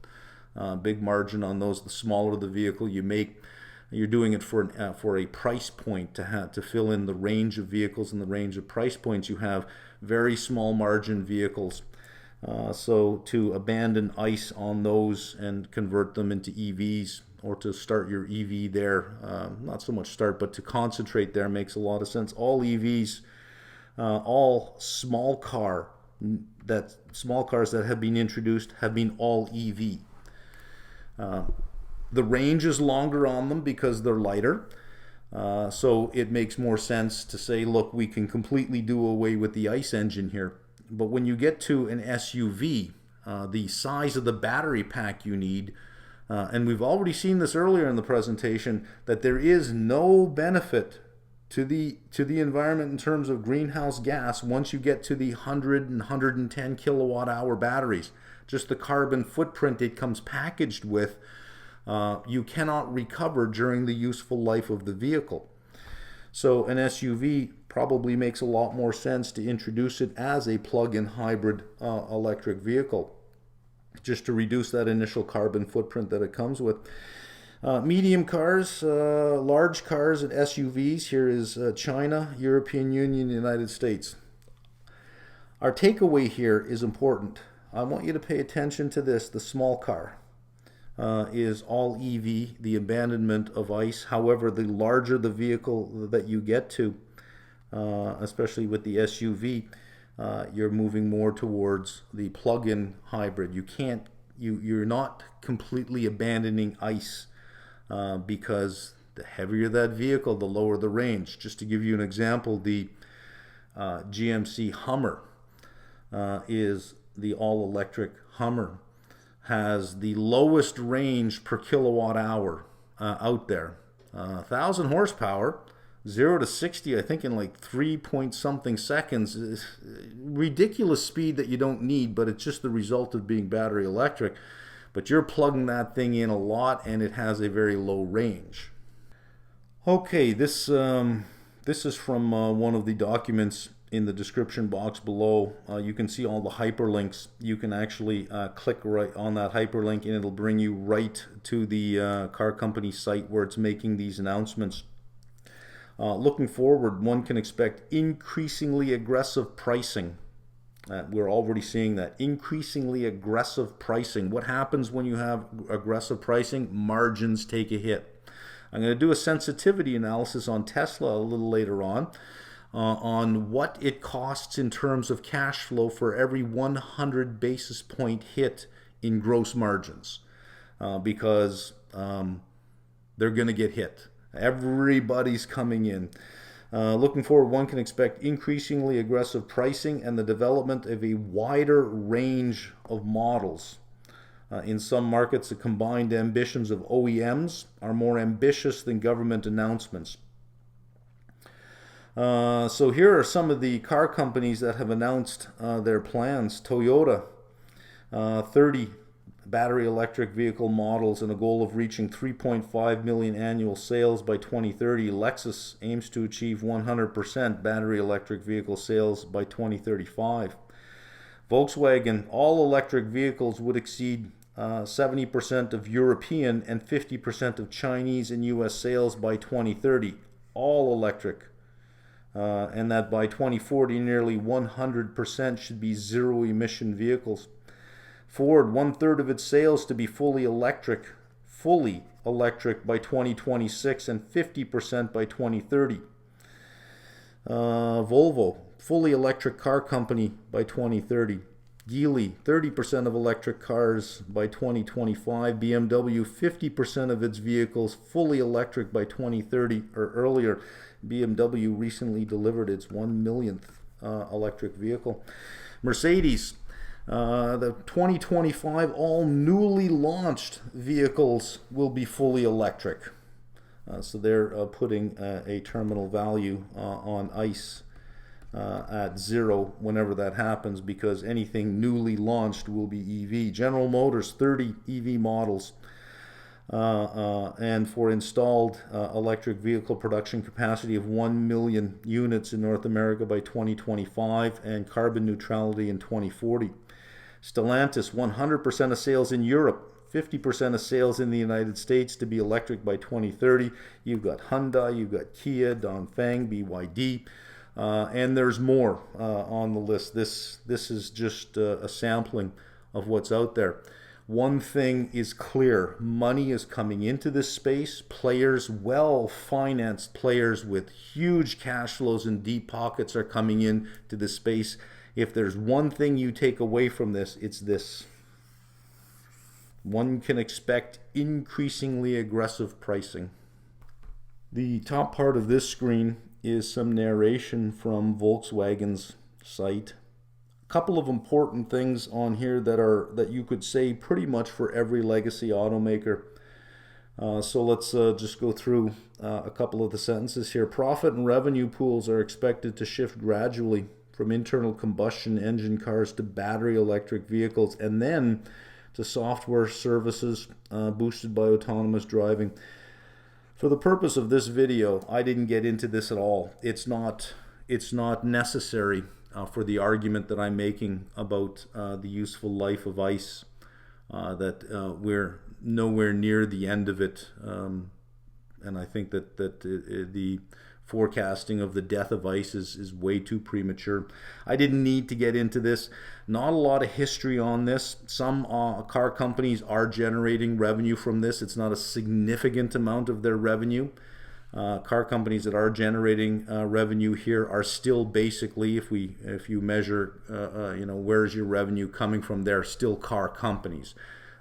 Big margin on those. The smaller the vehicle you make, you're doing it for a price point to fill in the range of vehicles and the range of price points you have. Very small margin vehicles. So to abandon ICE on those and convert them into EVs, or to start your EV there, not so much start, but to concentrate there makes a lot of sense. All EVs, all small cars that have been introduced have been all EV. The range is longer on them because they're lighter. So it makes more sense to say, look, we can completely do away with the ICE engine here. But when you get to an SUV, the size of the battery pack you need, and we've already seen this earlier in the presentation, that there is no benefit to the environment in terms of greenhouse gas once you get to the 100 and 110 kilowatt hour batteries. Just the carbon footprint it comes packaged with, you cannot recover during the useful life of the vehicle. So an SUV probably makes a lot more sense to introduce it as a plug-in hybrid electric vehicle, just to reduce that initial carbon footprint that it comes with. Medium cars, large cars and SUVs, here is China, European Union, United States. Our takeaway here is important. I want you to pay attention to this. The small car is all EV, the abandonment of ICE. However, the larger the vehicle that you get to, especially with the SUV, you're moving more towards the plug-in hybrid. You're not completely abandoning ICE, because the heavier that vehicle, the lower the range. Just to give you an example, the GMC Hummer is the all-electric Hummer, has the lowest range per kilowatt hour out there. 1,000 horsepower, 0 to 60, I think in like 3 point something seconds. Ridiculous speed that you don't need, but it's just the result of being battery electric. But you're plugging that thing in a lot, and it has a very low range. Okay, this is from one of the documents in the description box below. You can see all the hyperlinks. You can actually click right on that hyperlink, and it'll bring you right to the car company site where it's making these announcements. Looking forward, one can expect increasingly aggressive pricing. We're already seeing that. Increasingly aggressive pricing. What happens when you have aggressive pricing? Margins take a hit. I'm going to do a sensitivity analysis on Tesla a little later on what it costs in terms of cash flow for every 100 basis point hit in gross margins, because they're going to get hit. Everybody's coming in. Looking forward, one can expect increasingly aggressive pricing and the development of a wider range of models. In some markets, the combined ambitions of OEMs are more ambitious than government announcements. So here are some of the car companies that have announced their plans. Toyota, 30 battery electric vehicle models and a goal of reaching 3.5 million annual sales by 2030. Lexus aims to achieve 100% battery electric vehicle sales by 2035. Volkswagen, all electric vehicles would exceed 70% of European and 50% of Chinese and US sales by 2030. All electric. And that by 2040, nearly 100% should be zero emission vehicles. Ford, 1/3 of its sales to be fully electric by 2026 and 50% by 2030. Volvo, fully electric car company by 2030. Geely, 30% of electric cars by 2025. BMW, 50% of its vehicles fully electric by 2030 or earlier. BMW recently delivered its 1 millionth electric vehicle. Mercedes, the 2025 all newly launched vehicles will be fully electric. So they're putting a terminal value on ICE at 0 whenever that happens, because anything newly launched will be EV. General Motors, 30 EV models. And for installed electric vehicle production capacity of 1 million units in North America by 2025 and carbon neutrality in 2040. Stellantis, 100% of sales in Europe, 50% of sales in the United States to be electric by 2030. You've got Hyundai, you've got Kia, Dongfeng, BYD, and there's more on the list. This is just a sampling of what's out there. One thing is clear, money is coming into this space. Players, well-financed players with huge cash flows and deep pockets are coming in to this space. If there's one thing you take away from this, it's this. One can expect increasingly aggressive pricing. The top part of this screen is some narration from Volkswagen's site. Couple of important things on here that you could say pretty much for every legacy automaker. So let's just go through a couple of the sentences here. Profit and revenue pools are expected to shift gradually from internal combustion engine cars to battery electric vehicles, and then to software services boosted by autonomous driving. For the purpose of this video, I didn't get into this at all. It's not necessary for the argument that I'm making about the useful life of ICE, that we're nowhere near the end of it, and I think that the forecasting of the death of ICE is way too premature. I didn't need to get into this. Not a lot of history on this. Some car companies are generating revenue from this. It's not a significant amount of their revenue. Car companies that are generating revenue here are still basically, if you measure, where's your revenue coming from, they're still car companies.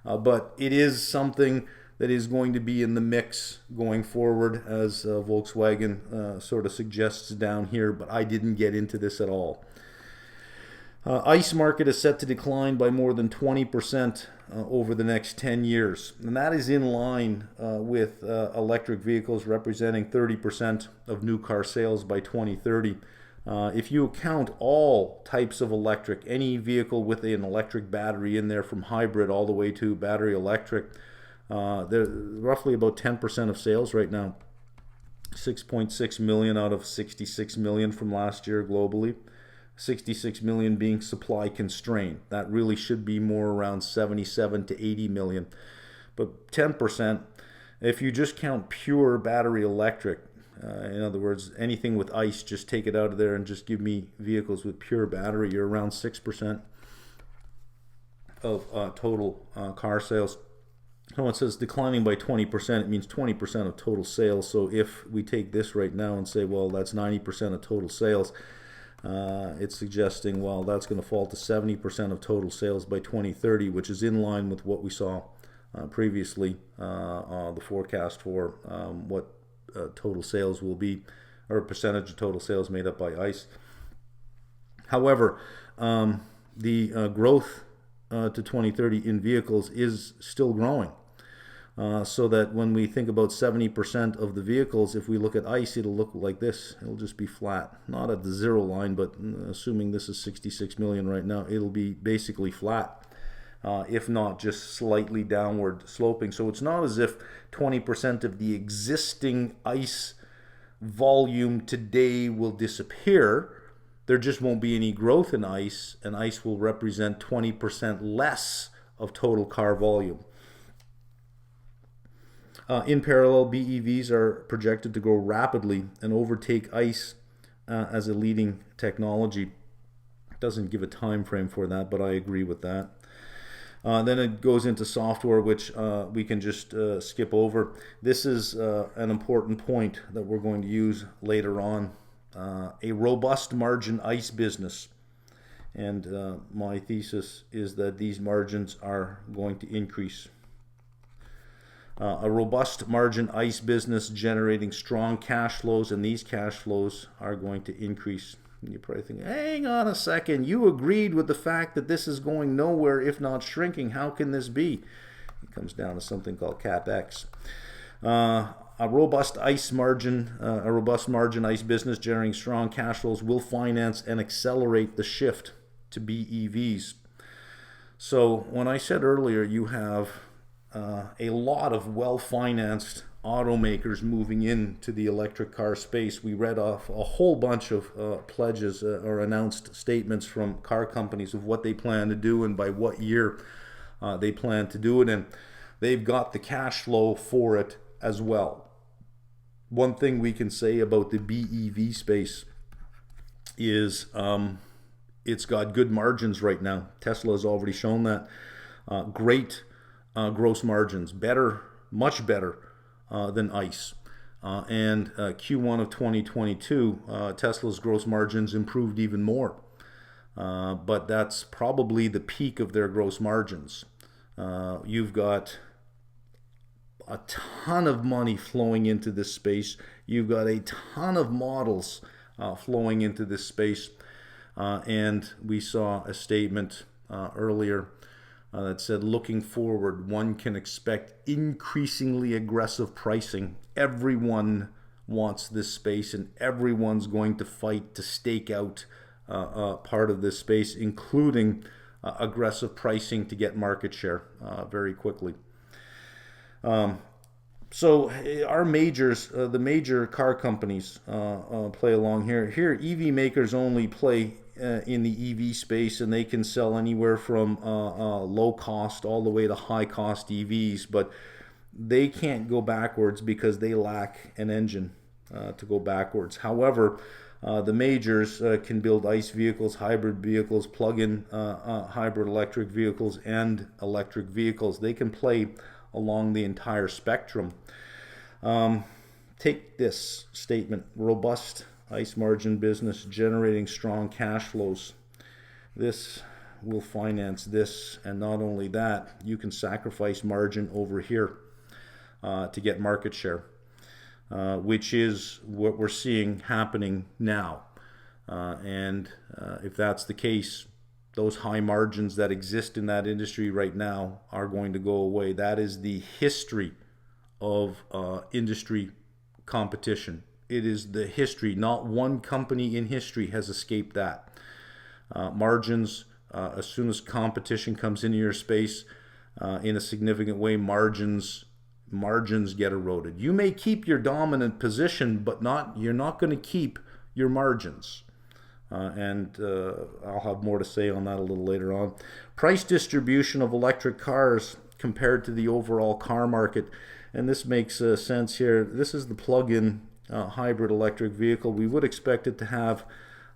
But it is something that is going to be in the mix going forward, as Volkswagen sort of suggests down here, but I didn't get into this at all. ICE market is set to decline by more than 20% over the next 10 years. And that is in line with electric vehicles representing 30% of new car sales by 2030. If you count all types of electric, any vehicle with an electric battery in there, from hybrid all the way to battery electric, they're roughly about 10% of sales right now. 6.6 million out of 66 million from last year globally. 66 million being supply constrained. That really should be more around 77 to 80 million. But 10%, if you just count pure battery electric, in other words, anything with ICE, just take it out of there and just give me vehicles with pure battery, you're around 6% of total car sales. So it says declining by 20%, it means 20% of total sales. So if we take this right now and say, well, that's 90% of total sales, it's suggesting, well, that's going to fall to 70% of total sales by 2030, which is in line with what we saw previously, the forecast for what total sales will be, or percentage of total sales made up by ICE. However, the growth to 2030 in vehicles is still growing. So that when we think about 70% of the vehicles, if we look at ICE, it'll look like this. It'll just be flat. Not at the zero line, but assuming this is 66 million right now, it'll be basically flat, if not just slightly downward sloping. So it's not as if 20% of the existing ICE volume today will disappear. There just won't be any growth in ICE, and ICE will represent 20% less of total car volume. In parallel, BEVs are projected to grow rapidly and overtake ICE as a leading technology. It doesn't give a time frame for that, but I agree with that. Then it goes into software, which we can just skip over. This is an important point that we're going to use later on. A robust margin ICE business. And my thesis is that these margins are going to increase. A robust margin ICE business generating strong cash flows, and these cash flows are going to increase. And you're probably thinking, hang on a second, you agreed with the fact that this is going nowhere, if not shrinking. How can this be? It comes down to something called CapEx. A robust margin ICE business generating strong cash flows will finance and accelerate the shift to BEVs. So when I said earlier, you have a lot of well-financed automakers moving into the electric car space. We read off a whole bunch of pledges or announced statements from car companies of what they plan to do and by what year they plan to do it, and they've got the cash flow for it as well. One thing we can say about the BEV space is it's got good margins right now. Tesla has already shown that. Great gross margins, better, much better than ICE. And Q1 of 2022, Tesla's gross margins improved even more. But that's probably the peak of their gross margins. You've got a ton of money flowing into this space. You've got a ton of models flowing into this space. And we saw a statement earlier that said, looking forward, one can expect increasingly aggressive pricing. Everyone wants this space, and everyone's going to fight to stake out part of this space, including aggressive pricing to get market share very quickly. So our majors, the major car companies play along here. Here, EV makers only play in the EV space, and they can sell anywhere from low cost all the way to high cost EVs, but they can't go backwards because they lack an engine to go backwards. However, the majors can build ICE vehicles, hybrid vehicles, plug-in hybrid electric vehicles, and electric vehicles. They can play along the entire spectrum. take this statement: robust ICE margin business generating strong cash flows. This will finance this, and not only that, you can sacrifice margin over here to get market share, which is what we're seeing happening now. And if that's the case, those high margins that exist in that industry right now are going to go away. That is the history of industry competition. It is the history. Not one company in history has escaped that. Margins, as soon as competition comes into your space in a significant way, margins get eroded. You may keep your dominant position, but you're not going to keep your margins. And I'll have more to say on that a little later on. Price distribution of electric cars compared to the overall car market. And this makes sense here. This is the plug-in hybrid electric vehicle. We would expect it to have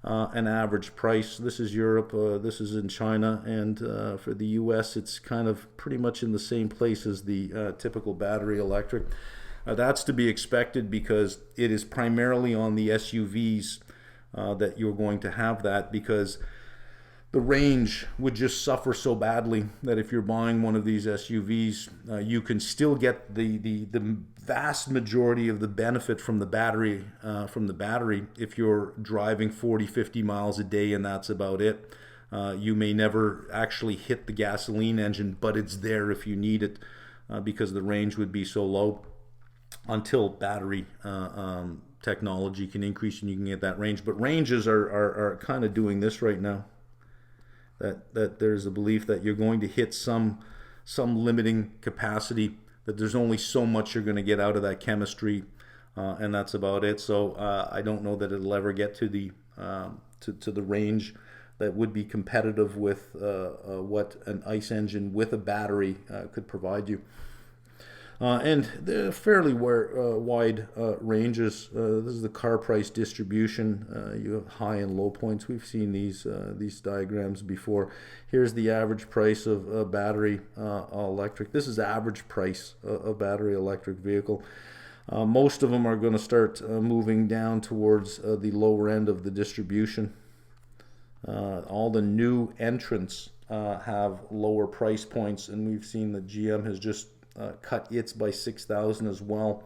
an average price. This is Europe, this is in China, and for the US it's kind of pretty much in the same place as the typical battery electric. That's to be expected because it is primarily on the SUVs that you're going to have that, because the range would just suffer so badly that if you're buying one of these SUVs, you can still get the vast majority of the benefit from the battery if you're driving 40-50 miles a day, and that's about it. You may never actually hit the gasoline engine, but it's there if you need it, because the range would be so low until battery technology can increase and you can get that range. But ranges are kind of doing this right now. That there's a belief that you're going to hit some limiting capacity, that there's only so much you're going to get out of that chemistry, and that's about it. So I don't know that it'll ever get to the range that would be competitive with what an ICE engine with a battery could provide you. And they're fairly wide ranges. This is the car price distribution. You have high and low points. We've seen these diagrams before. Here's the average price of a battery electric. This is average price of battery electric vehicle. Most of them are going to start moving down towards the lower end of the distribution. All the new entrants have lower price points, and we've seen that GM has just cut its by 6,000 as well,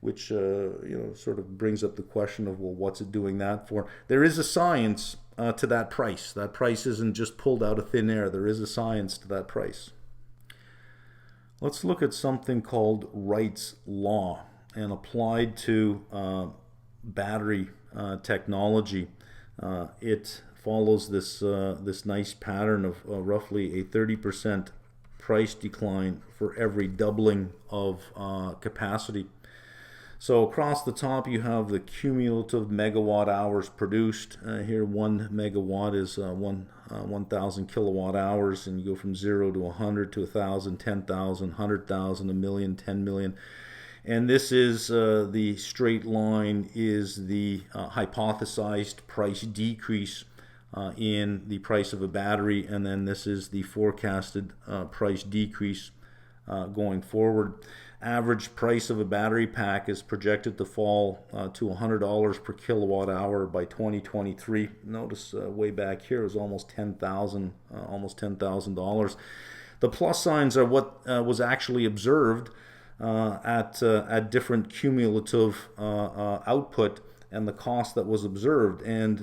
which sort of brings up the question of, well, what's it doing that for? There is a science to that price. That price isn't just pulled out of thin air. There is a science to that price. Let's look at something called Wright's Law, and applied to battery technology. It follows this nice pattern of roughly a 30% price decline for every doubling of capacity. So across the top you have the cumulative megawatt hours produced. Here 1 megawatt is 1,000 kilowatt hours, and you go from 0 to 100 to 1,000, 10,000, 100,000, a million, 10 million. And this is the straight line is the hypothesized price decrease in the price of a battery, and then this is the forecasted price decrease going forward. Average price of a battery pack is projected to fall to $100 per kilowatt hour by 2023. Notice way back here it was almost $10,000. The plus signs are what was actually observed at different cumulative output, and the cost that was observed. And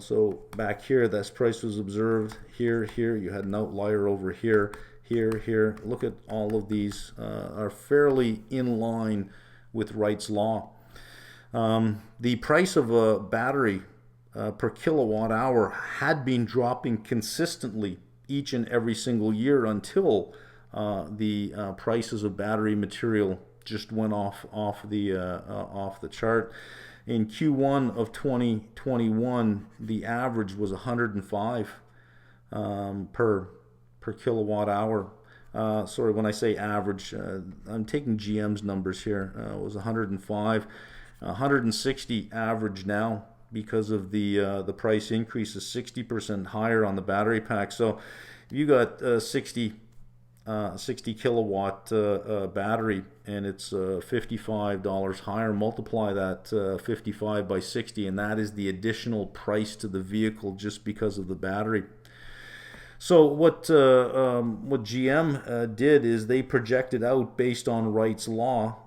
so back here, this price was observed here, you had an outlier over here, here. Look at all of these are fairly in line with Wright's Law. The price of a battery per kilowatt hour had been dropping consistently each and every single year until the prices of battery material just went off the chart. In Q1 of 2021, the average was 105 per kilowatt hour. Sorry, when I say average, I'm taking GM's numbers here. It was 105, 160 average now, because of the price increase is 60% higher on the battery pack. So if you got 60 60 kilowatt battery, and it's $55 higher. Multiply that 55 by 60, and that is the additional price to the vehicle just because of the battery. So what GM did is they projected out, based on Wright's law,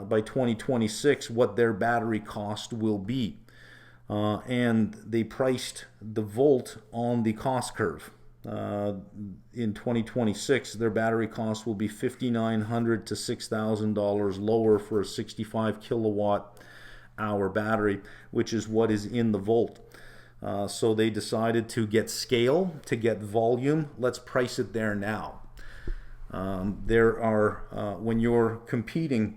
by 2026 what their battery cost will be, and they priced the Volt on the cost curve. In 2026, their battery cost will be $5,900 to $6,000 lower for a 65 kilowatt hour battery, which is what is in the Volt. So they decided to get scale, to get volume. Let's price it there now. There are, when you're competing,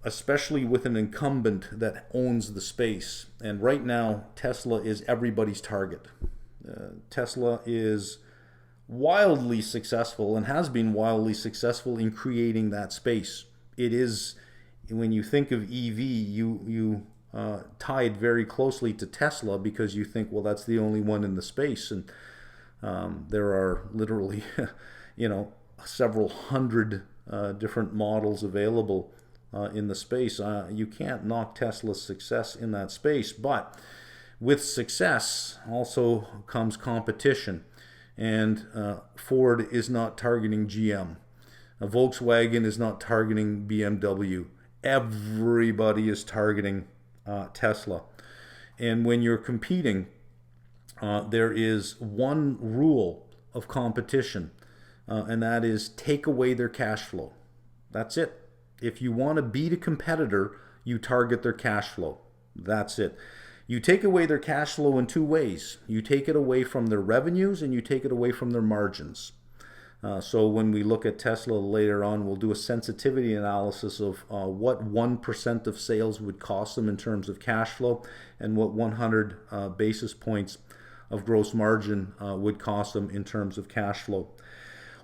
especially with an incumbent that owns the space, and right now Tesla is everybody's target. Tesla is wildly successful and has been wildly successful in creating that space. It is, when you think of EV, you tied very closely to Tesla because you think, well, that's the only one in the space, and there are literally, several hundred different models available in the space. You can't knock Tesla's success in that space, but with success also comes competition, and Ford is not targeting GM. Volkswagen is not targeting BMW. Everybody is targeting Tesla. And when you're competing, there is one rule of competition, and that is take away their cash flow. That's it. If you want to beat a competitor, you target their cash flow. That's it. You take away their cash flow in two ways. You take it away from their revenues, and you take it away from their margins. So when we look at Tesla later on, we'll do a sensitivity analysis of what 1% of sales would cost them in terms of cash flow, and what 100 basis points of gross margin would cost them in terms of cash flow.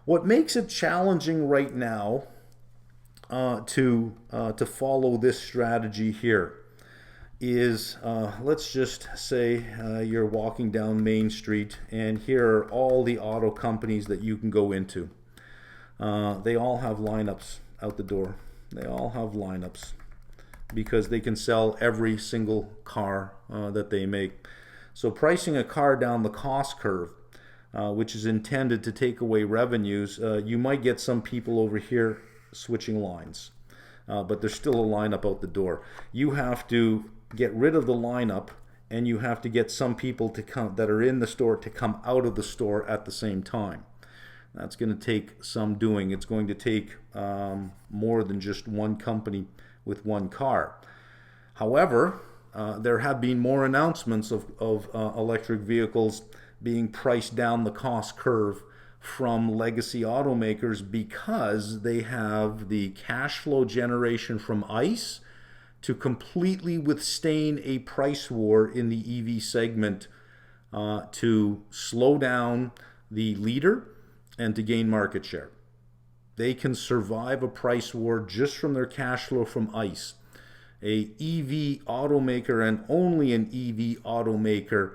What makes it challenging right now to follow this strategy here is, let's just say you're walking down Main Street, and here are all the auto companies that you can go into. They all have lineups out the door. They all have lineups because they can sell every single car that they make. So pricing a car down the cost curve, which is intended to take away revenues, you might get some people over here switching lines, but there's still a lineup out the door. You have to get rid of the lineup, and you have to get some people to come that are in the store to come out of the store at the same time. That's going to take some doing. It's going to take more than just one company with one car. However, there have been more announcements of electric vehicles being priced down the cost curve from legacy automakers because they have the cash flow generation from ICE to completely withstand a price war in the EV segment, to slow down the leader and to gain market share. They can survive a price war just from their cash flow from ICE. A EV automaker, and only an EV automaker,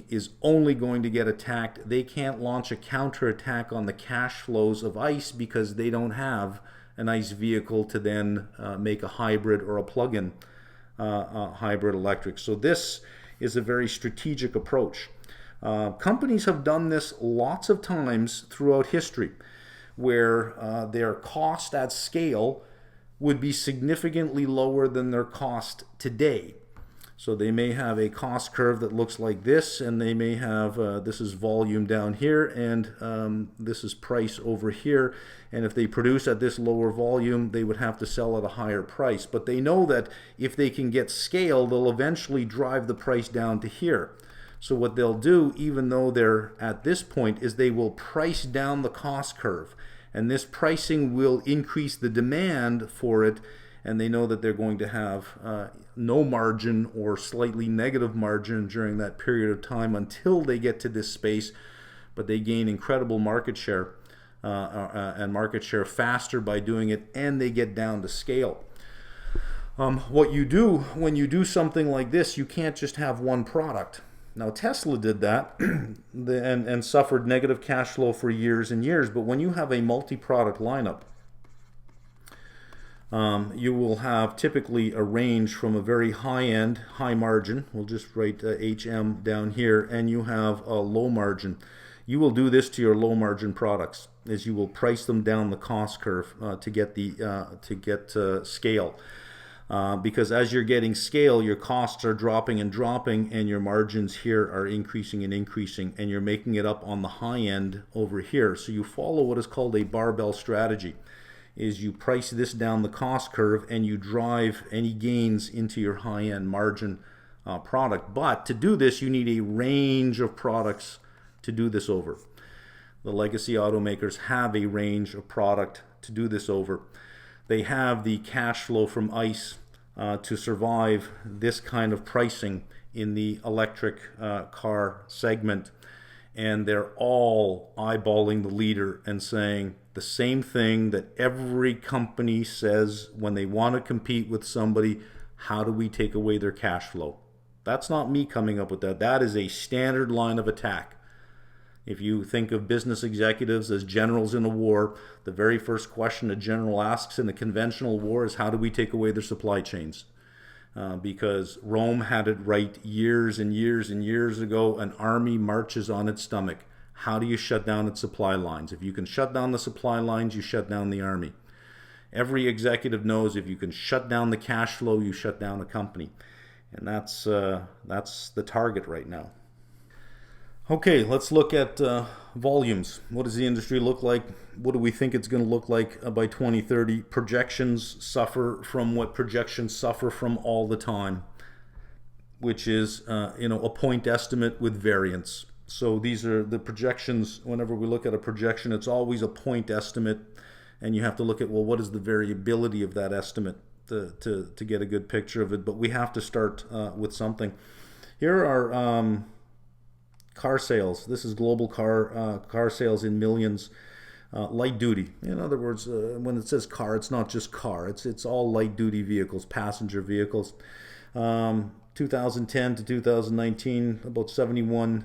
is only going to get attacked. They can't launch a counterattack on the cash flows of ICE because they don't have an ICE vehicle to then make a hybrid or a plug-in hybrid electric. So this is a very strategic approach. Companies have done this lots of times throughout history, where their cost at scale would be significantly lower than their cost today. So they may have a cost curve that looks like this, and they may have, this is volume down here, and this is price over here. And if they produce at this lower volume, they would have to sell at a higher price. But they know that if they can get scale, they'll eventually drive the price down to here. So what they'll do, even though they're at this point, is they will price down the cost curve. And this pricing will increase the demand for it, and they know that they're going to have no margin or slightly negative margin during that period of time until they get to this space, but they gain incredible market share and market share faster by doing it, and they get down to scale. What you do when you do something like this, you can't just have one product. Now, Tesla did that and suffered negative cash flow for years and years. But when you have a multi-product lineup, you will have typically a range from a very high-end, high margin. We'll just write HM down here, and you have a low margin. You will do this to your low margin products, is you will price them down the cost curve to get scale. Because as you're getting scale, your costs are dropping and dropping, and your margins here are increasing and increasing, and you're making it up on the high end over here. So you follow what is called a barbell strategy, is you price this down the cost curve and you drive any gains into your high-end margin product. But to do this, you need a range of products to do this over. The legacy automakers have a range of product to do this over. They have the cash flow from ICE to survive this kind of pricing in the electric car segment. And they're all eyeballing the leader and saying the same thing that every company says when they want to compete with somebody: how do we take away their cash flow? That's not me coming up with that. That is a standard line of attack. If you think of business executives as generals in a war, the very first question a general asks in a conventional war is, how do we take away their supply chains? Because Rome had it right years and years and years ago. An army marches on its stomach. How do you shut down its supply lines? If you can shut down the supply lines, you shut down the army. Every executive knows if you can shut down the cash flow, you shut down a company. And that's the target right now. Okay, let's look at volumes. What does the industry look like? What do we think it's going to look like by 2030? Projections suffer from what projections suffer from all the time, which is a point estimate with variance. So these are the projections. Whenever we look at a projection, it's always a point estimate, and you have to look at, well, what is the variability of that estimate to get a good picture of it. But we have to start with something. Here are car sales. This is global car sales in millions. Light duty. In other words, when it says car, it's not just car. It's all light duty vehicles, passenger vehicles. 2010 to 2019, about 71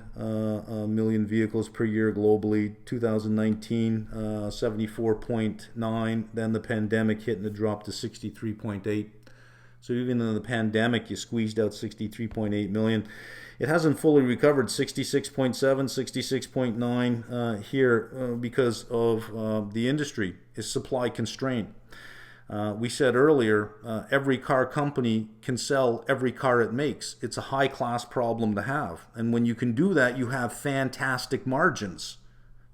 million vehicles per year globally. 2019, 74.9. Then the pandemic hit and it dropped to 63.8. So even in the pandemic, you squeezed out 63.8 million. It hasn't fully recovered, 66.7, 66.9 here because of the industry is supply constrained. We said earlier, every car company can sell every car it makes. It's a high-class problem to have. And when you can do that, you have fantastic margins.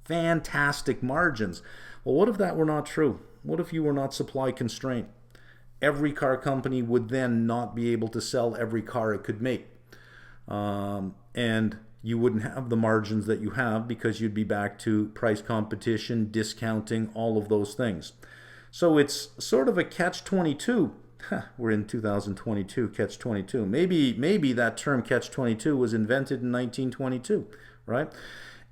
Fantastic margins. Well, what if that were not true? What if you were not supply constrained? Every car company would then not be able to sell every car it could make. And you wouldn't have the margins that you have because you'd be back to price competition, discounting, all of those things. So it's sort of a catch-22. We're in 2022, catch-22. Maybe that term catch-22 was invented in 1922, right?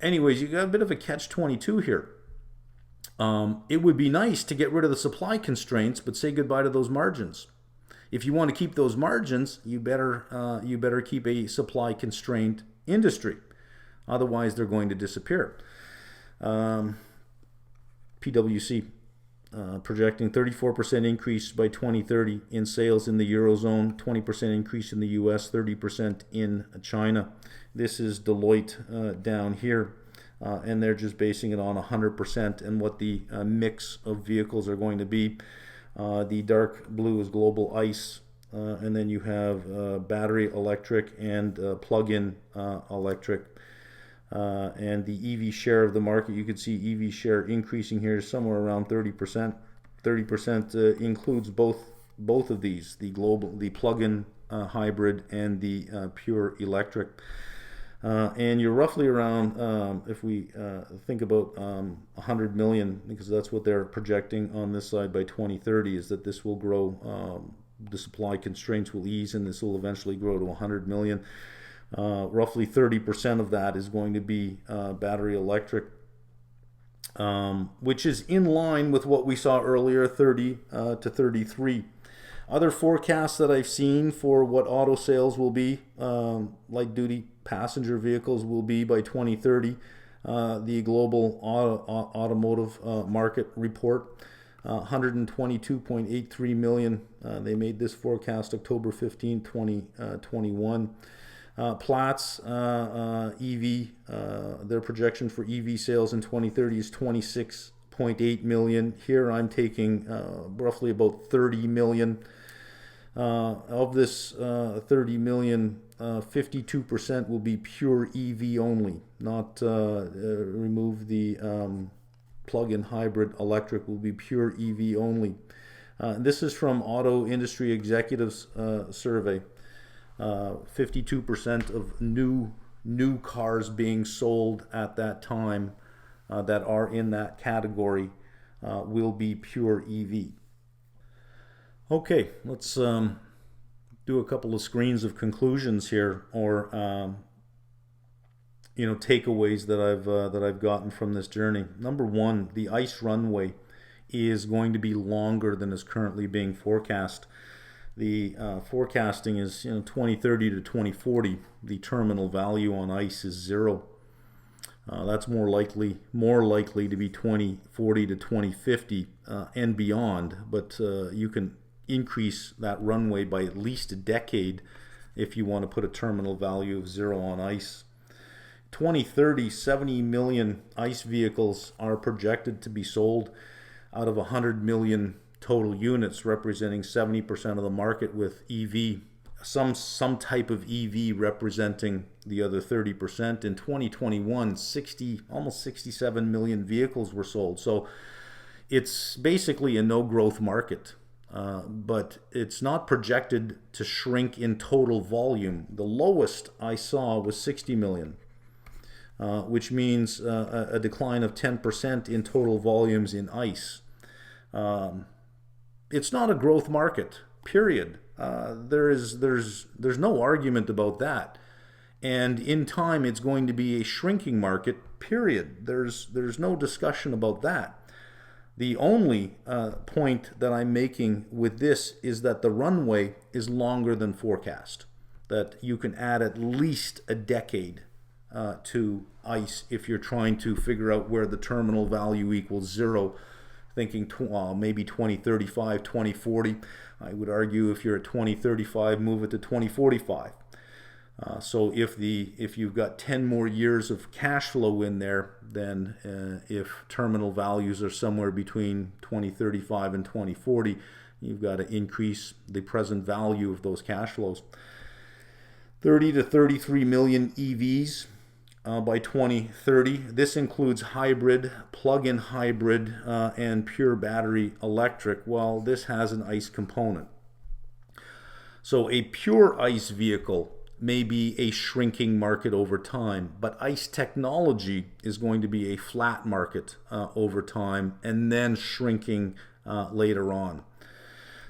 Anyways, you got a bit of a catch-22 here. It would be nice to get rid of the supply constraints, but say goodbye to those margins. If you want to keep those margins, you better keep a supply-constrained industry. Otherwise, they're going to disappear. PwC projecting 34% increase by 2030 in sales in the Eurozone, 20% increase in the US, 30% in China. This is Deloitte down here. And they're just basing it on 100% and what the mix of vehicles are going to be. The dark blue is global ICE, and then you have battery electric and plug-in electric. And the EV share of the market, you can see EV share increasing here somewhere around 30%. 30% includes both of these, the plug-in hybrid and the pure electric. And you're roughly around, if we think about 100 million, because that's what they're projecting on this side by 2030, is that this will grow, the supply constraints will ease, and this will eventually grow to 100 million. Roughly 30% of that is going to be battery electric, which is in line with what we saw earlier, 30 to 33. Other forecasts that I've seen for what auto sales will be, light duty passenger vehicles will be by 2030. The global automotive market report, 122.83 million. They made this forecast October 15, 2021. Platts EV, their projection for EV sales in 2030 is 26.8 million. Here I'm taking roughly about 30 million. Of this 30 million, 52% will be pure EV only, not remove the plug-in hybrid electric, will be pure EV only. This is from Auto Industry Executives survey. 52% of new cars being sold at that time that are in that category will be pure EV. Okay, let's do a couple of screens of conclusions here, or takeaways that I've gotten from this journey. Number one, the ICE runway is going to be longer than is currently being forecast. The forecasting is 2030 to 2040. The terminal value on ICE is 0. That's more likely to be 2040 to 2050 and beyond. But you can increase that runway by at least a decade if you want to put a terminal value of 0 on ICE. 2030, 70 million ICE vehicles are projected to be sold out of 100 million total units, representing 70% of the market, with EV, some type of EV representing the other 30%. In 2021, almost 67 million vehicles were sold. So it's basically a no growth market. But it's not projected to shrink in total volume. The lowest I saw was 60 million, which means a decline of 10% in total volumes in ICE. It's not a growth market, period. There's no argument about that. And in time, it's going to be a shrinking market, period. There's no discussion about that. The only point that I'm making with this is that the runway is longer than forecast, that you can add at least a decade to ICE if you're trying to figure out where the terminal value equals 0, thinking maybe 2035, 2040. I would argue if you're at 2035, move it to 2045. So if you've got 10 more years of cash flow in there, then if terminal values are somewhere between 2035 and 2040, you've got to increase the present value of those cash flows. 30 to 33 million EVs by 2030. This includes hybrid, plug-in hybrid, and pure battery electric, while this has an ICE component. So a pure ICE vehicle may be a shrinking market over time, but ICE technology is going to be a flat market over time, and then shrinking later on.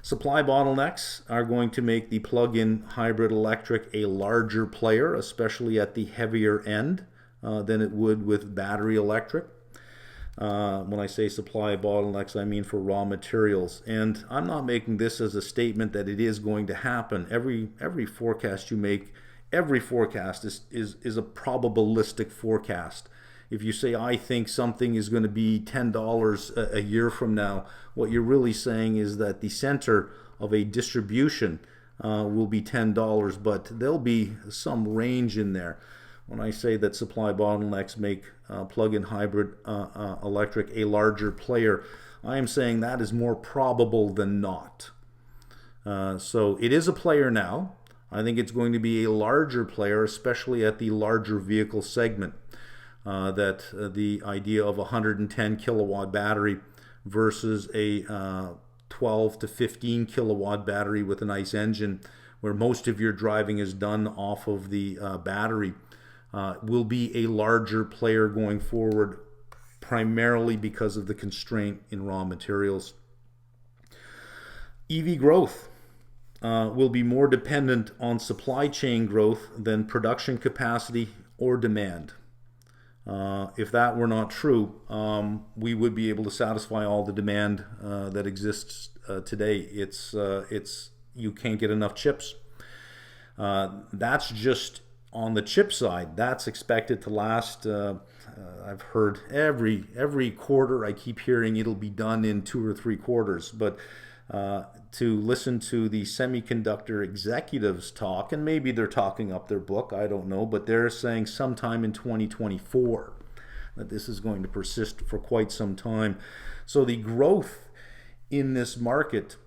Supply bottlenecks are going to make the plug-in hybrid electric a larger player, especially at the heavier end, than it would with battery electric. When I say supply bottlenecks, I mean for raw materials. And I'm not making this as a statement that it is going to happen. Every forecast you make, every forecast is a probabilistic forecast. If you say, I think something is going to be $10 a year from now, what you're really saying is that the center of a distribution will be $10, but there'll be some range in there. When I say that supply bottlenecks make plug-in hybrid electric a larger player, I am saying that is more probable than not. So it is a player now. I think it's going to be a larger player, especially at the larger vehicle segment. That the idea of a 110 kilowatt battery versus a 12 to 15 kilowatt battery with an ICE engine, where most of your driving is done off of the battery, will be a larger player going forward, primarily because of the constraint in raw materials. EV growth will be more dependent on supply chain growth than production capacity or demand. If that were not true, we would be able to satisfy all the demand that exists today. It's you can't get enough chips. That's just On the chip side, that's expected to last. I've heard every quarter. I keep hearing it'll be done in 2 or 3 quarters. But to listen to the semiconductor executives talk, and maybe they're talking up their book, I don't know, but they're saying sometime in 2024 that this is going to persist for quite some time. So the growth in this market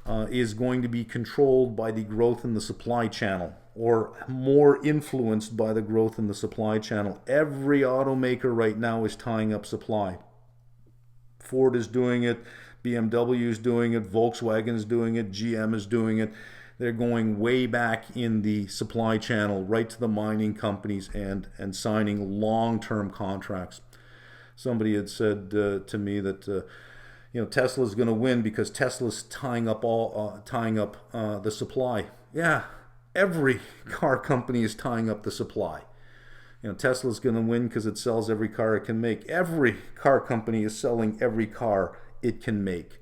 is going to be controlled by the growth in the supply channel, or more influenced by the growth in the supply channel. Every automaker right now is tying up supply. Ford is doing it, BMW is doing it, Volkswagen is doing it, GM is doing it. They're going way back in the supply channel, right to the mining companies, and signing long-term contracts. Somebody had said to me that Tesla's going to win because Tesla's tying up the supply. Yeah, every car company is tying up the supply. Tesla's going to win because it sells every car it can make. Every car company is selling every car it can make.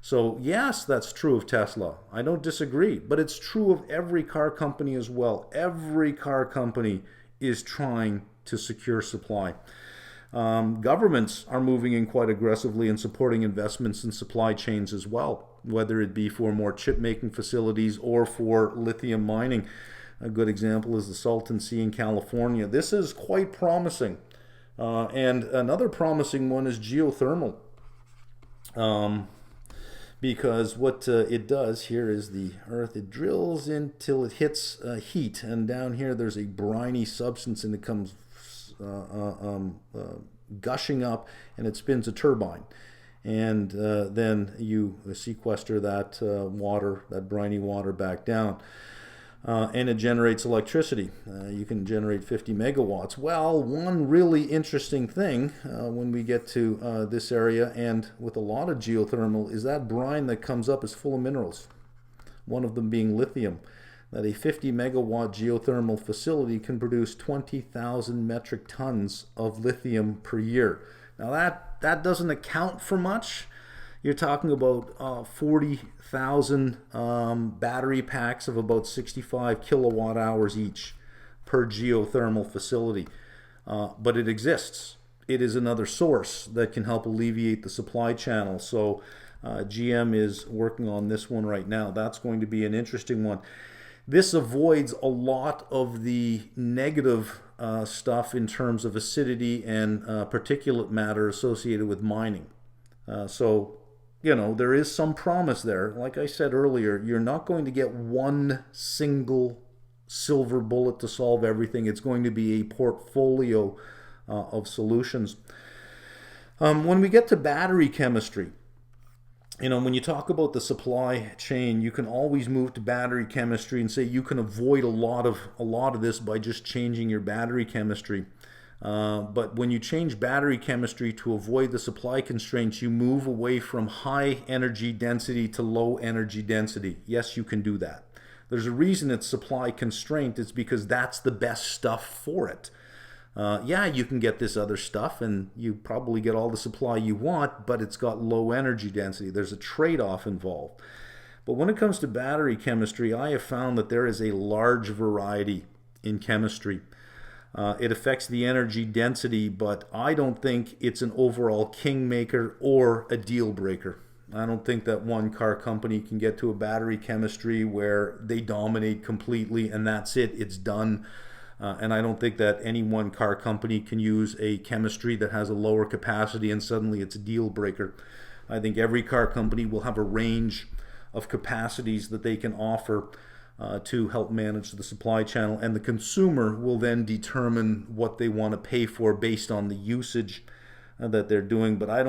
So yes, that's true of Tesla. I don't disagree, but it's true of every car company as well. Every car company is trying to secure supply. Governments are moving in quite aggressively and supporting investments in supply chains as well, whether it be for more chip making facilities or for lithium mining. A good example is the Salton Sea in California. This is quite promising. And another promising one is geothermal. Because what it does here is the earth, it drills until it hits heat, and down here there's a briny substance, and it comes gushing up, and it spins a turbine, and then you sequester that water, that briny water, back down, and it generates electricity. You can generate 50 megawatts. Well, one really interesting thing when we get to this area, and with a lot of geothermal, is that brine that comes up is full of minerals, one of them being lithium. That a 50 megawatt geothermal facility can produce 20,000 metric tons of lithium per year. Now that doesn't account for much. You're talking about 40,000 battery packs of about 65 kilowatt hours each per geothermal facility. But it exists. It is another source that can help alleviate the supply channel. So GM is working on this one right now. That's going to be an interesting one. This avoids a lot of the negative stuff in terms of acidity and particulate matter associated with mining. So there is some promise there. Like I said earlier, you're not going to get one single silver bullet to solve everything. It's going to be a portfolio of solutions. When we get to battery chemistry, when you talk about the supply chain, you can always move to battery chemistry and say you can avoid a lot of this by just changing your battery chemistry. But when you change battery chemistry to avoid the supply constraints, you move away from high energy density to low energy density. Yes, you can do that. There's a reason it's supply constraint. It's because that's the best stuff for it. Yeah, you can get this other stuff and you probably get all the supply you want, but it's got low energy density. There's a trade-off involved. But when it comes to battery chemistry, I have found that there is a large variety in chemistry. It affects the energy density, but I don't think it's an overall kingmaker or a deal breaker. I don't think that one car company can get to a battery chemistry where they dominate completely and that's it, it's done. And I don't think that any one car company can use a chemistry that has a lower capacity and suddenly it's a deal breaker. I think every car company will have a range of capacities that they can offer to help manage the supply channel, and the consumer will then determine what they want to pay for based on the usage that they're doing. But I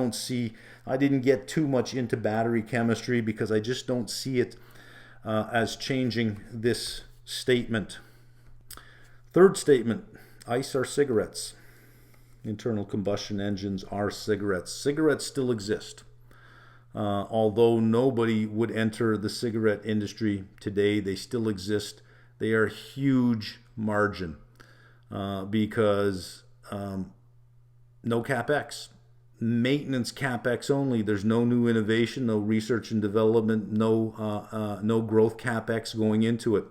didn't get too much into battery chemistry because I just don't see it as changing this statement. Third statement, ICE are cigarettes. Internal combustion engines are cigarettes. Cigarettes still exist. Although nobody would enter the cigarette industry today, they still exist. They are huge margin because no capex, maintenance capex only. There's no new innovation, no research and development, no growth capex going into it.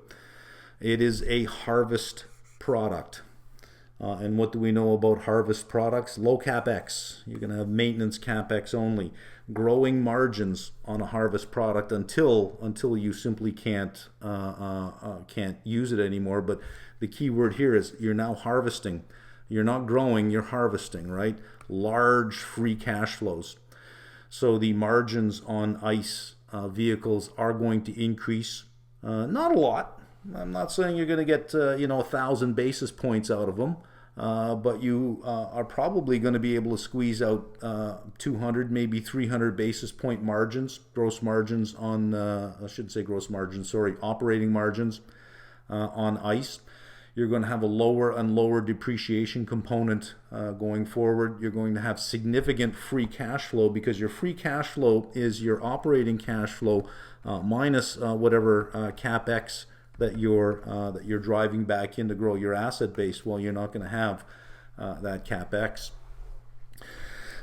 It is a harvest product. And what do we know about harvest products? Low capex. You're going to have maintenance capex only. Growing margins on a harvest product until you simply can't use it anymore. But the key word here is you're now harvesting. You're not growing, you're harvesting, right? Large free cash flows. So the margins on ICE vehicles are going to increase. Not a lot. I'm not saying you're going to get 1,000 basis points out of them. But you are probably going to be able to squeeze out 200, maybe 300 basis point margins, gross margins on, I shouldn't say gross margins, sorry, operating margins on ICE. You're going to have a lower and lower depreciation component going forward. You're going to have significant free cash flow because your free cash flow is your operating cash flow minus whatever capex that you're driving back in to grow your asset base. Well, you're not going to have that capex.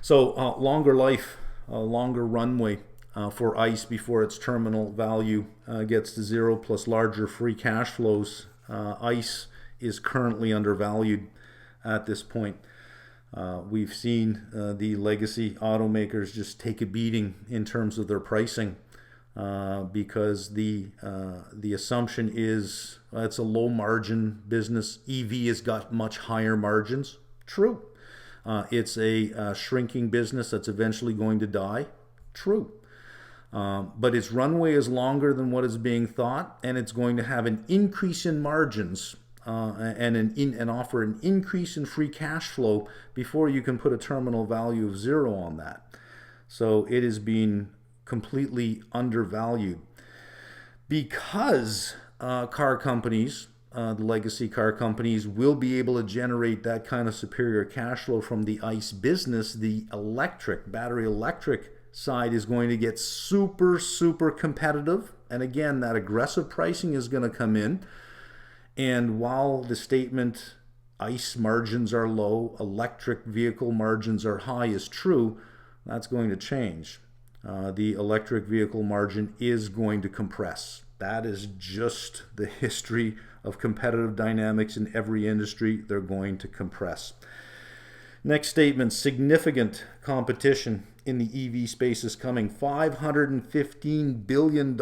So longer life, longer runway for ICE before its terminal value gets to zero, plus larger free cash flows. ICE is currently undervalued at this point. We've seen the legacy automakers just take a beating in terms of their pricing. Because the assumption is it's a low margin business. EV has got much higher margins. True. It's a shrinking business that's eventually going to die. True. But its runway is longer than what is being thought, and it's going to have an increase in margins and offer an increase in free cash flow before you can put a terminal value of zero on that. So it is being completely undervalued because car companies, the legacy car companies, will be able to generate that kind of superior cash flow from the ICE business. The battery electric side is going to get super, super competitive. And again, that aggressive pricing is going to come in. And while the statement ICE margins are low, electric vehicle margins are high is true, that's going to change. The electric vehicle margin is going to compress. That is just the history of competitive dynamics in every industry. They're going to compress. Next statement, significant competition in the EV space is coming. $515 billion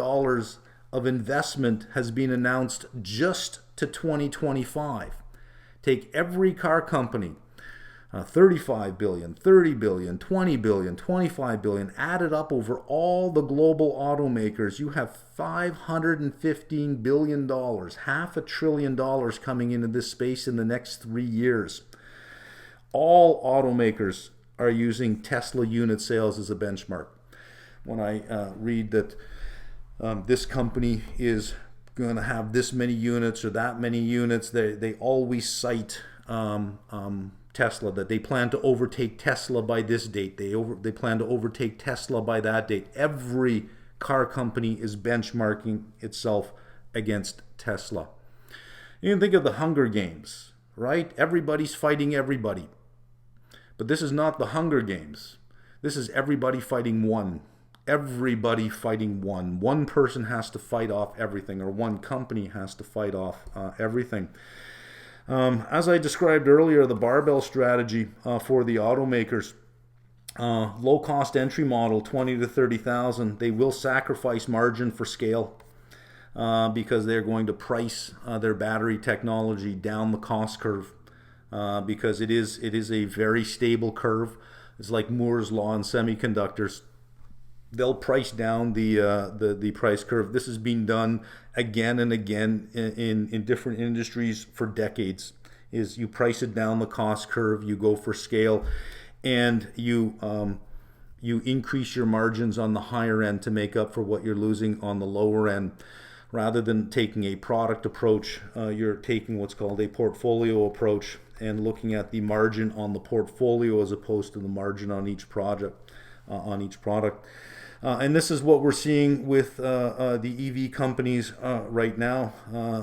of investment has been announced just to 2025. Take every car company, 35 billion, 30 billion, 20 billion, 25 billion, added up over all the global automakers, you have $515 billion, $500 billion coming into this space in the next 3 years. All automakers are using Tesla unit sales as a benchmark. When I read that this company is going to have this many units or that many units, they always cite Tesla, that they plan to overtake Tesla by this date. They plan to overtake Tesla by that date. Every car company is benchmarking itself against Tesla. You can think of the Hunger Games, right? Everybody's fighting everybody. But this is not the Hunger Games. This is everybody fighting one. Everybody fighting one. One person has to fight off everything, or one company has to fight off everything. As I described earlier, the barbell strategy for the automakers, low-cost entry model, 20 to 30,000. They will sacrifice margin for scale because they're going to price their battery technology down the cost curve because it is a very stable curve. It's like Moore's law in semiconductors. They'll price down the price curve. This has been done again and again in different industries for decades. Is you price it down the cost curve, you go for scale, and you increase your margins on the higher end to make up for what you're losing on the lower end. Rather than taking a product approach, you're taking what's called a portfolio approach and looking at the margin on the portfolio as opposed to the margin on each product. And this is what we're seeing with the EV companies right now.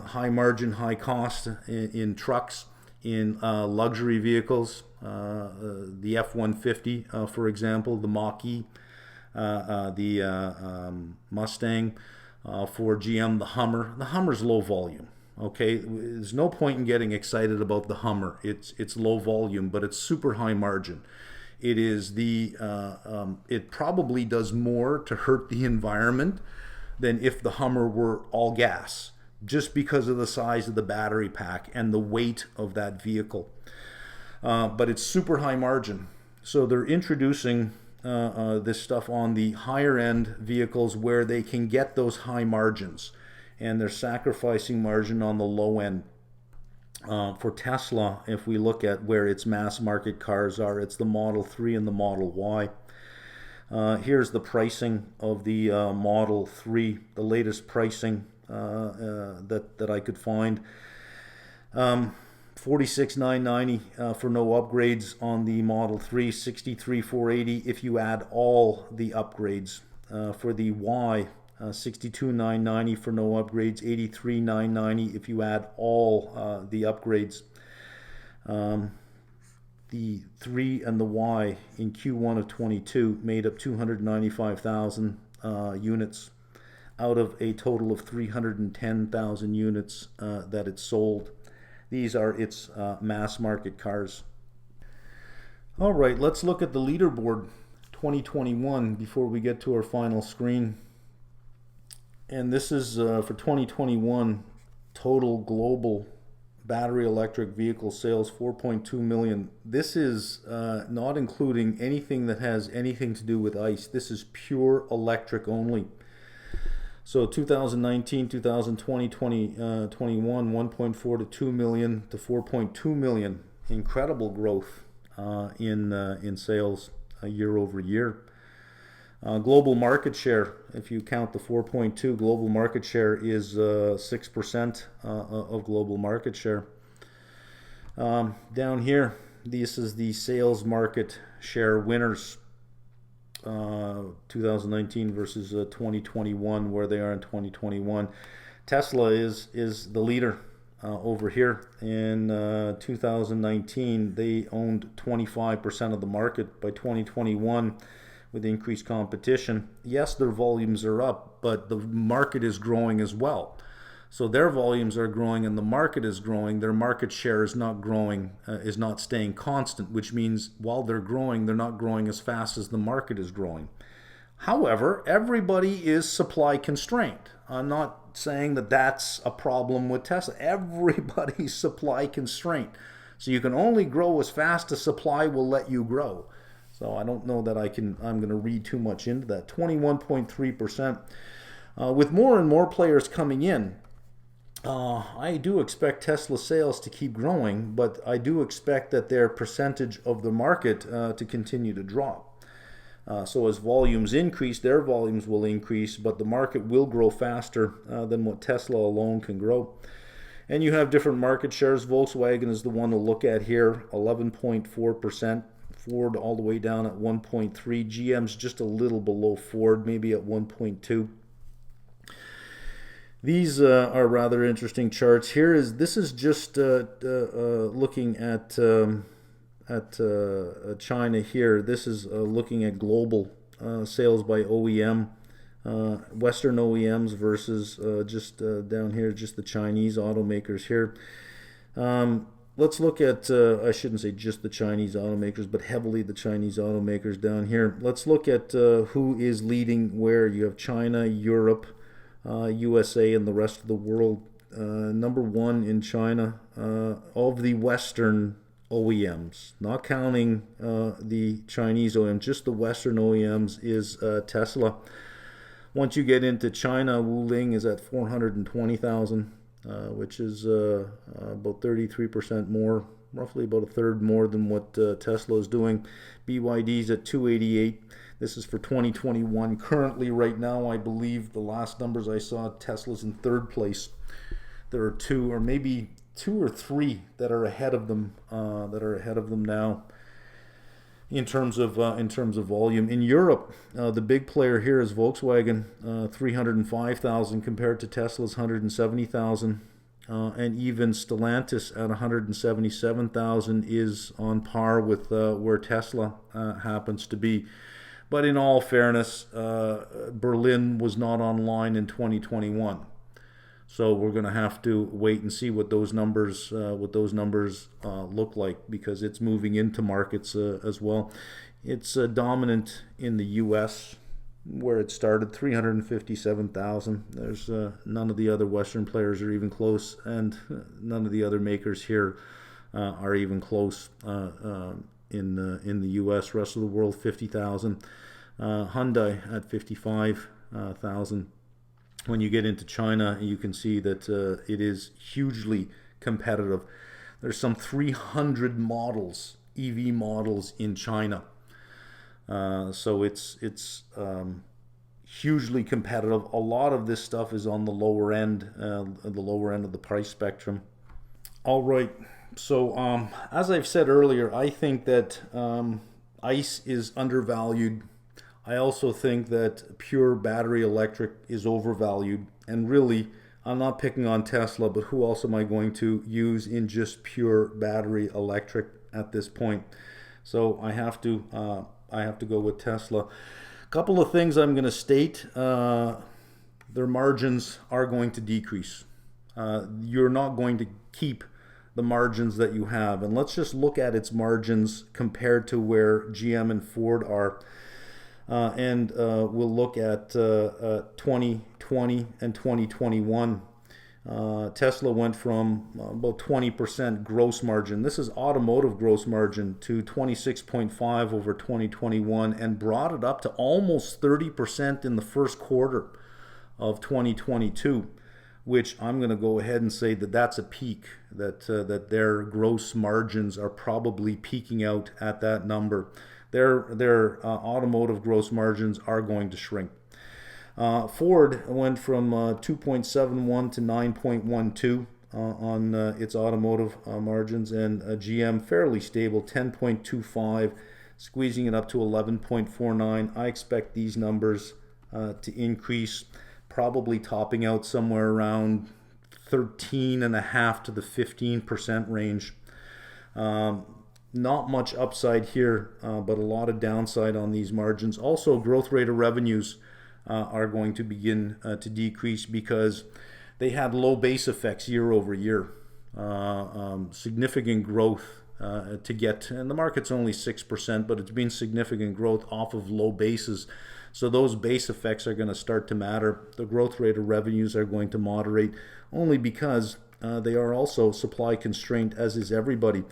High margin, high cost in trucks, in luxury vehicles. The F-150, for example, the Mach-E, the Mustang. For GM, the Hummer. The Hummer's low volume. Okay, there's no point in getting excited about the Hummer. It's low volume, but it's super high margin. It is it probably does more to hurt the environment than if the Hummer were all gas, just because of the size of the battery pack and the weight of that vehicle. But it's super high margin. So they're introducing this stuff on the higher end vehicles where they can get those high margins, and they're sacrificing margin on the low end. For Tesla, if we look at where its mass market cars are, it's the Model 3 and the Model Y. Here's the pricing of the Model 3, the latest pricing that I could find. $46,990 for no upgrades on the Model 3, $63,480 if you add all the upgrades. For the Y, $62,990 for no upgrades, $83,990 if you add all the upgrades. The 3 and the Y in Q1 of 22 made up 295,000 units out of a total of 310,000 units that it sold. These are its mass market cars. All right, let's look at the leaderboard 2021 before we get to our final screen. And this is for 2021, total global battery electric vehicle sales, 4.2 million. This is not including anything that has anything to do with ICE. This is pure electric only. So 2019, 2020, 2021, 1.4 to 2 million to 4.2 million. Incredible growth in sales year over year. Global market share, if you count the 4.2, global market share is 6% of global market share. Down here, this is the sales market share winners. 2019 versus 2021, where they are in 2021. Tesla is the leader over here. In 2019, they owned 25% of the market. By 2021, with increased competition, yes, their volumes are up, but the market is growing as well. So their volumes are growing and the market is growing. Their market share is not growing, is not staying constant, which means while they're growing, they're not growing as fast as the market is growing. However, everybody is supply constrained. I'm not saying that that's a problem with Tesla. Everybody's supply constrained. So you can only grow as fast as supply will let you grow. So I don't know that I'm going to read too much into that. 21.3%. With more and more players coming in, I do expect Tesla sales to keep growing, but I do expect that their percentage of the market to continue to drop. So as volumes increase, their volumes will increase, but the market will grow faster than what Tesla alone can grow. And you have different market shares. Volkswagen is the one to look at here, 11.4%. Ford all the way down at 1.3. GM's just a little below Ford, maybe at 1.2. These are rather interesting charts. This is just looking at China here. This is looking at global sales by OEM, Western OEMs versus just down here, just the Chinese automakers here. Let's look at, I shouldn't say just the Chinese automakers, but heavily the Chinese automakers down here. Let's look at who is leading where. You have China, Europe, USA, and the rest of the world. Number one in China of the Western OEMs, not counting the Chinese OEMs, just the Western OEMs, is Tesla. Once you get into China, Wuling is at 420,000, which is about 33% more, roughly about a third more than what Tesla is doing. BYD's at 288. This is for 2021. Currently, right now, I believe the last numbers I saw, Tesla's in third place. There are two or maybe two or three that are ahead of them. Now. In terms of volume, in Europe, the big player here is Volkswagen, 305,000 compared to Tesla's 170,000, and even Stellantis at 177,000 is on par with where Tesla happens to be. But in all fairness, Berlin was not online in 2021. So we're going to have to wait and see what those numbers look like, because it's moving into markets as well. It's dominant in the U.S., where it started, 357,000. There's none of the other Western players are even close, and none of the other makers here are even close in the U.S. Rest of the world, 50,000. Hyundai at 55,000. When you get into China, you can see that it is hugely competitive. There's some 300 models, EV models in China. So it's hugely competitive. A lot of this stuff is on the lower end of the price spectrum. All right. So as I've said earlier, I think that ICE is undervalued. I also think that pure battery electric is overvalued. And really, I'm not picking on Tesla, but who else am I going to use in just pure battery electric at this point? So I have to go with Tesla. A couple of things I'm going to state. Their margins are going to decrease. You're not going to keep the margins that you have. And let's just look at its margins compared to where GM and Ford are. And we'll look at 2020 and 2021. Tesla went from about 20% gross margin. This is automotive gross margin, to 26.5 over 2021, and brought it up to almost 30% in the first quarter of 2022, which I'm going to go ahead and say that that's a peak, that their gross margins are probably peaking out at that number. Their automotive gross margins are going to shrink. Ford went from 2.71 to 9.12 on its automotive margins, and GM fairly stable, 10.25, squeezing it up to 11.49. I expect these numbers to increase, probably topping out somewhere around 13.5 to the 15% range. Not much upside here, but a lot of downside on these margins. Also, growth rate of revenues are going to begin to decrease, because they had low base effects year over year. Significant growth to get, and the market's only 6%, but it's been significant growth off of low bases. So those base effects are going to start to matter. The growth rate of revenues are going to moderate, only because they are also supply constrained, as is everybody.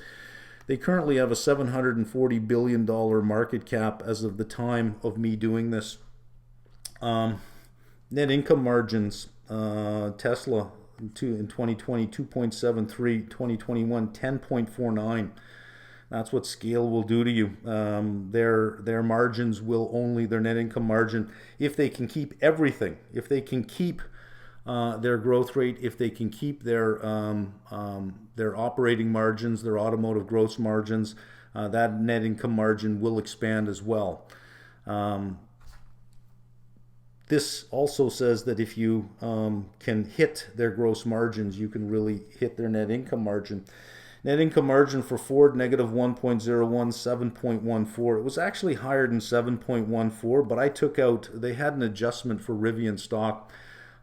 They currently have a $740 billion market cap as of the time of me doing this. Net income margins, Tesla in 2020, 2.73, 2021, 10.49. That's what scale will do to you. Their margins will only, their net income margin, if they can keep everything, if they can keep their growth rate, if they can keep their operating margins, their automotive gross margins, that net income margin will expand as well. This also says that if you can hit their gross margins, you can really hit their net income margin. Net income margin for Ford, negative 1.01, 7.14. It was actually higher than 7.14, but I took out, they had an adjustment for Rivian stock.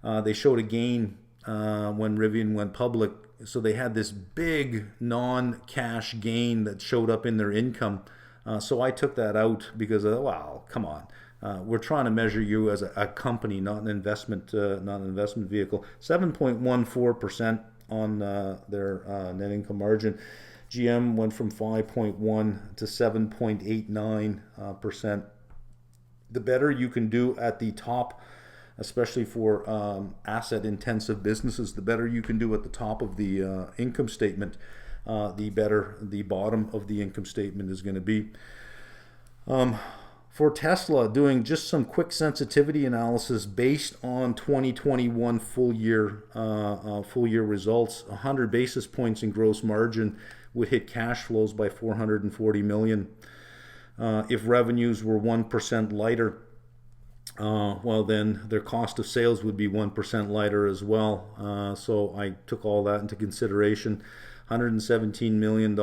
They showed a gain when Rivian went public. So they had this big non-cash gain that showed up in their income. So I took that out because, wow, come on. We're trying to measure you as a company, not an investment vehicle. 7.14% on their net income margin. GM went from 5.1 to 7.89%. The better you can do at the top, especially for asset-intensive businesses, the better you can do at the top of the income statement, the better the bottom of the income statement is going to be. For Tesla, doing just some quick sensitivity analysis based on 2021 full year results, 100 basis points in gross margin would hit cash flows by $440 million. If revenues were 1% lighter, well, then their cost of sales would be 1% lighter as well. So I took all that into consideration. $117 million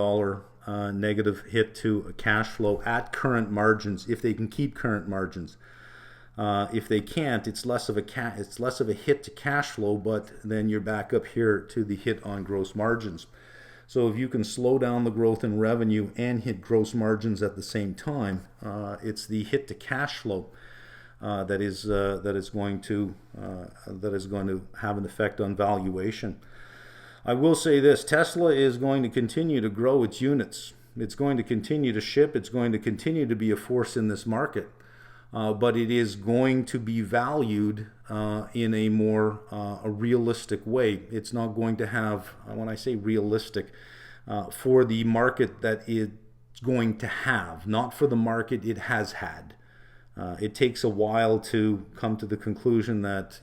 negative hit to cash flow at current margins, if they can keep current margins. If they can't, it's less of a hit to cash flow, but then you're back up here to the hit on gross margins. So if you can slow down the growth in revenue and hit gross margins at the same time, it's the hit to cash flow that is going to have an effect on valuation. I will say this: Tesla is going to continue to grow its units. It's going to continue to ship. It's going to continue to be a force in this market. But it is going to be valued in a more a realistic way. It's not going to have, when I say realistic, for the market that it's going to have, not for the market it has had. It takes a while to come to the conclusion that,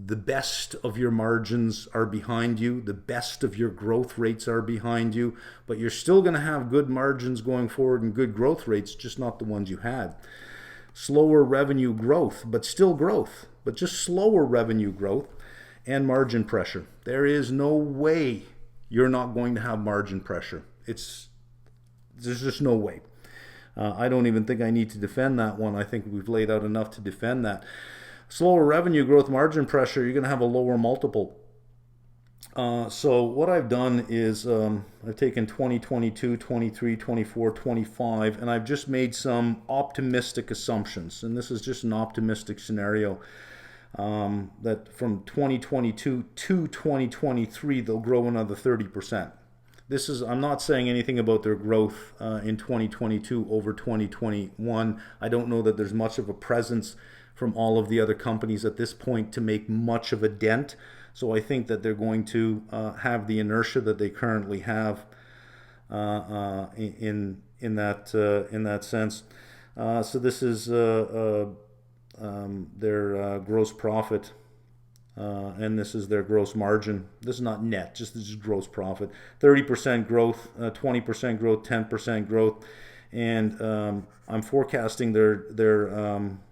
the best of your margins are behind you, the best of your growth rates are behind you, but you're still going to have good margins going forward and good growth rates, just not the ones you had. Slower revenue growth, but still growth, but just slower revenue growth and margin pressure. There is no way you're not going to have margin pressure. There's just no way. I don't even think I need to defend that one. I think we've laid out enough to defend that. Slower revenue growth, margin pressure, you're going to have a lower multiple. So what I've done is I've taken 2022, 23, 24, 25, and I've just made some optimistic assumptions. And this is just an optimistic scenario that from 2022 to 2023, they'll grow another 30%. I'm not saying anything about their growth in 2022 over 2021. I don't know that there's much of a presence from all of the other companies at this point to make much of a dent. So I think that they're going to have the inertia that they currently have in that sense. So this is their gross profit, and this is their gross margin. This is not net, this is gross profit. 30% growth, 20% growth, 10% growth, and I'm forecasting their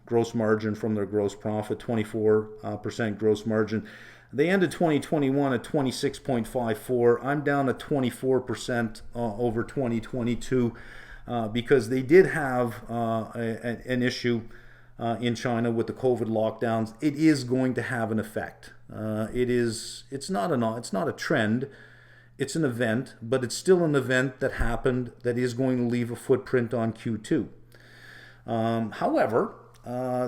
gross margin from their gross profit, 24% gross margin. They ended 2021 at 26.54. I'm down at 24% over 2022 because they did have an issue in China with the COVID lockdowns. It is going to have an effect. It's not a trend. It's an event, but it's still an event that happened that is going to leave a footprint on Q2. However,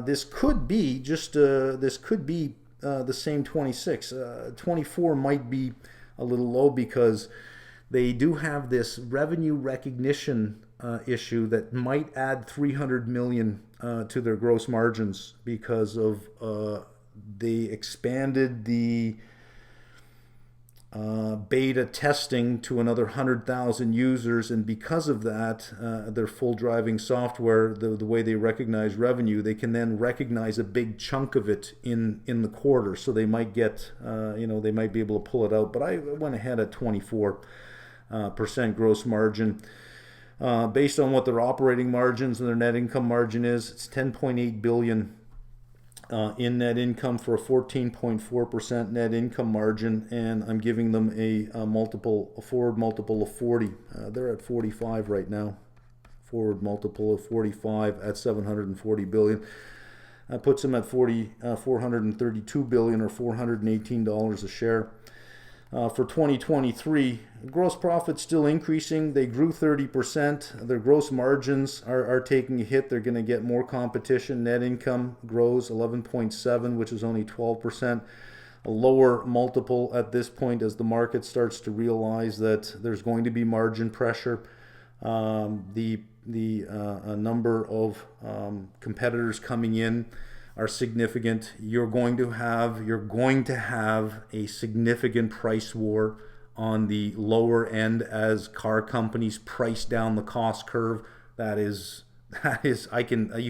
this could be the same 26. 24 might be a little low because they do have this revenue recognition issue that might add $300 million to their gross margins because of they expanded the beta testing to another 100,000 users, and because of that, their full driving software, the way they recognize revenue, they can then recognize a big chunk of it in the quarter. So they might get, they might be able to pull it out. But I went ahead at 24% gross margin. Based on what their operating margins and their net income margin is, it's $10.8 billion in net income for a 14.4% net income margin, and I'm giving them a forward multiple of 40. They're at 45 right now. Forward multiple of 45 at $740 billion. That puts them at $432 billion or $418 a share. For 2023, gross profit still increasing. They grew 30%. Their gross margins are taking a hit. They're going to get more competition. Net income grows 11.7, which is only 12%. A lower multiple at this point as the market starts to realize that there's going to be margin pressure. The number of competitors coming in are significant. You're going to have a significant price war on the lower end as car companies price down the cost curve. You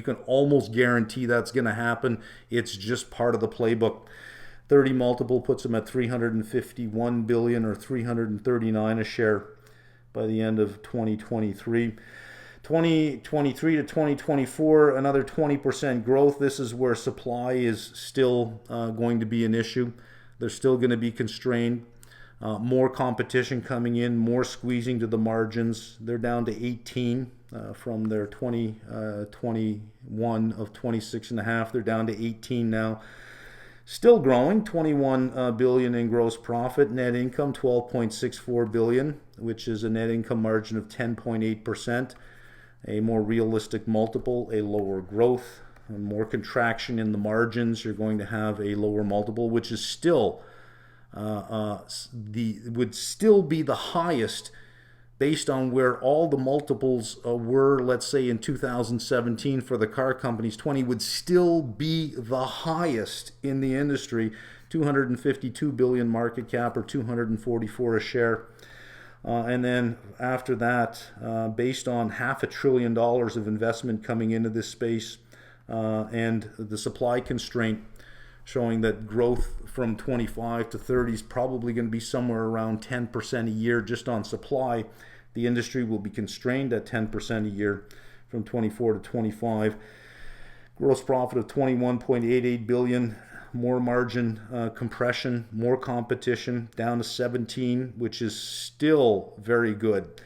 can almost guarantee that's going to happen. It's just part of the playbook. 30 multiple puts them at 351 billion or 339 a share by the end of 2023. 2023 to 2024, another 20% growth. This is where supply is still going to be an issue. They're still going to be constrained. More competition coming in, more squeezing to the margins. They're down to 18 from their 2021 of 26.5. They're down to 18 now. Still growing, 21 billion in gross profit. Net income 12.64 billion, which is a net income margin of 10.8%. A more realistic multiple, a lower growth, more contraction in the margins. You're going to have a lower multiple, which is still would still be the highest based on where all the multiples were, let's say in 2017 for the car companies. 20 would still be the highest in the industry. 252 billion market cap, or 244 a share. And then after that, based on $500 billion of investment coming into this space, and the supply constraint showing that growth from 25 to 30 is probably going to be somewhere around 10% a year just on supply. The industry will be constrained at 10% a year from 24 to 25. Gross profit of 21.88 billion. More margin compression, more competition, down to 17, which is still very good.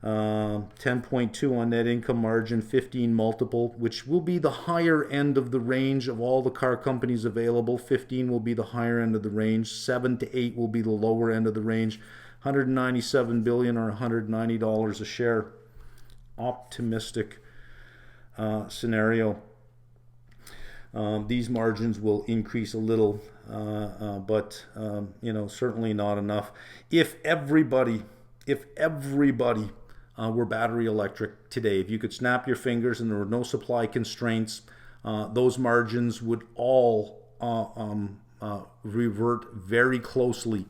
10.2 on net income margin, 15 multiple, which will be the higher end of the range of all the car companies available. 15 will be the higher end of the range. 7 to 8 will be the lower end of the range. 197 billion, or $190 a share. Optimistic scenario. These margins will increase a little, but certainly not enough. If everybody were battery electric today, if you could snap your fingers and there were no supply constraints, those margins would all revert very closely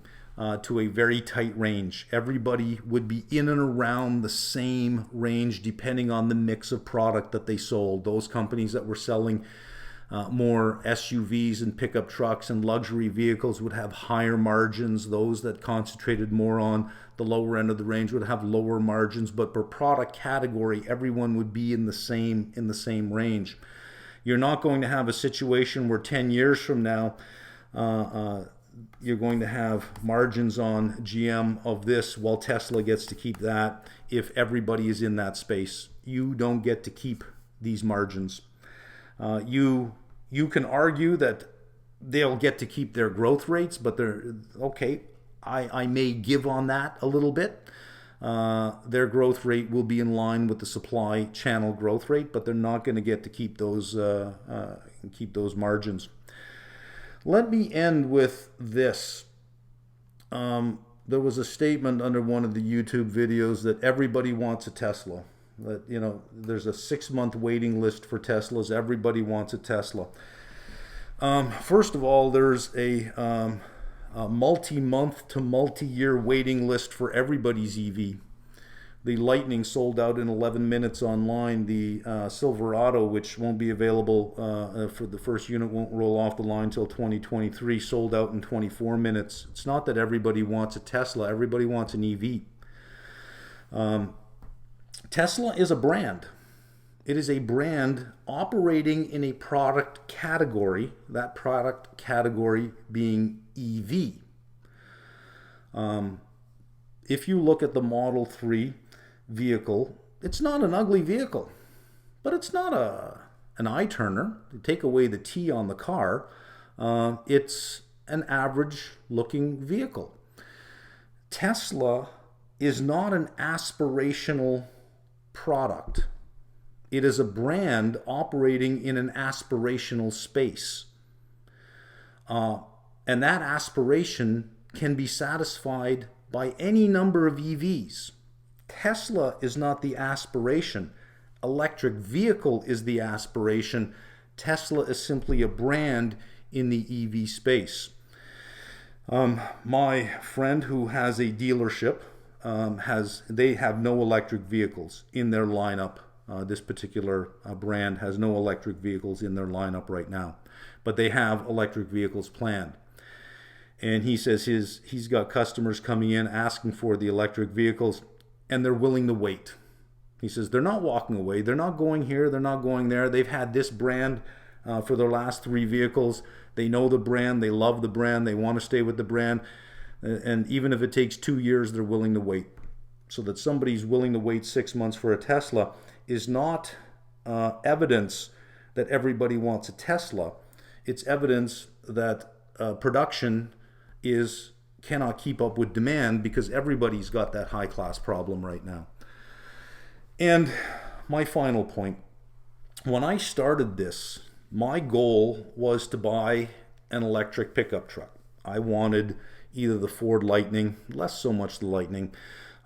to a very tight range. Everybody would be in and around the same range depending on the mix of product that they sold. Those companies that were selling more SUVs and pickup trucks and luxury vehicles would have higher margins. Those that concentrated more on the lower end of the range would have lower margins. But per product category, everyone would be in the same range. You're not going to have a situation where 10 years from now you're going to have margins on GM of this while Tesla gets to keep that. If everybody is in that space, you don't get to keep these margins. You can argue that they'll get to keep their growth rates, but they're okay. I may give on that a little bit. Their growth rate will be in line with the supply channel growth rate, but they're not going to get to keep those margins. Let me end with this. There was a statement under one of the YouTube videos that everybody wants a Tesla. That, there's a 6-month waiting list for Teslas. Everybody wants a Tesla. First of all, there's a multi-month to multi-year waiting list for everybody's EV. The Lightning sold out in 11 minutes online. The Silverado, which won't be available for the first unit, won't roll off the line until 2023, sold out in 24 minutes. It's not that everybody wants a Tesla. Everybody wants an EV. Tesla is a brand. It is a brand operating in a product category, that product category being EV. If you look at the Model 3 vehicle, it's not an ugly vehicle, but it's not an eye-turner. You take away the T on the car, it's an average-looking vehicle. Tesla is not an aspirational product. It is a brand operating in an aspirational space. And that aspiration can be satisfied by any number of EVs. Tesla is not the aspiration. Electric vehicle is the aspiration. Tesla is simply a brand in the EV space. My friend who has a dealership, they have no electric vehicles in their lineup. This particular brand has no electric vehicles in their lineup right now, but they have electric vehicles planned. And he says he's got customers coming in asking for the electric vehicles, and they're willing to wait. He says they're not walking away. They're not going here. They're not going there. They've had this brand for their last 3 vehicles. They know the brand. They love the brand. They want to stay with the brand. And even if it takes 2 years, they're willing to wait. So that somebody's willing to wait 6 months for a Tesla is not evidence that everybody wants a Tesla. It's evidence that production cannot keep up with demand because everybody's got that high class problem right now. And my final point, when I started this, my goal was to buy an electric pickup truck. I wanted either the Ford Lightning, less so much the Lightning,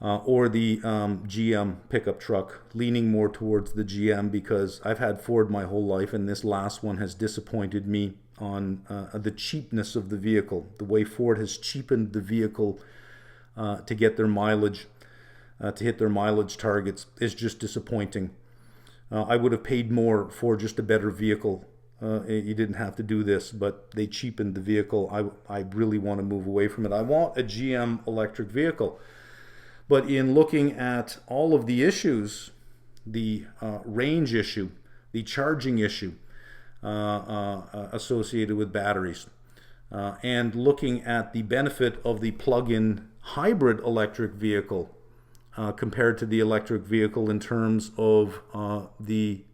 or the GM pickup truck, leaning more towards the GM because I've had Ford my whole life, and this last one has disappointed me on the cheapness of the vehicle. The way Ford has cheapened the vehicle to get their mileage, to hit their mileage targets, is just disappointing. I would have paid more for just a better vehicle. You didn't have to do this, but they cheapened the vehicle. I really want to move away from it. I want a GM electric vehicle. But in looking at all of the issues, the range issue, the charging issue associated with batteries, and looking at the benefit of the plug-in hybrid electric vehicle compared to the electric vehicle in terms of the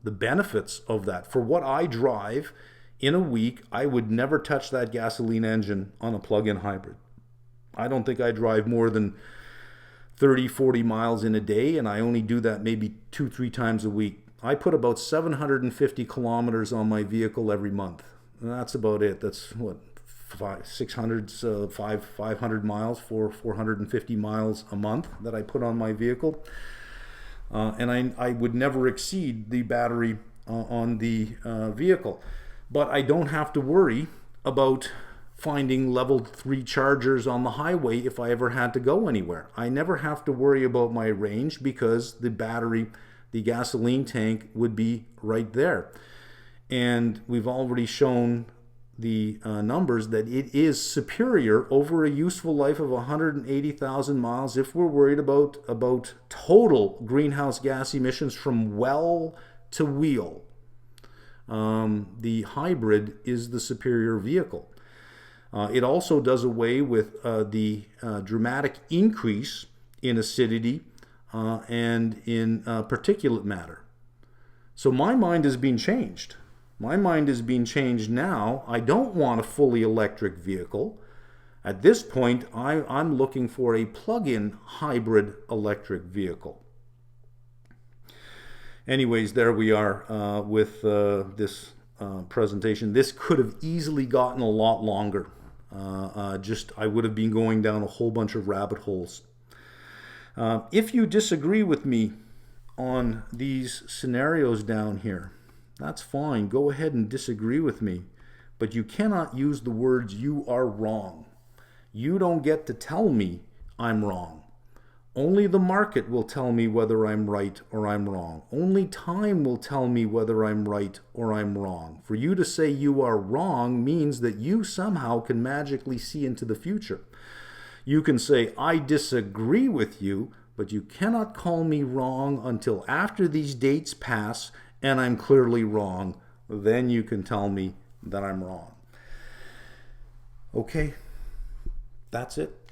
benefits of that. For what I drive in a week, I would never touch that gasoline engine on a plug-in hybrid. I don't think I drive more than 30, 40 miles in a day, and I only do that maybe 2-3 times a week. I put about 750 kilometers on my vehicle every month. And that's about it. That's what, 500 miles, 450 miles a month that I put on my vehicle. And I would never exceed the battery on the vehicle. But I don't have to worry about finding level 3 chargers on the highway if I ever had to go anywhere. I never have to worry about my range because the battery, the gasoline tank would be right there. And we've already shown the numbers that it is superior over a useful life of 180,000 miles if we're worried about total greenhouse gas emissions from well to wheel. The hybrid is the superior vehicle. It also does away with the dramatic increase in acidity and in particulate matter. So my mind is being changed. My mind is being changed now. I don't want a fully electric vehicle. At this point, I'm looking for a plug-in hybrid electric vehicle. Anyways, there we are with this presentation. This could have easily gotten a lot longer. I would have been going down a whole bunch of rabbit holes. If you disagree with me on these scenarios down here, that's fine. Go ahead and disagree with me. But you cannot use the words "you are wrong." You don't get to tell me I'm wrong. Only the market will tell me whether I'm right or I'm wrong. Only time will tell me whether I'm right or I'm wrong. For you to say you are wrong means that you somehow can magically see into the future. You can say, I disagree with you, but you cannot call me wrong until after these dates pass and I'm clearly wrong. Then you can tell me that I'm wrong. Okay, that's it.